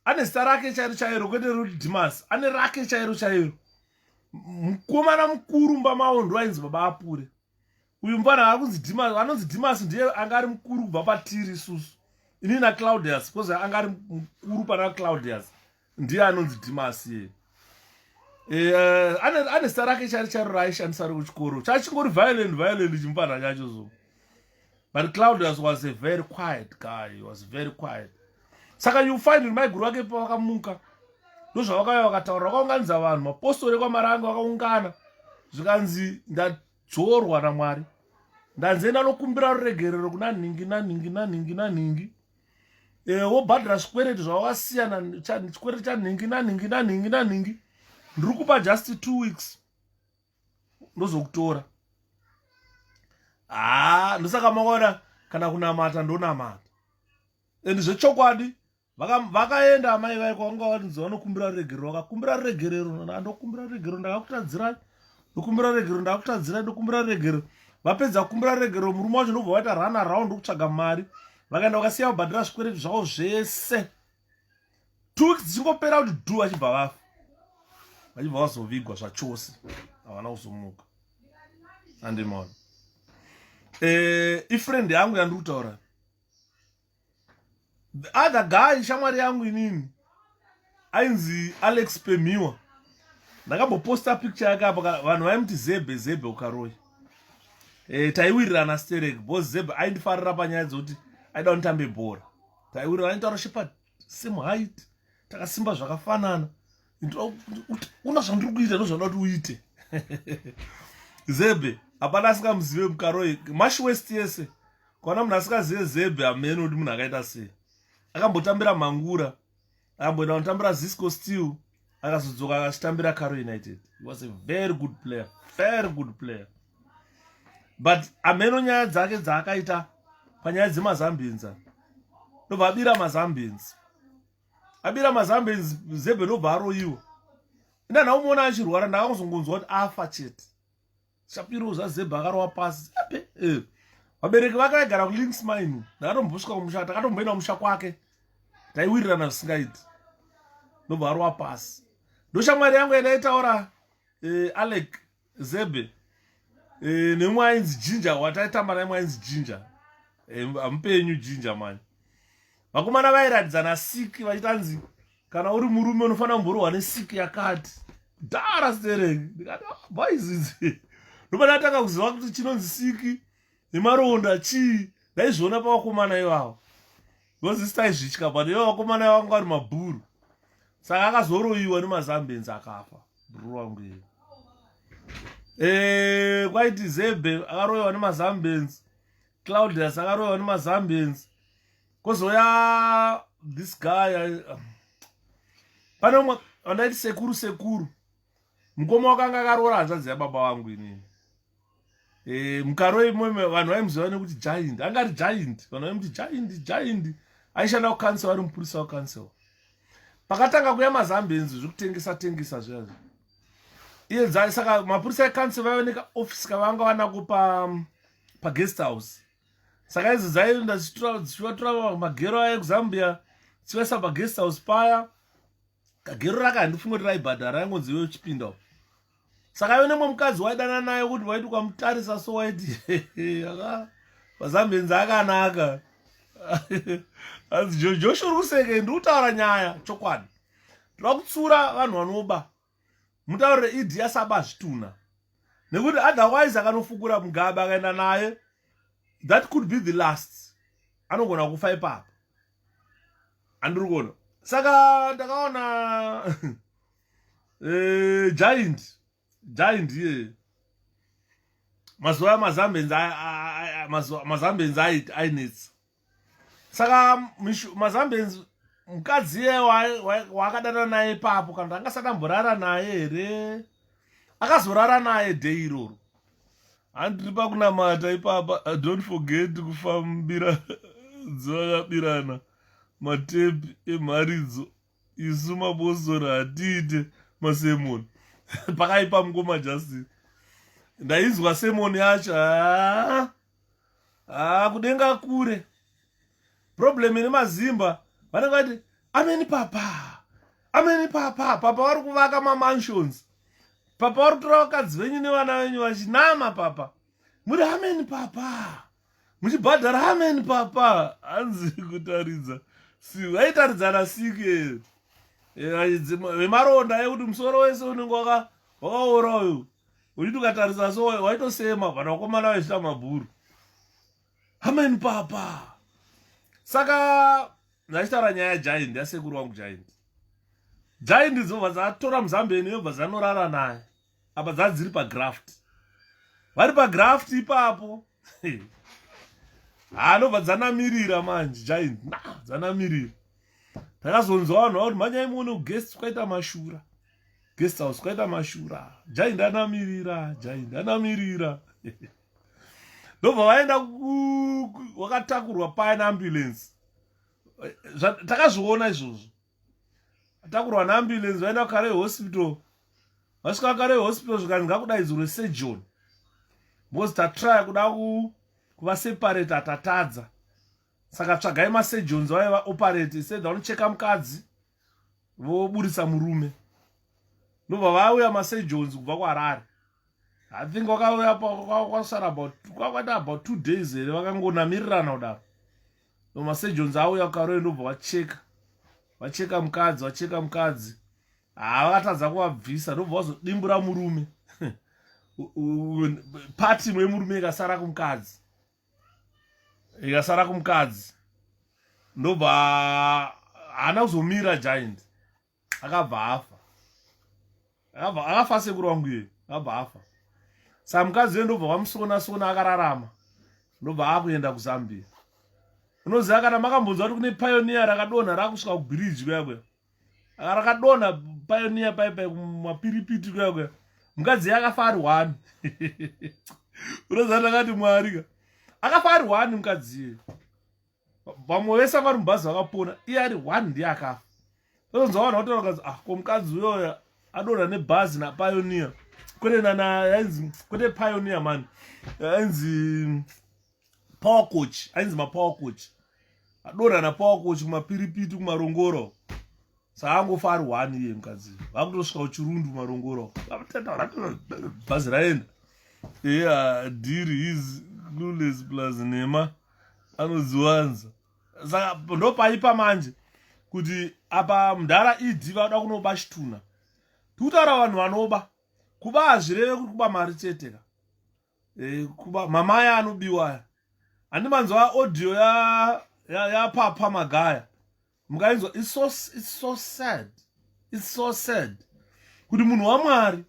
ane zita rake chairo kwete kuti Tinos ane rake chairo mukomana mukuru mumba mavo ndoainzi baba apure uyu mufana akunzi Tinos anonzi Tinos ndiye anga ari mukuru kubva patiri isusu ini naClaudius because anga ari mukuru pana Claudius ndiye anonzi Tinos ane zita rake chairo raaishandisa ri kuchikoro chachingori violent chimufana chacho so but Claudius was a very quiet guy. He was very quiet. Saka you find in my guru wake pa wakamuka. Ndozvavakauya vakataura vakaunganidza vanhu mapostori kwaMarange vakaungana zvikanzi ndadzorwa naMwari ndanzenda nokumbira ruregerero kuna nhingi wobhadhara zvikwereti zvavakasiyana chikwereti chanhingi nanhingi ndiri kupa just 2 weeks ndozokutora ndosaka makaona kana kunamata ndonamata endi zvechokwadi vakaenda amai vai kwanga vatinzi vanokumbira ruregerero vakakumbira ruregerero ndokumbira ruregerero ndakakutadzirai ndokumbira ruregerero vapedza kukumbira ruregerero murume wacho ndobva vaita run around ndokutsvaga mari vakaenda vakasiya vabhadhira zvikwereti zvavo zvese 2 weeks dzichingopera kuti dhu vachibva vafa vachibva vazovigwa zvachose havana kuzomuka andimona ifriend yangu yandiri kutaura the other guy shamwari yangu inini ainzi Alex Pemiwa ndakamboposta picture yake apa vanhu vaimuti zebe ukaroya taiwirirana sterek because zebe aindifarira panyaya dzokuti aida kunitambe bhora taiwirirana aitaura shepa same height takasimba zvakafanana una zvandiri kuita ndozvanoda kuti uite zebe hapana asingamuzive mukaroyi mashi west yese kwaona munhu asikazive zebe hamene kuti munhu akaita sei akambotambira mhangura akamboenda kutambira Zisco Steel akazodzoka akachitambira Karo United. He was a very good player but ameno nyaya dzake dzaakaita panyaya dzemazambians ndobva abira mazambians zebe ndobva aroyiwa ina naumuona achirwara ndakangozongonzwa kuti afa chete shapiro zazebe akarowa pasi vabereki vake vaigara kulinks mine ndakatombosvika kumusha takatomboenda kumusha kwake taiwirirana zvisingaiti ndobva arowa pasi ndoshamwari yangu yandaitaura Alec Zebe nemwe ainzi Jinja wataitamba naye ainzi Jinja amupenyu Jinja mani vakomana vairatidzana siki vachitanzi kana uri murume unofanira kumborohwa nesiki yakati kudhara stereki ndikati bhaizidzi nobada atanga kuziva kuti chinonzi siki nemaronda chii ndaizviona pavakomana ivavo because sitaizvitya but ivo vakomana ivavo vanga vari mabhuru saka akazoroyiwa nemazambenzi akafa bhuru wangu iye kwaiti zebhe akaroyiwa nemazambenzi claudius akaroyiwa nemazambenzi kozoya this guy pane umwe andaiti sekuru mukoma wakanga akarora hanzvadzi yababa wangu inini mukaroi mumwe vanhu vaimuziva nekuti giant angati giant vanhu vaimuti giant aishanda kukansel ari mupurisa wekansel pakatanga kuya mazambenzi zvekutengesa zvazvo iye saka mapurisa ekansel vaioneka ofisi kavanga vanako paguest house saka izvi dzaienda dzichivatora magero ekuzambia dzichivaisa paguest house paya kagero raka handifunge kuti raibhadhara raingonzi iwe uchipinda saka iwe nemwe mukadzi waidana naye kuti waiti ukamutarisa so waiti mazambenzi akanaka anzi joshua ruseke ndiutaura nyaya chokwadi toda kutsura vanhu vanoba mutaurire idi asaba zvituna nekuti otherwise akanofukura Mugabe akaenda naye that could be the last anogona kufa ipapo andiri kuona saka ndakaona giant iye mazuva mazambenzi ainetsa saka mazambenzi mukadzi iye waakadana naye ipapo kana angasati amborara naye here akazorara naye dhei iroro handiri pakunamata ipapa don't forget kufambira dzavakabirana matepi emharidzo isu mapostori hatiite masemoni pakaipa mukoma Justin ndainzwa semoni yacho kudenga kure problem nemazimba vanenge vati ameni papa vari kuvaka mamansions papa vari kutora vakadzi venyu nevana venyu vachinama papa muri ameni papa muchibhadhara ameni papa hanzi kutaridza vaitaridzana sike vemaronda ekuti musoro wese unenge wakaora uyu uchiti ukatarisa so waitosema vanhu vakomana vachita mabhuru ameni papa saka ndachitaura nyaya yagiant yasekuru wangu giant dzobva dzatora muzambeni yobva dzanorara naye apa dzadziri pagraft vari pagraft ipapo nobva dzanamirira manje giant dzanamirira takazonzwa vanhu vakuti manyai muone guest kwaita mashura guest house kwaita mashura giant anamirira ndobva vaenda wakatakurwa paya neambulance takazviona izvozvo atakurwa neambulance vaenda kukare hospital vasvika kare hospital zvikanzi ngakudaidzirwe surgeon because tatraya kuda kuvaseparate atatadza saka tsvagai masurgeons vaiva operate said vanocheka mukadzi voburisa murume ndobva vauya masurgeons kubva kuHarare I think wakauya kwasara kwakwata about 2 days here vakangonamirirana kudaro masurgeons auya kukaroi ndobva vacheka mukadzi vakatadza kuvabvisa ndobva vazodimbura murume pati imwe murume ikasara kumukadzi ndobva haana kuzomira giant akabva akafa sekuru wangu iye akabva afa saka mukadzi uye ndobva vamusona akararama ndobva akuenda kuZambia unoziva kana makambonzwa kuti kune pioneer rakadonha rakusvika kubridge kuyakwe rakadonha pioneer paipai kumapiripiti kuyakwe mukadzi iye akafa ari 1 unoziva ndakati Mwari akafa ari 1 mukadzi iye vamwe vese vari mubhazi vakapona iye ari 1 ndiye akafa unonzwa vanhu vatoraudza ko mukadzi uyoyo adonha nebhazi napioneer kwete pioneer man ainzi power coach ainzi mapower coach adonha napower coach kumapiripiti kumarongoro saka angofa ari 1 iye mukadzi vakutosvika kuchirundu kumarongoro bhazi raenda diri is clueless plus nema anodziwanza saka ndopaipa manje kuti apa mudhara idi vada kunoba chituna kutaura vanhu vanoba kuba hazvireve kuti kuba mari chete ka kuba mamai anobiwa handimanzwa audio yapapa magaya mukainzwa. It's so sad kuti munhu waMwari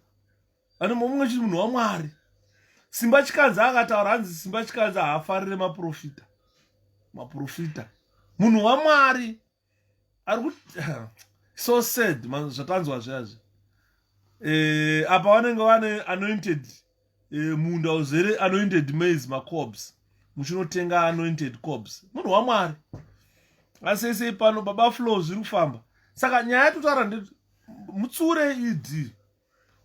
ane mumwe chiti munhu waMwari 𝗵𝘂𝗔𝗃 akataura hanzi 𝗵𝘂𝗔𝗃 haafarire maprofita munhu waMwari ari kuti so sad zvatanzwa zvazvo. Apa vanenge vane anointed munda uzere anointed maize macobs muchinotenga anointed cobs munhu waMwari asese pano baba flow zviri kufamba. Saka nyaya yatutaura ndeti mutsure id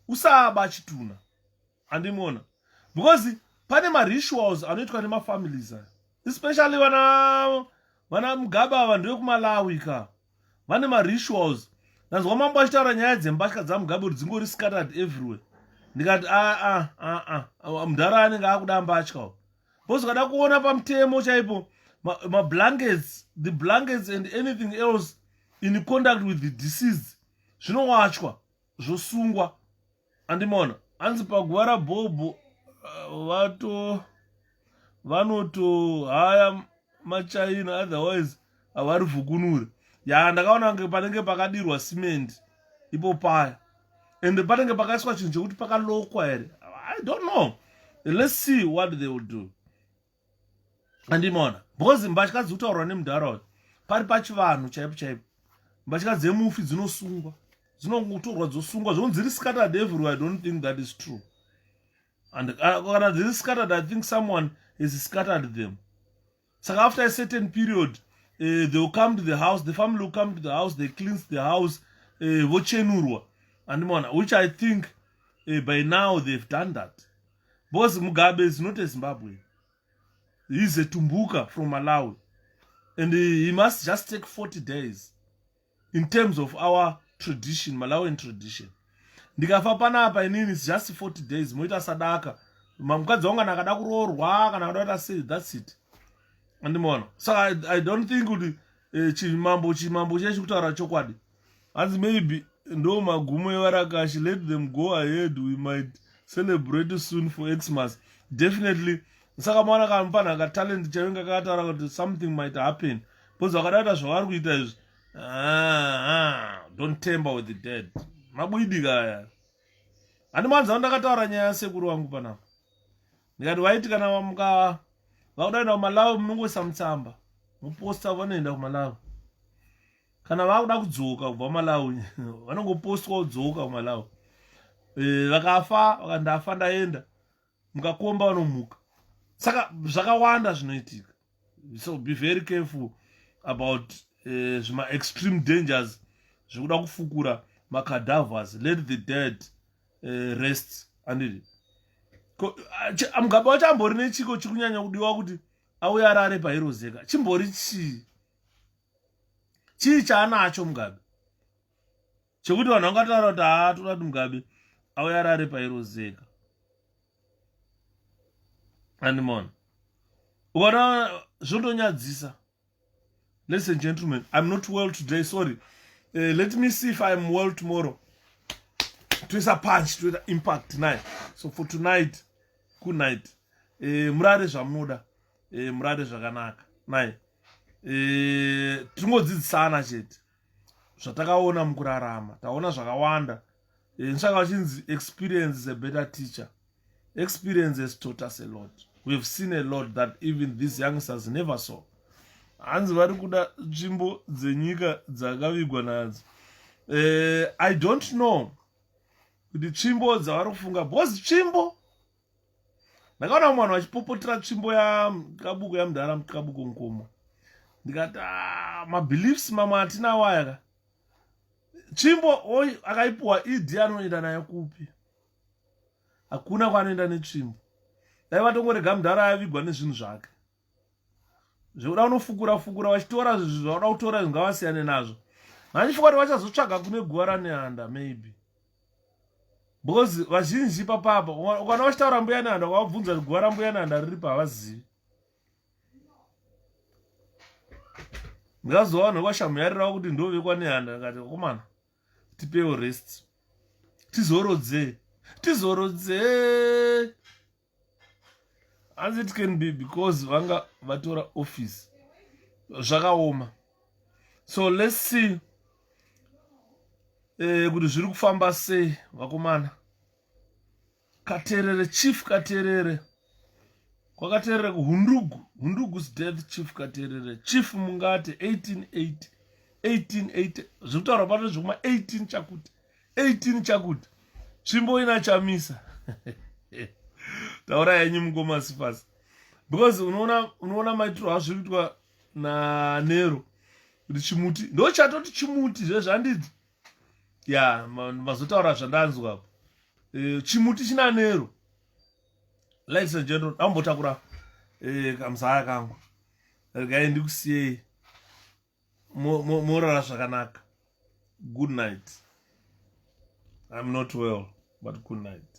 usaba chituna andimona because pane marituals anoitwa nemafamilies especially vana Mugabe ava ndevekuMalawi ka vane marituals. Nanzwa mambo achitaura nyaya dzembatya dzaMugabe kuti dzingori scattered everywhere. Ndikati mudhara anenge akuda mbatya because kada kuona pamutemo chaipo mablankets, the blankets and anything else in contact with the deceased zvinowachwa zvosungwa andimona hanzi paguva raBhobho vanoto haya machaina otherwise havari vhukunure ndakaona kunge panenge pakadirwa cement ipo paya and panenge pakaiswa chinhu chekuti pakalokwa here. I don't know, let's see what they will do andimona because mbatya dzikutaurwa nemudhara pari pachivanhu chaipo chaipo mbatya dzemufi dzinosungwa dzinongotorwa dzosungwa dziri scattered everywhere. I don't think that is true. And kana dziri scattered, I think someone has scattered them. So after a certain period they will come to the house, the family will come to the house, they cleanse the house vochenurwa andimona, which I think by now they've done that because Mugabe is not a Zimbabwean. He's a Tumbuka from Malawi and he must just take 40 days in terms of our tradition, Malawian tradition. Ndikafa panapa inini it's just 40 days moita sadaka mukadzi wangu kana akada kuroorwa kana akada kuita sei, that's it andimona. So I don't think kuti chimambo chechi kutaura chokwadi hanzi maybe ndo magumo evarakashi, let them go ahead, we might celebrate soon for Xmas definitely. Saka mwana kampana ka talent chavenga kakataura kuti something might happen because vakadaita zvavari kuita izvi don't tamper with the dead mabwidi kaya. Handimanzwa ndakataura nyaya yasekuru wangu panapa ndikati vaiti kana vakudaenda kuMalawi munongoisa mutsamba muposta vanoenda kuMalawi kana vakuda kudzoka kubva kuMalawi vanongopostwa kudzoka kuMalawi. Vakafa vakandafa ndaenda mukakomba vanomuka. Saka zvakawanda zvinoitika, so be very careful about zvima extreme dangers zvekuda kufukura macadavers. Let the dead rest andidi. Mugabe wacho ambori nechiko chikunyanya kudiwa kuti auye arare pairozeka chimbori chii chaanacho Mugabe chekuti vanhu vangataura kuti toda kuti Mugabe auye arare pairozeka andimona. Ukaona zvondonyadzisa. Ladies and gentlemen, I'm not well today, sorry. Let me see if I'm well tomorrow. Toisa punch, toisa impact tonight. So for tonight, good night. Murare zvamunoda, murare zvakanaka. Nai. Tingodzidzisana chete. Zvatakaona mukurarama, taona zvakawanda. Nshaka vachinzi experience is a better teacher. Experience has taught us a lot. We've seen a lot that even these youngsters never saw. Hanzi vari kuda nzvimbo dzenyika dzakavigwa nadzo. I don't know kuti tsvimbo dzavari kufunga because tsvimbo ndakaona mwana vachipopotera tsvimbo yakabuko yamudhara mutikabuko mukomo ndikati mabeliefs mamwe atinawo aya tsvimbo akaipiwa idi anoenda nayo kupi? Hakuna kwaanoenda netsvimbo. Dai vatongorega mudhara yavigwa nezvinhu zvake zvekuda unofukura vachitora zvavakuda kutora zvingavasiyane nazvo. Handifunga kuti vachazotsvaga kune guva ranehanda maybe because vazhinji papapa ukana vachitaura mbuya nehanda ukavabvunza kuti guva rambuya nehanda riri pa havazivi. Ndikazova vanhu vakashamuyarirawo kuti ndovekwa nehanda ndikati komana tipewo rest. tizorodze as it can be, because vanga vatora office zvakaoma. So let's see kuti zviri kufamba sei vakomana. Katerere, Chief Katerere kwakaterere kuHundugu's death. Chief Katerere, Chief Mungate 1880 zvekutaura pato zvekuma 18 chakuti tsvimbo ina chamisa. Taura yenyu mungomasifasi, because unoona maitiro azvo kuitwa naNero kuti chimuti ndo chatoti chimuti zvezvandidzi ya mazotaura zvandanzwa apo. Chimuti china Nero. Ladies and gentlemen, ambotakura kamzaya kangu regai ndikusiyei morara zvakanaka. Good night. I'm not well, but good night.